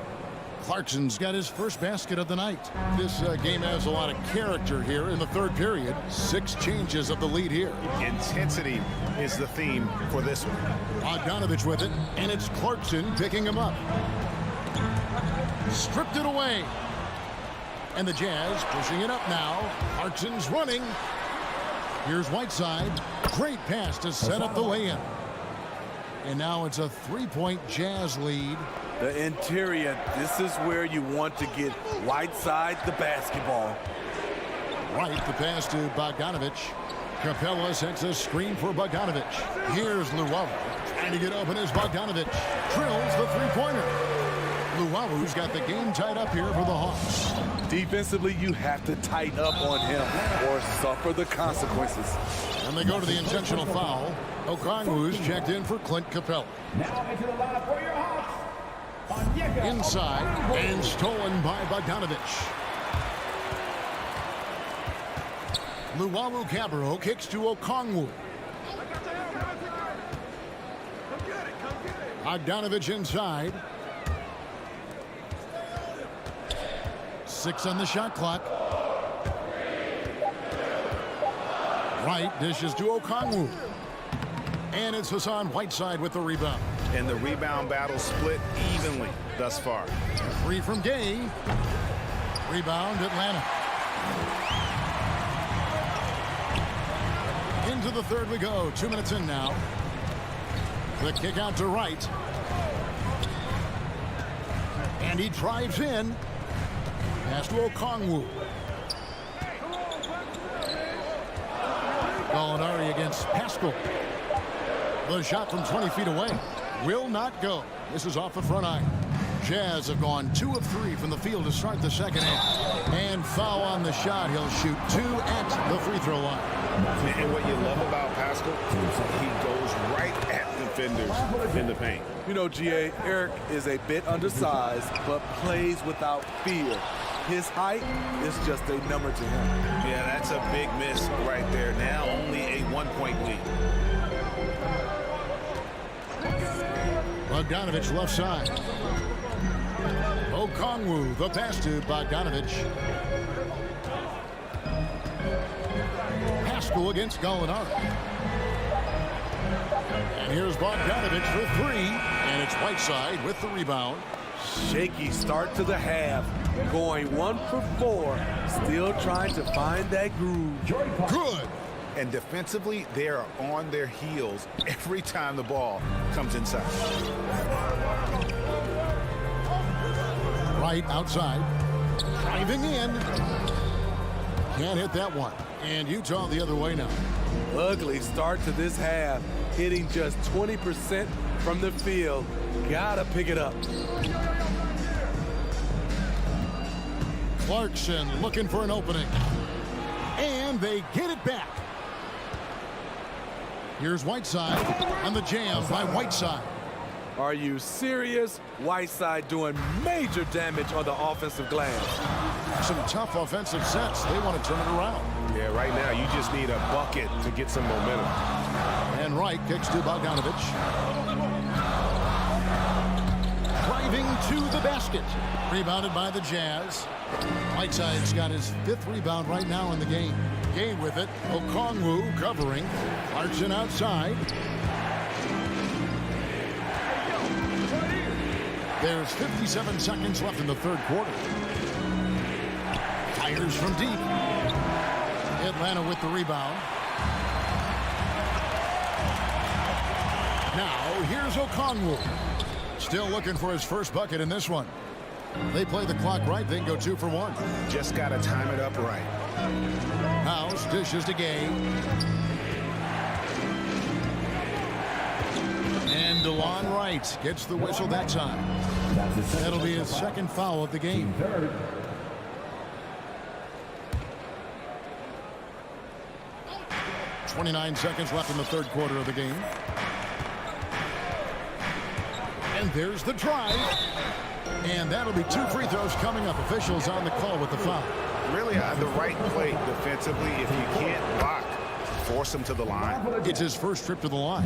Clarkson's got his first basket of the night. This game has a lot of character here in the 3rd period. 6 changes of the lead here. Intensity is the theme for this one. Bogdanovich with it, and it's Clarkson picking him up. Stripped it away. And the Jazz pushing it up now. Clarkson's running. Here's Whiteside. Great pass to set up the lay-in. And now it's a 3-point Jazz lead. The interior, this is where you want to get Whiteside the basketball. Right, the pass to Bogdanovich. Capella sets a screen for Bogdanovich. Here's Luwawu. Trying to get open is Bogdanovich. Drills the 3-pointer. Luwalu's got the game tied up here for the Hawks. Defensively, you have to tighten up on him or suffer the consequences. And they go to the intentional foul. Okongwu's checked in for Clint Capella. Now into the lineup for your Hawks. Inside and stolen by Bogdanovich. Luwawu-Cabarrot kicks to Okongwu. Bogdanovich inside. 6 on the shot clock. Right dishes to Okongwu. And it's Hassan Whiteside with the rebound. And the rebound battle split evenly thus far. 3 from Gay. Rebound Atlanta. Into the 3rd we go. 2 minutes in now. The kick out to right. And he drives in. Pass to Okongwu. Gallinari against Pascal. The shot from 20 feet away will not go. This is off the front eye. Jazz have gone 2 of 3 from the field to start the second half. And foul on the shot. He'll shoot 2 at the free throw line. And what you love about Pascal, he goes right at defenders in the paint. You know, GA, Eric is a bit undersized, but plays without fear. His height is just a number to him. Yeah, that's a big miss right there. Now only a 1-point lead. Bogdanovich left side. Okongwu, the pass to Bogdanovich. Pascal against Gallinari. And here's Bogdanovich for 3. And it's Whiteside with the rebound. Shaky start to the half. Going 1 for 4. Still trying to find that groove. Good. And defensively, they are on their heels every time the ball comes inside. Right outside. Driving in. Can't hit that one. And Utah the other way now. Ugly start to this half. Hitting just 20% from the field. Gotta pick it up. Clarkson looking for an opening. And they get it back. Here's Whiteside on the jam by Whiteside. Are you serious? Whiteside doing major damage on the offensive glass. Some tough offensive sets. They want to turn it around. Yeah, right now you just need a bucket to get some momentum. And Wright kicks to Bogdanovich. Driving to the basket. Rebounded by the Jazz. Whiteside's got his 5th rebound right now in the game. Gay with it. Okongwu covering. Clarkson outside. There's 57 seconds left in the 3rd quarter. Tigers from deep. Atlanta with the rebound. Now here's Okongwu. Still looking for his first bucket in this one. They play the clock right, then go 2 for 1. Just got to time it up right. House dishes to Gay. And DeLon Wright gets the whistle that time. That'll be his 2nd foul of the game. .29 seconds left in the 3rd quarter of the game. And there's the drive. And that'll be 2 free throws coming up. Officials on the call with the foul. Really the right play defensively. If you can't block, force him to the line. It's his first trip to the line.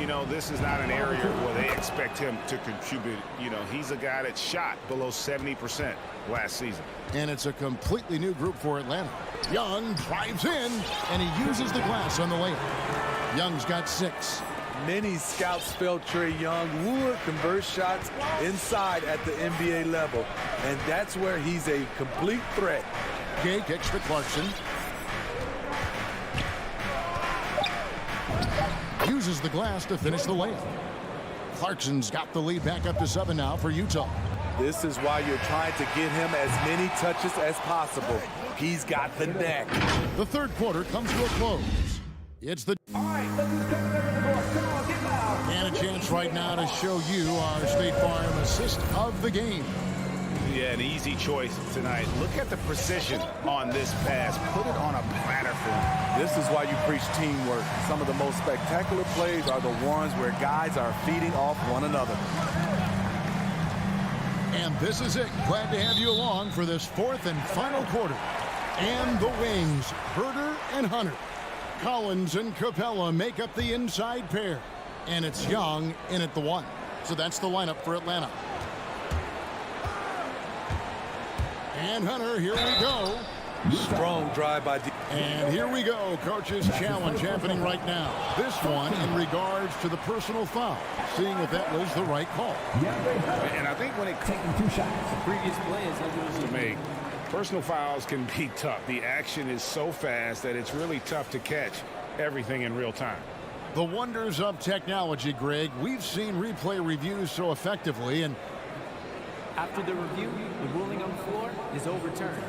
You know, this is not an area where they expect him to contribute. You know, he's a guy that shot below 70% last season. And it's a completely new group for Atlanta. Young drives in, and he uses the glass on the layup. Young's got 6. Many scouts felt Trae Young would convert shots inside at the NBA level, and that's where he's a complete threat. Gay kicks to Clarkson. Uses the glass to finish the layup. Clarkson's got the lead back up to 7 now for Utah. This is why you're trying to get him as many touches as possible. He's got the neck. The 3rd quarter comes to a close. It's the... And a chance right now to show you our State Farm assist of the game. Yeah, an easy choice tonight. Look at the precision on this pass. Put it on a platter for him. This is why you preach teamwork. Some of the most spectacular plays are the ones where guys are feeding off one another. And this is it. Glad to have you along for this 4th and final quarter. And the wings, Herder and Hunter. Collins and Capella make up the inside pair. And it's Young in at the 1. So that's the lineup for Atlanta. And Hunter, here we go. Strong drive by D. And here we go. Coach's challenge happening right now. This one in regards to the personal foul. Seeing if that was the right call. And I think when it taking 2 shots, the previous play is to make. Personal fouls can be tough. The action is so fast that it's really tough to catch everything in real time. The wonders of technology, Greg. We've seen replay reviews so effectively, and after the review, the ruling on the floor is overturned.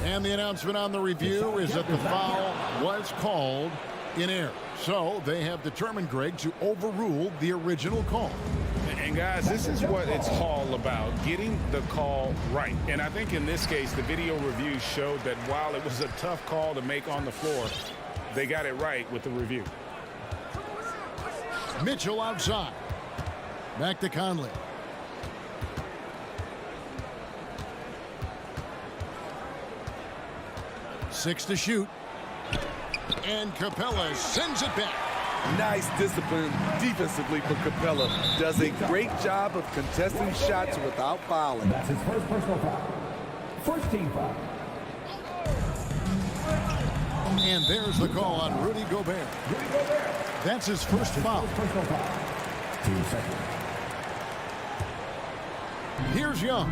And the announcement on the review is that the foul was called in error. So they have determined, Greg, to overrule the original call. And guys, this is what it's all about, getting the call right. And I think in this case, the video review showed that while it was a tough call to make on the floor, they got it right with the review. Mitchell outside. Back to Conley. Six to shoot. And Capella sends it back. Nice discipline defensively for Capella. Does a great job of contesting shots without fouling. That's his first personal foul. First team foul. And there's the call on Rudy Gobert. That's his first foul. Personal foul. 2 seconds. Here's Young.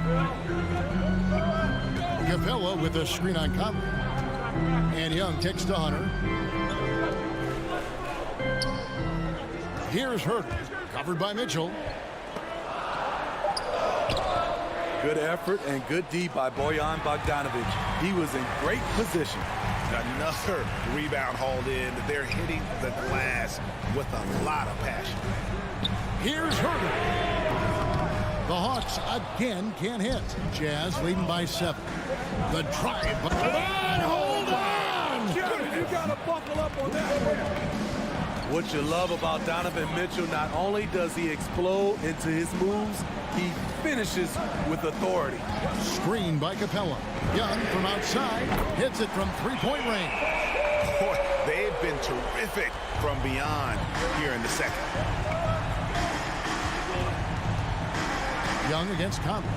Capella with a screen on Conley. And Young kicks to Hunter. Here's Hurt, covered by Mitchell. Good effort and good D by Bojan Bogdanovic. He was in great position. Another rebound hauled in. They're hitting the glass with a lot of passion. Here's Hurt. The Hawks again can't hit. Jazz leading by 7. The drive. Hold on! You gotta buckle up on that. What you love about Donovan Mitchell, not only does he explode into his moves, he finishes with authority. Screen by Capella. Young from outside hits it from three-point range. Boy, they've been terrific from beyond here in the second. Young against Conley.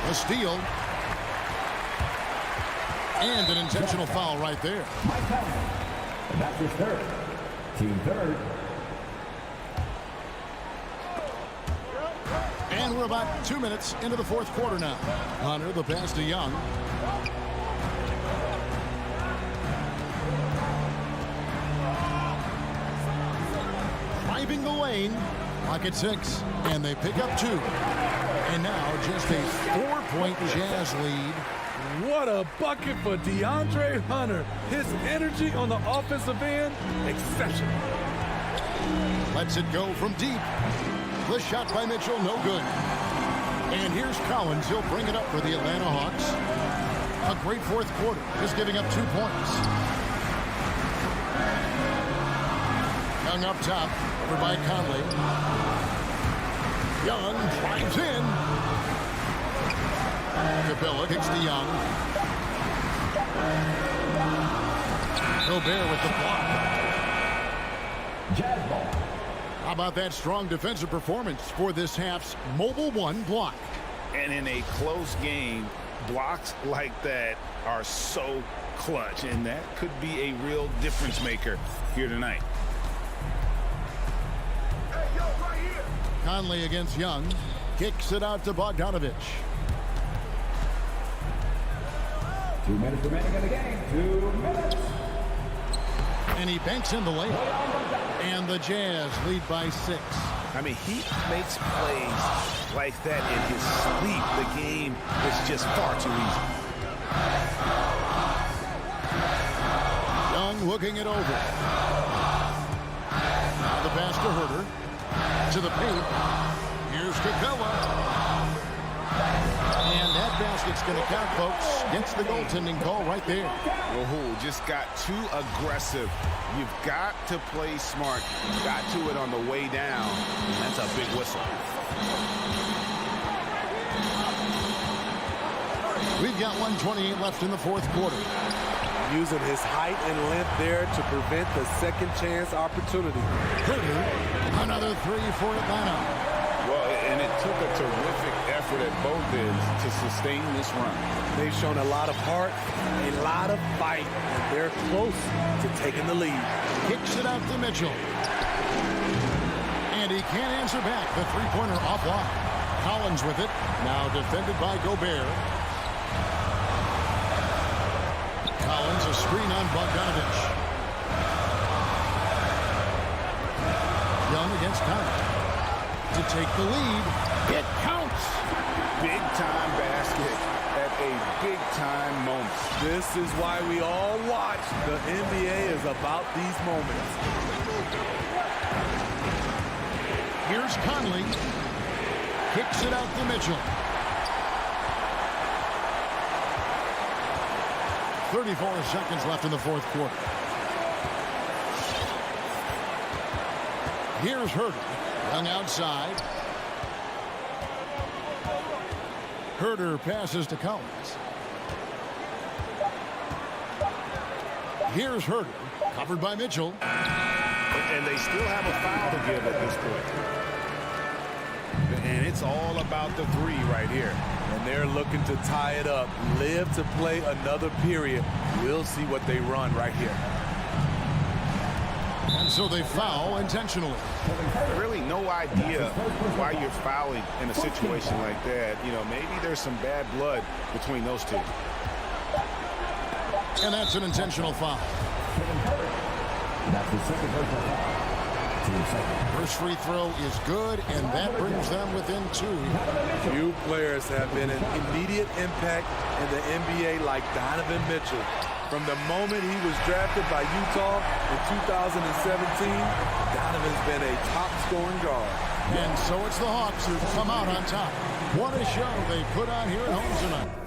A steal. And an intentional foul right there. And that's his third. Team third. And we're about 2 minutes into the fourth quarter now. Hunter, the pass to Young. Driving the lane. Lock at 6. And they pick up 2. And now just a 4-point Jazz lead. What a bucket for DeAndre Hunter. His energy on the offensive end, exceptional. Lets it go from deep. The shot by Mitchell, no good. And here's Collins. He'll bring it up for the Atlanta Hawks. A great fourth quarter, just giving up 2 points. Young up top, over by Conley. Young drives in. Capella kicks to Young. Gobert with the block. Jazz ball. How about that strong defensive performance for this half's Mobile One block? And in a close game, blocks like that are so clutch, and that could be a real difference maker here tonight. Hey, yo, right here. Conley against Young. Kicks it out to Bogdanovic. 2 minutes remaining in the game. 2 minutes. And he banks in the layup. And the Jazz lead by 6. I mean, he makes plays like that in his sleep. The game is just far too easy. Young looking it over. Now the pass to Herter. To the paint. Here's Capella. And that basket's going to count, folks. Gets the goaltending call right there. Rahul just got too aggressive. You've got to play smart. Got to it on the way down. That's a big whistle. We've got 1:28 left in the fourth quarter. Using his height and length there to prevent the second chance opportunity. Herter, another 3 for Atlanta. Well, and it took a terrific effort at both ends to sustain this run. They've shown a lot of heart, a lot of fight, and they're close to taking the lead. Kicks it out to Mitchell. And he can't answer back. The three-pointer offline. Collins with it. Now defended by Gobert. Collins, a screen on Bogdanovich. Young against Conley. To take the lead. It counts. Big-time basket at a big-time moment. This is why we all watch. The NBA is about these moments. Here's Conley. Kicks it out to Mitchell. 34 seconds left in the fourth quarter. Here's Herder. Young outside. Herder passes to Collins. Here's Herder. Covered by Mitchell. And they still have a foul to give at this point. And it's all about the three right here. And they're looking to tie it up. Live to play another period. We'll see what they run right here. And so they foul intentionally. Really no idea why you're fouling in a situation like that. You know, maybe there's some bad blood between those two. And that's an intentional foul. That's the second personal foul. First free throw is good, and that brings them within 2. Few players have been an immediate impact in the NBA like Donovan Mitchell. From the moment he was drafted by Utah in 2017, Donovan's been a top-scoring guard. And so it's the Hawks who come out on top. What a show they put on here at home tonight.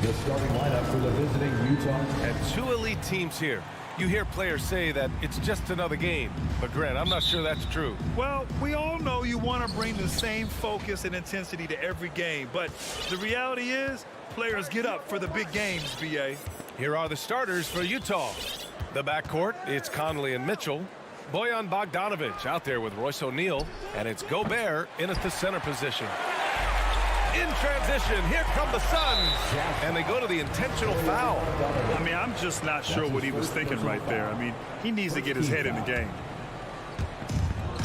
the starting lineup for the visiting Utah. And two elite teams here. You hear players say that it's just another game. But, Grant, I'm not sure that's true. Well, we all know you want to bring the same focus and intensity to every game. But the reality is, players get up for the big games, B.A. Here are the starters for Utah. The backcourt, it's Conley and Mitchell. Bojan Bogdanovic out there with Royce O'Neal. And it's Gobert in at the center position. In transition, here come the Suns. And they go to the intentional foul. I mean, I'm just not sure what he was thinking right there. I mean, he needs to get his head in the game.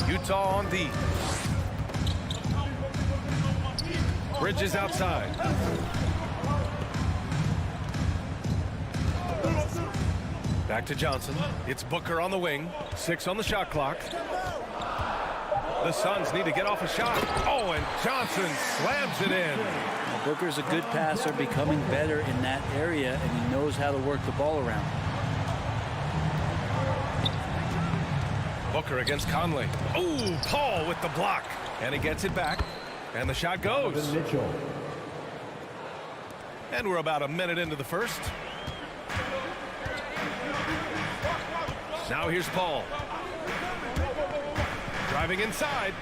Utah on D. Bridges outside. Back to Johnson. It's Booker on the wing. 6 on the shot clock. The Suns need to get off a shot. Oh, and Johnson slams it in. Well, Booker's a good passer, becoming better in that area, and he knows how to work the ball around. Booker against Conley. Oh, Paul with the block. And he gets it back. And the shot goes. Donovan Mitchell. And we're about a minute into the first. Now here's Paul. Driving inside.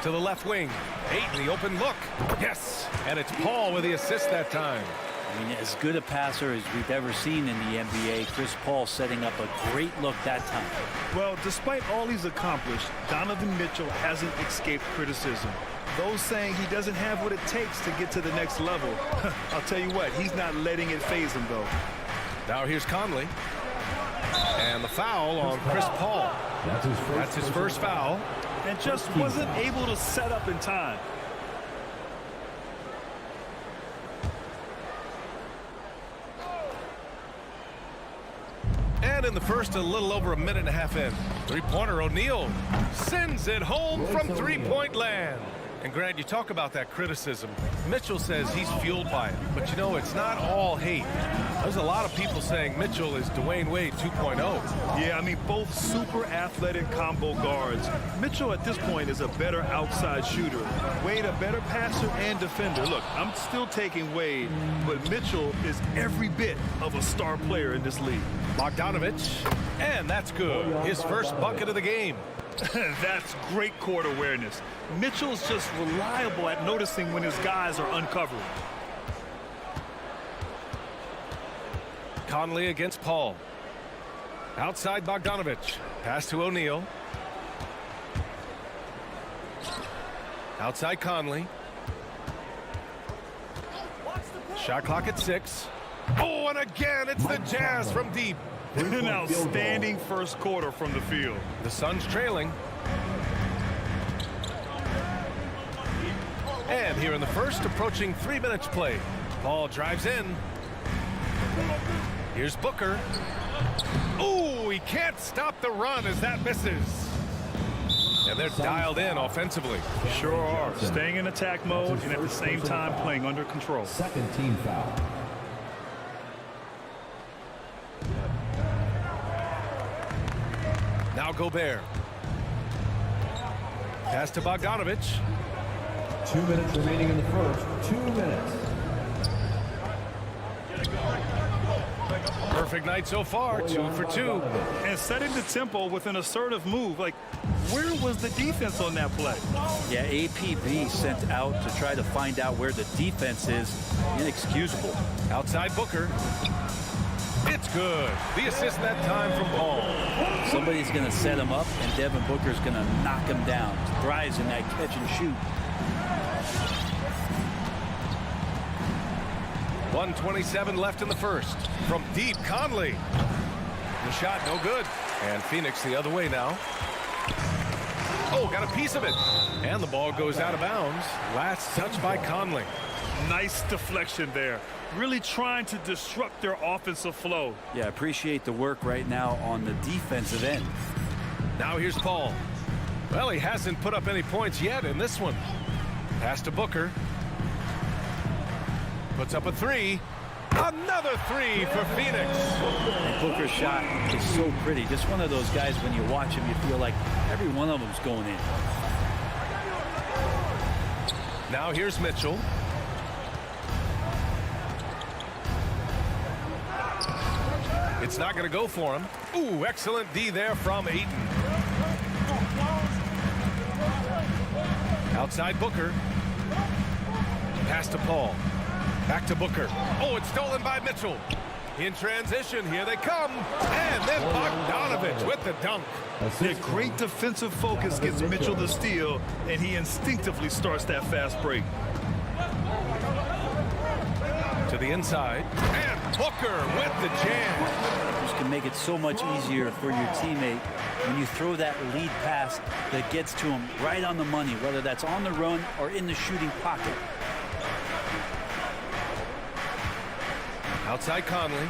To the left wing. 8 in the open look. Yes. And it's Paul with the assist that time. I mean, as good a passer as we've ever seen in the NBA, Chris Paul setting up a great look that time. Well, despite all he's accomplished, Donovan Mitchell hasn't escaped criticism. Those saying he doesn't have what it takes to get to the next level. I'll tell you what, he's not letting it faze him, though. Now here's Conley. And the foul on Chris Paul. That's his first foul. And just wasn't able to set up in time. And in the first, a little over a minute and a half in. Three-pointer, O'Neal sends it home from three-point land. And Grant, you talk about that criticism. Mitchell says he's fueled by it. But you know, it's not all hate. There's a lot of people saying Mitchell is Dwayne Wade 2.0. Yeah, I mean, both super athletic combo guards. Mitchell at this point is a better outside shooter. Wade a better passer and defender. Look, I'm still taking Wade, but Mitchell is every bit of a star player in this league. Bogdanovic, and that's good. His first bucket of the game. That's great court awareness. Mitchell's just reliable at noticing when his guys are uncovering. Conley against Paul. Outside Bogdanovic. Pass to O'Neal. Outside Conley. Shot clock at 6. Oh, and again, it's the Jazz from deep. An outstanding first quarter from the field. The Suns trailing. And here in the first, approaching 3 minutes played. Paul drives in. Here's Booker. Oh, he can't stop the run as that misses. And they're dialed in offensively. Sure are. Staying in attack mode and at the same time playing under control. Second team foul. Now Gobert. Pass to Bogdanovic. 2 minutes remaining in the first. 2 minutes. Perfect night so far, 2 for 2. And setting the tempo with an assertive move. Like, where was the defense on that play? Yeah, APB sent out to try to find out where the defense is. Inexcusable. Outside Booker. It's good. The assist that time from Paul. Somebody's going to set him up, and Devin Booker's going to knock him down. Thrives in that catch and shoot. 1:27 left in the first. From deep, Conley. The shot no good. And Phoenix the other way now. Oh, got a piece of it. And the ball goes out of bounds. Last touch by Conley. Nice deflection there. Really trying to disrupt their offensive flow. Yeah, appreciate the work right now on the defensive end. Now here's Paul. Well, he hasn't put up any points yet in this one. Pass to Booker. Puts up a 3. Another 3 for Phoenix. And Booker's shot is so pretty. Just one of those guys, when you watch him, you feel like every one of them's going in. Now here's Mitchell. It's not going to go for him. Ooh, excellent D there from Ayton. Outside Booker. Pass to Paul. Back to Booker. Oh, it's stolen by Mitchell. In transition, here they come. And then Bogdanovich with the dunk. A great defensive focus gets Mitchell the steal, and he instinctively starts that fast break. To the inside. And Booker with the jam. This can make it so much easier for your teammate when you throw that lead pass that gets to him right on the money, whether that's on the run or in the shooting pocket. Outside Conley.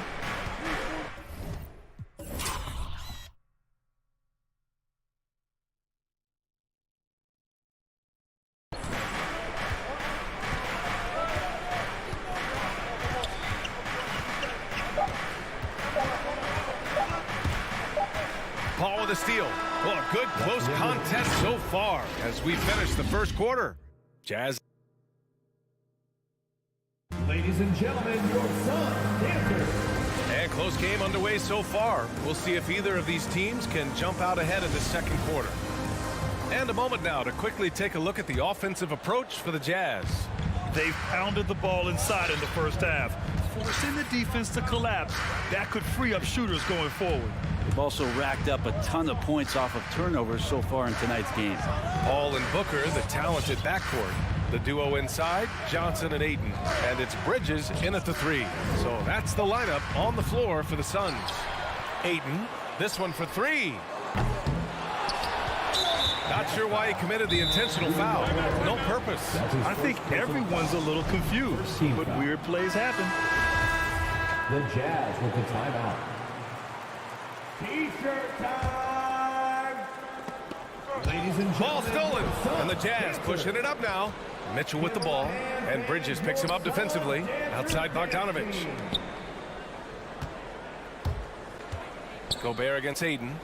Paul with a steal. Well, a good close contest so far as we finish the first quarter. Jazz. Ladies and gentlemen, your son, Dancer. And close game underway so far. We'll see if either of these teams can jump out ahead of the second quarter. And a moment now to quickly take a look at the offensive approach for the Jazz. They've pounded the ball inside in the first half, forcing the defense to collapse. That could free up shooters going forward. They've also racked up a ton of points off of turnovers so far in tonight's game. Paul and Booker, the talented backcourt. The duo inside, Johnson and Ayton. And it's Bridges in at the three. So that's the lineup on the floor for the Suns. Ayton, this one for three. Not sure why he committed the intentional foul. No purpose. I think everyone's a little confused, but weird plays happen. The Jazz with the timeout. T-shirt time! Ladies and gentlemen. Ball stolen. And the Jazz pushing it up now. Mitchell with the ball. And Bridges picks him up defensively. Outside Bogdanovich. Gobert against Ayton.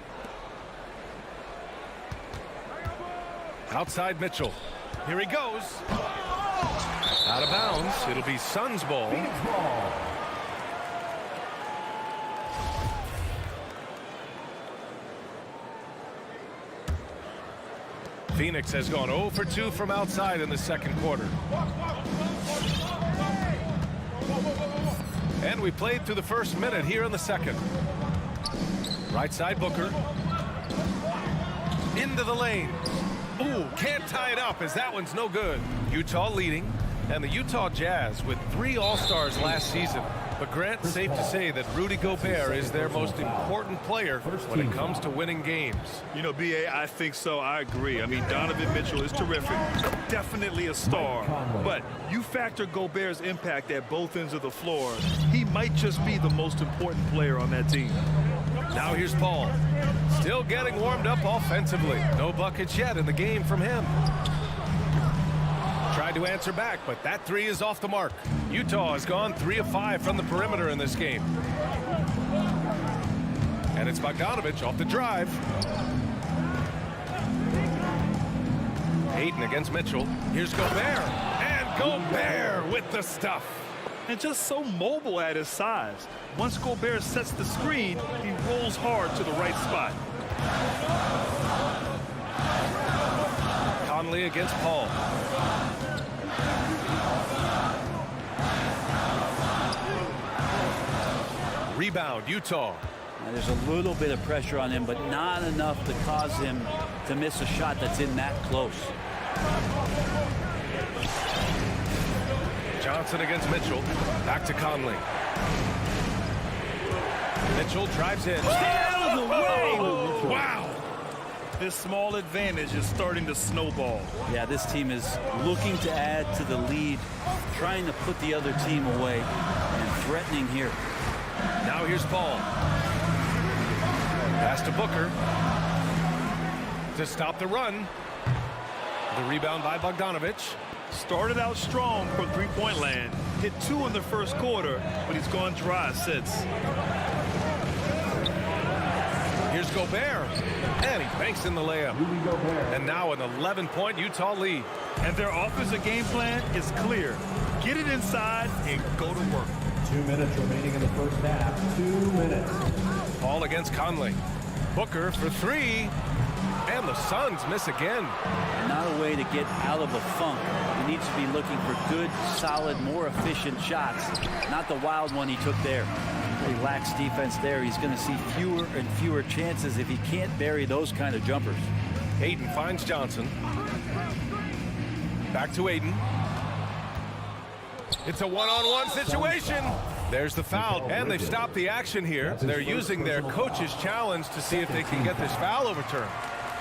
Outside Mitchell. Here he goes. Out of bounds. It'll be Suns ball. Phoenix has gone 0 for 2 from outside in the second quarter. And we played through the first minute here in the second. Right side Booker. Into the lane. Ooh, can't tie it up as that one's no good. Utah leading, and the Utah Jazz with 3 All-Stars last season. But Grant, safe to say that Rudy Gobert is their most important player when it comes to winning games. You know, B.A., I think so. I agree. I mean, Donovan Mitchell is terrific. Definitely a star. But you factor Gobert's impact at both ends of the floor, he might just be the most important player on that team. Now here's Paul. Still getting warmed up offensively. No buckets yet in the game from him. Tried to answer back, but that three is off the mark. Utah has gone 3 of 5 from the perimeter in this game. And it's Bogdanovich off the drive. Ayton against Mitchell. Here's Gobert. And Gobert with the stuff. And just so mobile at his size. Once Gobert sets the screen, he rolls hard to the right spot. Conley against Paul. Rebound, Utah. Now, there's a little bit of pressure on him, but not enough to cause him to miss a shot that's in that close. Johnson against Mitchell. Back to Conley. Mitchell drives in. Out of the way! Wow! This small advantage is starting to snowball. Yeah, this team is looking to add to the lead, trying to put the other team away, and threatening here. Now here's Paul. Pass to Booker. To stop the run. The rebound by Bogdanovich. Started out strong from three-point land. Hit 2 in the first quarter, but he's gone dry since. Here's Gobert. And he banks in the layup. And now an 11-point Utah lead. And their offensive game plan is clear. Get it inside and go to work. 2 minutes remaining in the first half. 2 minutes. Ball against Conley. Booker for three. And the Suns miss again. Not a way to get out of the funk. He needs to be looking for good, solid, more efficient shots. Not the wild one he took there. He lacks defense there. He's going to see fewer and fewer chances if he can't bury those kind of jumpers. Aiden finds Johnson. Back to Aiden. It's a one-on-one situation. There's the foul, and they've stopped the action here. They're using their coach's challenge to see if they can get this foul overturned.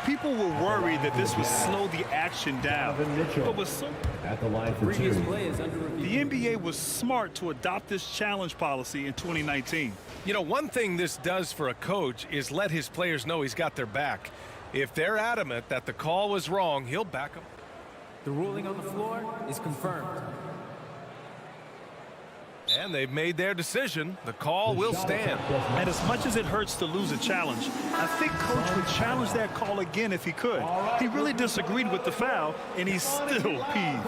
People were worried that this would slow the action down. But with so At the line for Previous two. play is under review. the NBA was smart to adopt this challenge policy in 2019. You know, one thing this does for a coach is let his players know he's got their back. If they're adamant that the call was wrong, he'll back them. The ruling on the floor is confirmed. And they've made their decision. The call will stand. And as much as it hurts to lose a challenge, I think Coach would challenge that call again if he could. He really disagreed with the foul, and he's still peeved.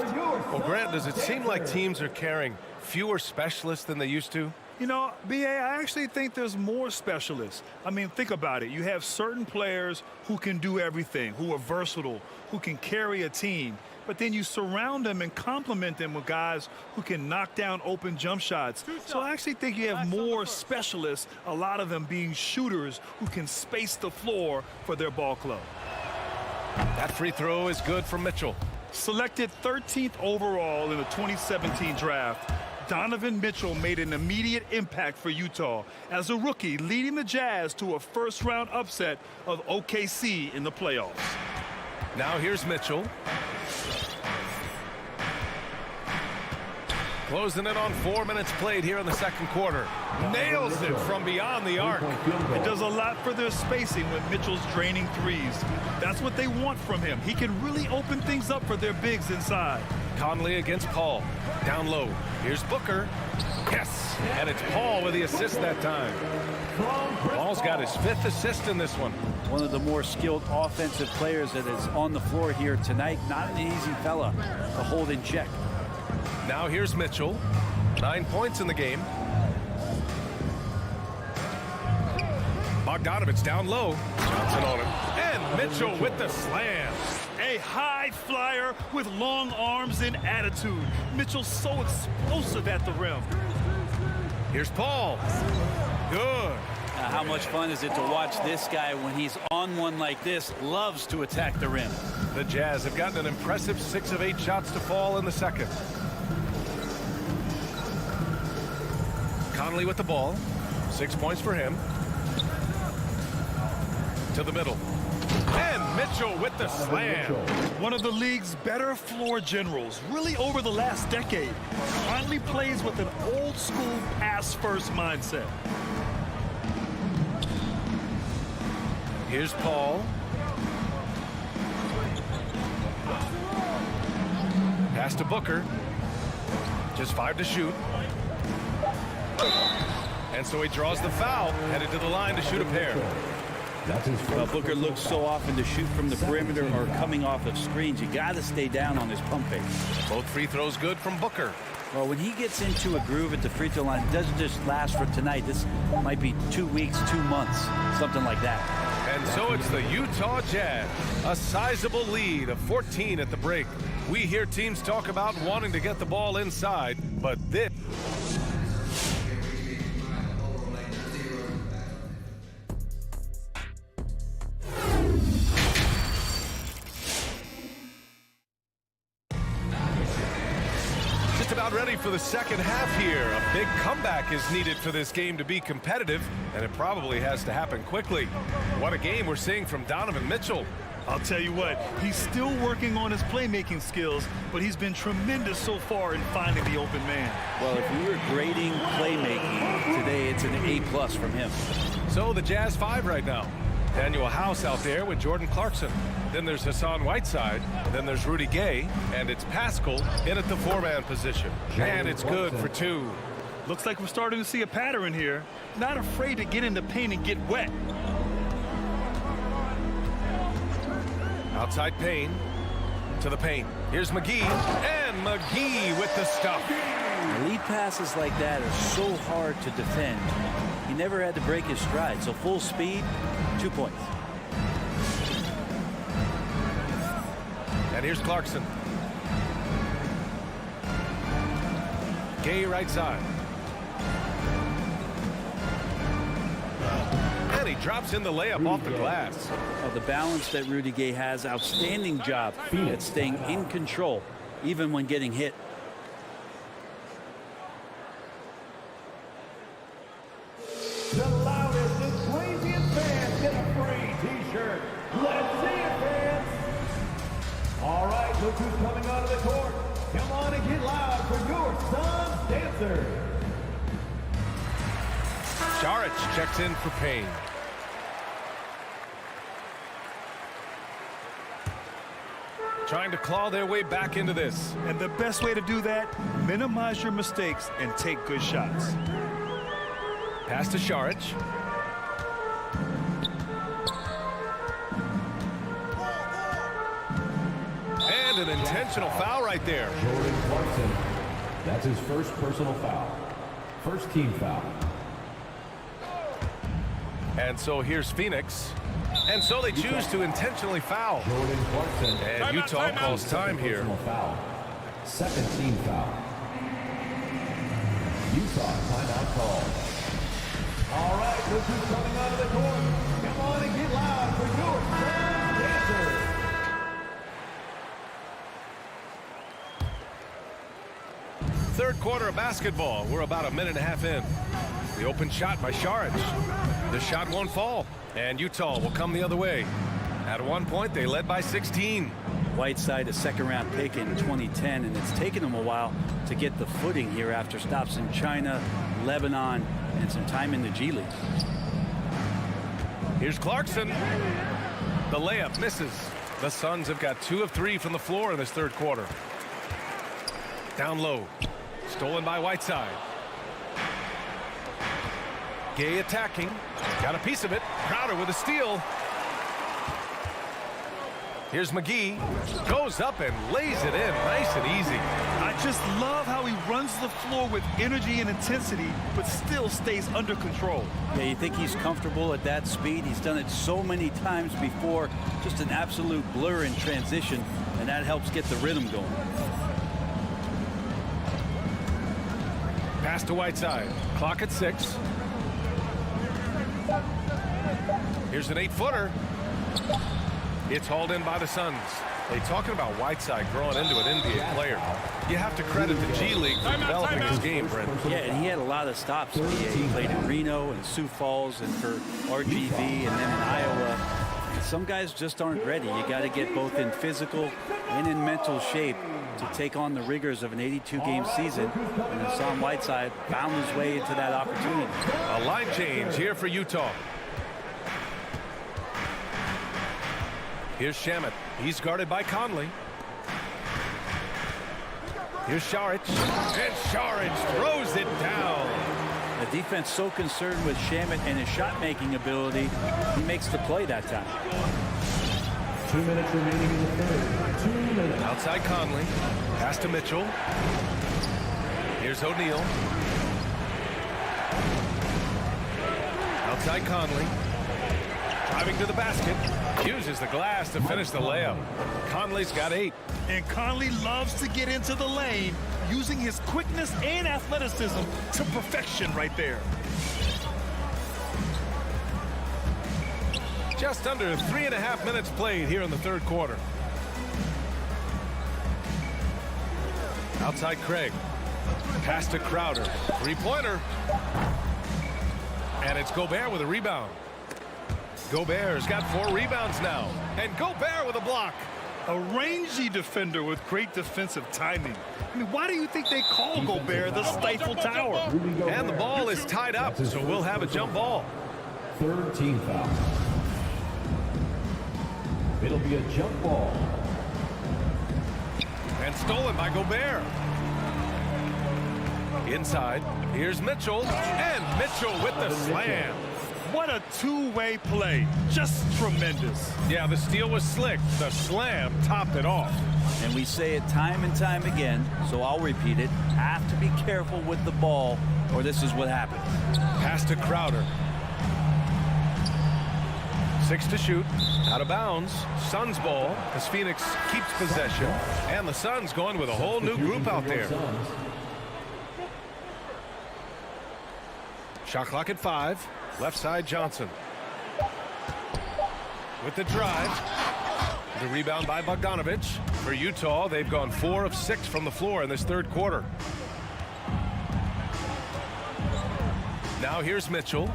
Well, Grant, does it seem like teams are carrying fewer specialists than they used to? You know, B.A., I actually think there's more specialists. I mean, think about it. You have certain players who can do everything, who are versatile, who can carry a team. But then you surround them and complement them with guys who can knock down open jump shots. So I actually think you have more specialists, a lot of them being shooters who can space the floor for their ball club. That free throw is good for Mitchell. Selected 13th overall in the 2017 draft, Donovan Mitchell made an immediate impact for Utah as a rookie, leading the Jazz to a first-round upset of OKC in the playoffs. Now here's Mitchell. Closing it on 4 minutes played here in the second quarter. Nails it from beyond the arc. It does a lot for their spacing when Mitchell's draining threes. That's what they want from him. He can really open things up for their bigs inside. Conley against Paul. Down low. Here's Booker. Yes! And it's Paul with the assist that time. Paul's got his 5th assist in this one. One of the more skilled offensive players that is on the floor here tonight. Not an easy fella to hold in check. Now here's Mitchell. 9 points in the game. Bogdanovich down low. Johnson on him. And Mitchell with the slam. A high flyer with long arms and attitude. Mitchell's so explosive at the rim. Here's Paul. Good. How much fun is it to watch this guy when he's on one like this, loves to attack the rim. The Jazz have gotten an impressive 6 of 8 shots to fall in the second. Conley with the ball. 6 points for him. To the middle. And Mitchell with the slam. One of the league's better floor generals, really over the last decade. Finally plays with an old school pass-first mindset. Here's Paul. Pass to Booker. Just 5 to shoot. And so he draws the foul, headed to the line to shoot a pair. Well, Booker looks so often to shoot from the perimeter or coming off of screens. You got to stay down on his pump fake. Both free throws good from Booker. Well, when he gets into a groove at the free throw line, it doesn't just last for tonight. This might be 2 weeks, 2 months, something like that. And so it's the Utah Jazz, a sizable lead of 14 at the break. We hear teams talk about wanting to get the ball inside, but this... about ready for the second half here. A big comeback is needed for this game to be competitive, and it probably has to happen quickly. What a game we're seeing from Donovan Mitchell. I'll tell you what, he's still working on his playmaking skills, but he's been tremendous so far in finding the open man. Well, if we were grading playmaking today, it's an A+ from him. So the Jazz 5 right now. Daniel House out there with Jordan Clarkson. Then there's Hassan Whiteside. Then there's Rudy Gay. And it's Pascal in at the 4-man position. And it's good for 2. Looks like we're starting to see a pattern here. Not afraid to get in the paint and get wet. Outside Payne. To the paint. Here's McGee. And McGee with the stuff. Lead passes like that are so hard to defend. He never had to break his stride. So full speed, 2 points. And here's Clarkson. Gay right side. And he drops in the layup off the glass. The balance that Rudy Gay has, outstanding job at staying in control, even when getting hit. The loudest and craziest fans get a free t-shirt. Let's see it, fans. All right, look who's coming onto the court. Come on and get loud for your son's dancer. Saric checks in for Payne. Trying to claw their way back into this. And the best way to do that, minimize your mistakes and take good shots. Pass to Saric. And an intentional foul right there. Jordan Clarkson. That's his first personal foul. First team foul. And so here's Phoenix. And so they choose to intentionally foul. Jordan Clarkson. And Utah calls time here. Foul. Second team foul. Utah timeout call. All right, look who's coming out of the court. Come on and get loud for your dancer. Third quarter of basketball. We're about a minute and a half in. The open shot by Saric. The shot won't fall. And Utah will come the other way. At one point, they led by 16. Whiteside, a second-round pick in 2010, and it's taken him a while to get the footing here after stops in China, Lebanon, and some time in the G League. Here's Clarkson. The layup misses. The Suns have got 2 of 3 from the floor in this third quarter. Down low. Stolen by Whiteside. Gay attacking. Got a piece of it. Crowder with a steal. Here's McGee. Goes up and lays it in nice and easy. I just love how he runs the floor with energy and intensity, but still stays under control. Yeah, you think he's comfortable at that speed? He's done it so many times before. Just an absolute blur in transition, and that helps get the rhythm going. Pass to Whiteside. Clock at 6. Here's an 8-footer. It's hauled in by the Suns. They talking about Whiteside growing into an NBA player. You have to credit the G League for developing his game, Brent. Yeah, and he had a lot of stops. He played in Reno and Sioux Falls and for RGV and then in Iowa. Some guys just aren't ready. You got to get both in physical and in mental shape to take on the rigors of an 82-game season. And Hassan Whiteside found his way into that opportunity. A line change here for Utah. Here's Shamet. He's guarded by Conley. Here's Saric. And Saric throws it down. The defense so concerned with Shamet and his shot-making ability, he makes the play that time. 2 minutes remaining in the third. 2 minutes. Outside Conley. Pass to Mitchell. Here's O'Neal. Outside Conley. Driving to the basket. Uses the glass to finish the layup. Conley's got 8. And Conley loves to get into the lane, using his quickness and athleticism to perfection right there. Just under 3.5 minutes played here in the third quarter. Outside Craig. Pass to Crowder. 3-pointer. And it's Gobert with a rebound. Gobert's got 4 rebounds now. And Gobert with a block. A rangy defender with great defensive timing. I mean, why do you think they call Gobert the Stifle Tower? And the ball is tied up, so we'll have a jump ball. Third team foul. It'll be a jump ball. And stolen by Gobert. Inside, here's Mitchell. And Mitchell with the slam. What a two-way play. Just tremendous. Yeah, the steal was slick. The slam topped it off. And we say it time and time again, so I'll repeat it. Have to be careful with the ball, or this is what happens. Pass to Crowder. 6 to shoot. Out of bounds. Suns ball as Phoenix keeps possession. And the Suns going with a whole new group out there. Shot clock at 5. Left side Johnson. With the drive. The rebound by Bogdanovich. For Utah, they've gone 4 of 6 from the floor in this third quarter. Now here's Mitchell.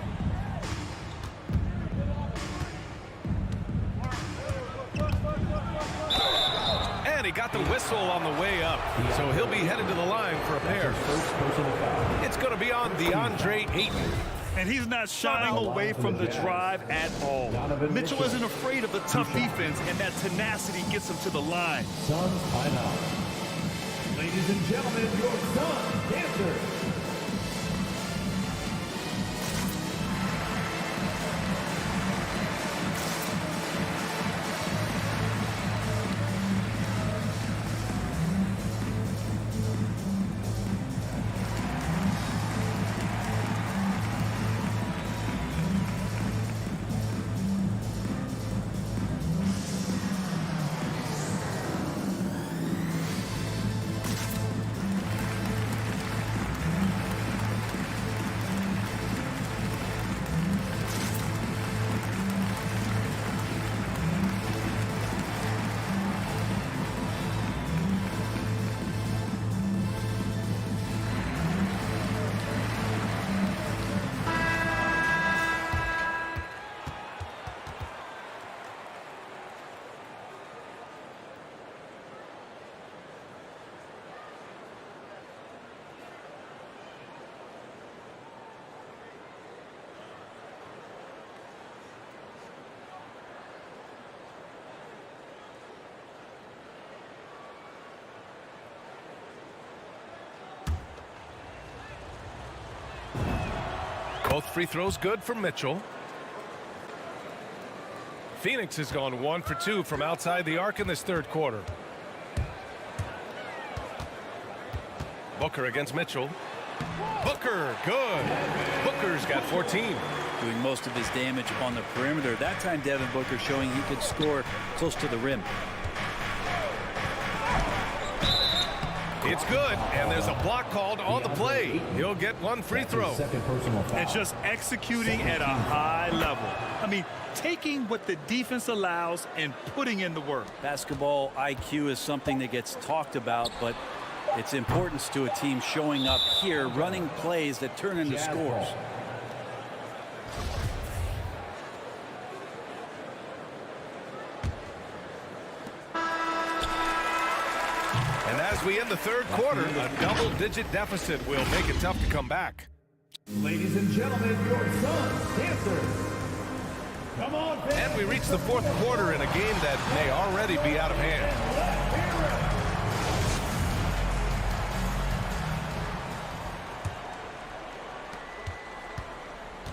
And he got the whistle on the way up. So he'll be headed to the line for a pair. It's going to be on DeAndre Ayton. And he's not shying away from the drive at all. Mitchell isn't afraid of the tough defense, and that tenacity gets him to the line. Suns timeout. Ladies and gentlemen, your Suns dancers. Both free throws good for Mitchell. Phoenix has gone 1 for 2 from outside the arc in this third quarter. Booker against Mitchell. Booker, good. Booker's got 14. Doing most of his damage on the perimeter. That time Devin Booker showing he could score close to the rim. It's good, and there's a block called on the play. He'll get 1 free throw. And just executing at a high level. I mean, taking what the defense allows and putting in the work. Basketball IQ is something that gets talked about, but its importance to a team showing up here, running plays that turn into scores. And as we end the third quarter, a double-digit deficit will make it tough to come back. Ladies and gentlemen, your Suns dancers. Come on, fans. And we reach the fourth quarter in a game that may already be out of hand.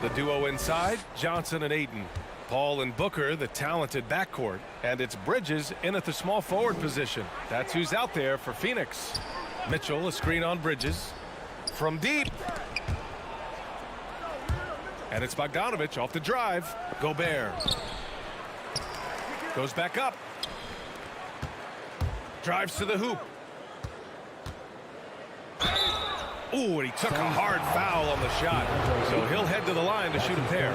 The duo inside, Johnson and Ayton. Paul and Booker, the talented backcourt. And it's Bridges in at the small forward position. That's who's out there for Phoenix. Mitchell, a screen on Bridges. From deep. And it's Bogdanovich off the drive. Gobert. Goes back up. Drives to the hoop. Ooh, and he took a hard foul on the shot. So he'll head to the line to shoot a pair.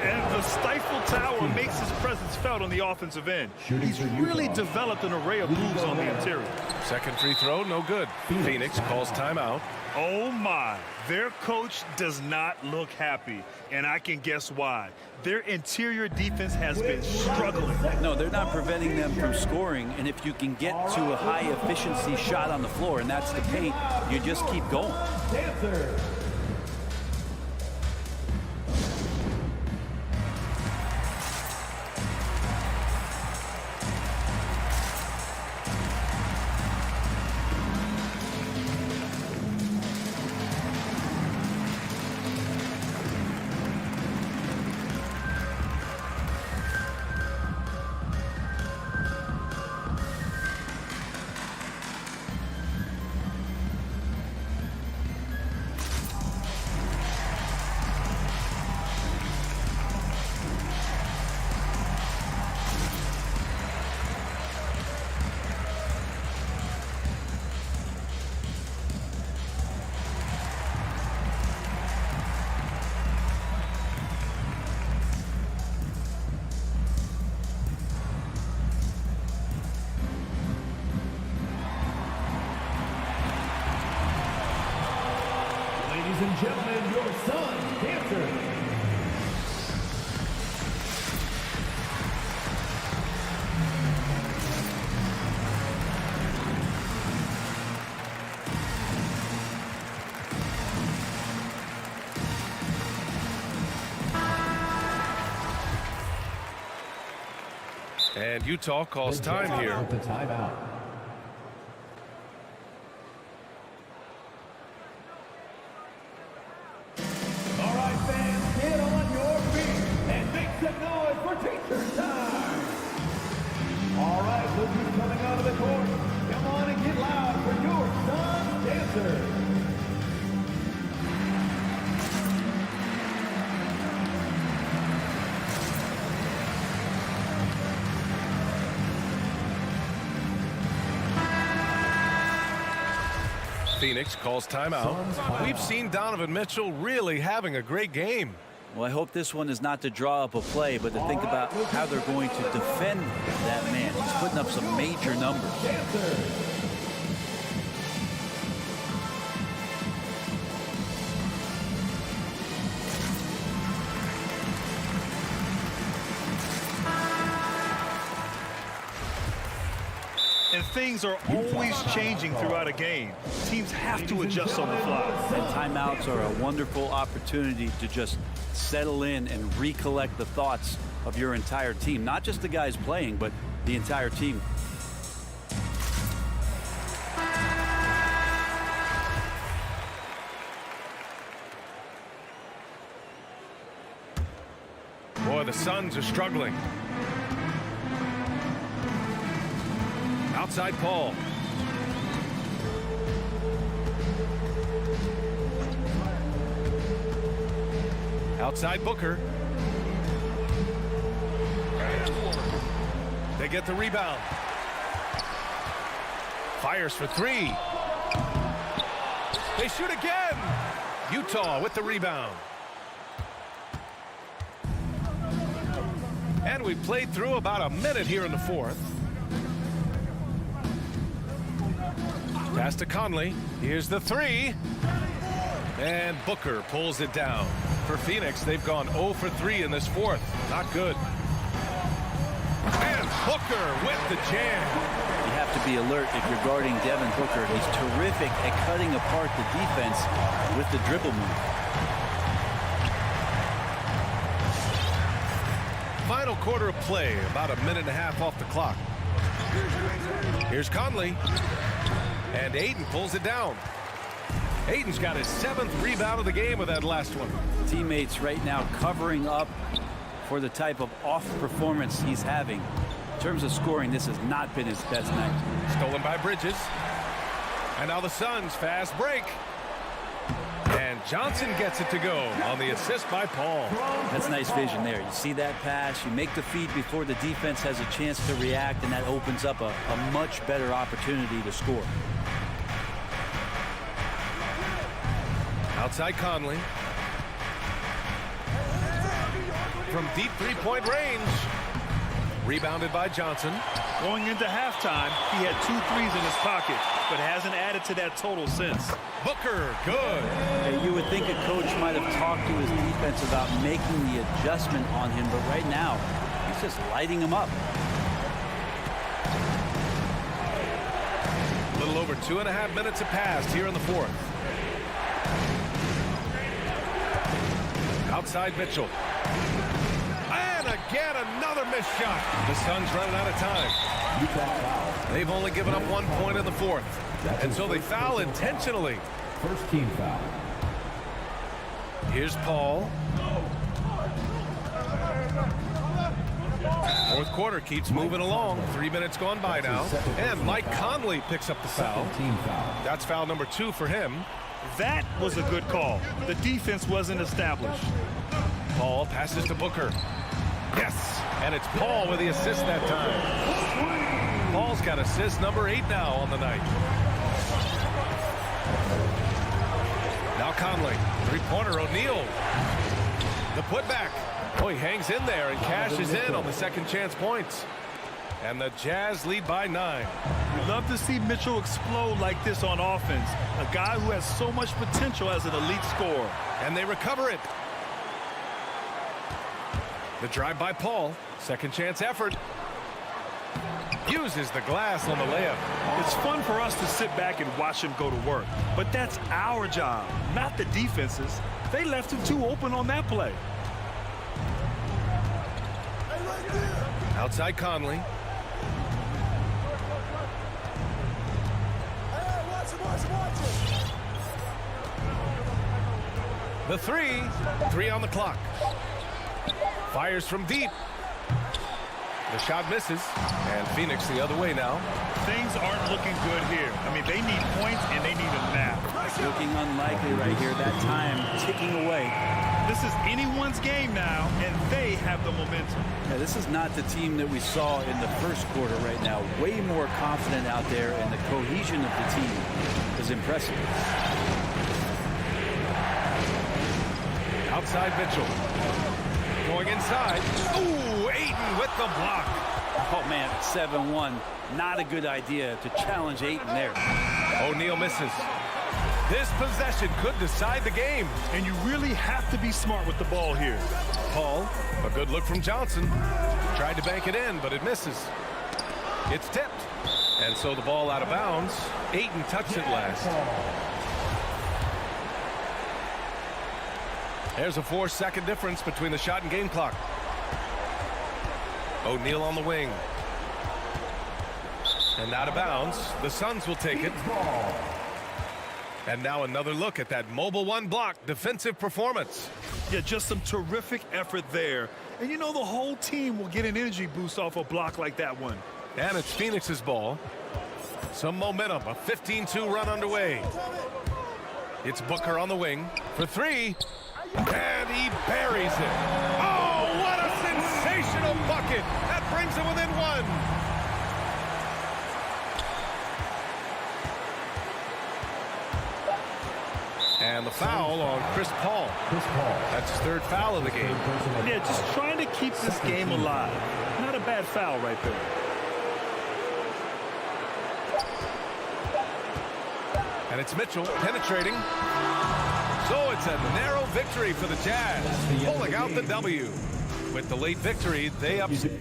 And the stifle tower makes his presence felt on the offensive end. He's really developed an array of moves on the interior. Second free throw, no good. Phoenix calls timeout. Oh my, their coach does not look happy, and I can guess why. Their interior defense has been struggling. No, they're not preventing them from scoring, and if you can get to a high efficiency shot on the floor, and that's the paint, you just keep going. Dancer. Ladies and gentlemen, your son, dancer. And Utah calls time here. The timeout. All right, fans, get on your feet and make some noise for teacher time. All right, look who's coming out of the court. Come on and get loud for your son's dancer. Phoenix calls timeout. We've seen Donovan Mitchell really having a great game. Well, I hope this one is not to draw up a play, but to think about how they're going to defend that man. He's putting up some major numbers. And things are always changing throughout a game. Teams have to adjust on the fly. And timeouts are a wonderful opportunity to just settle in and recollect the thoughts of your entire team. Not just the guys playing, but the entire team. Boy, the Suns are struggling. Outside Paul. Outside Booker. They get the rebound. Fires for three. They shoot again. Utah with the rebound. And we played through about a minute here in the fourth. Pass to Conley. Here's the three. And Booker pulls it down. For Phoenix, they've gone 0 for 3 in this fourth. Not good. And Booker with the jam. You have to be alert if you're guarding Devin Booker. He's terrific at cutting apart the defense with the dribble move. Final quarter of play, about a minute and a half off the clock. Here's Conley. And Ayton pulls it down. Ayton's got his 7th rebound of the game with that last one. Teammates right now covering up for the type of off performance he's having. In terms of scoring, this has not been his best night. Stolen by Bridges. And now the Suns fast break. And Johnson gets it to go on the assist by Paul. That's nice vision there. You see that pass, you make the feed before the defense has a chance to react, and that opens up a much better opportunity to score. Outside Conley. From deep three-point range. Rebounded by Johnson. Going into halftime, he had 2 threes in his pocket, but hasn't added to that total since. Booker, good. Hey, you would think a coach might have talked to his defense about making the adjustment on him, but right now, he's just lighting him up. A little over 2.5 minutes have passed here in the fourth. Outside Mitchell. And again, another missed shot. The Suns running out of time. They've only given up 1 point in the fourth. And so they foul intentionally. First team foul. Here's Paul. Fourth quarter keeps moving along. 3 minutes gone by now. And Mike Conley picks up the foul. That's foul number 2 for him. That was a good call. The defense wasn't established. Paul passes to Booker. Yes, and it's Paul with the assist that time. Paul's got assist number 8 now on the night. Now Conley, three-pointer, O'Neal. The putback. Oh, he hangs in there and cashes in on the second chance points. And the Jazz lead by 9. We love to see Mitchell explode like this on offense. A guy who has so much potential as an elite scorer. And they recover it. The drive by Paul. Second chance effort. Uses the glass on the layup. It's fun for us to sit back and watch him go to work. But that's our job, not the defense's. They left him too open on that play. Outside Conley. The three on the clock. Fires from deep. The shot misses, and Phoenix the other way now. Things aren't looking good here. I mean, they need points and they need a nap. Looking unlikely right here. That time ticking away. This is anyone's game now, and they have the momentum. Yeah, this is not the team that we saw in the first quarter right now. Way more confident out there, and the cohesion of the team is impressive. Outside Mitchell. Going inside. Ooh, Ayton with the block. Oh, man, 7-1. Not a good idea to challenge Ayton there. O'Neal misses. This possession could decide the game. And you really have to be smart with the ball here. Paul, a good look from Johnson. Tried to bank it in, but it misses. It's tipped. And so the ball out of bounds. Ayton touched it last. There's a 4-second difference between the shot and game clock. O'Neal on the wing. And out of bounds. The Suns will take it. And now another look at that mobile one block defensive performance. Yeah, just some terrific effort there. And you know the whole team will get an energy boost off a block like that one. And it's Phoenix's ball. Some momentum. A 15-2 run underway. It's Booker on the wing for three. And he buries it. Oh, what a sensational bucket. That brings him within one. And the foul on Chris Paul. That's his third foul of the game. Yeah, just trying to keep this game alive. Not a bad foul right there. And it's Mitchell penetrating. So it's a narrow victory for the Jazz, pulling out the W. With the late victory, they upset.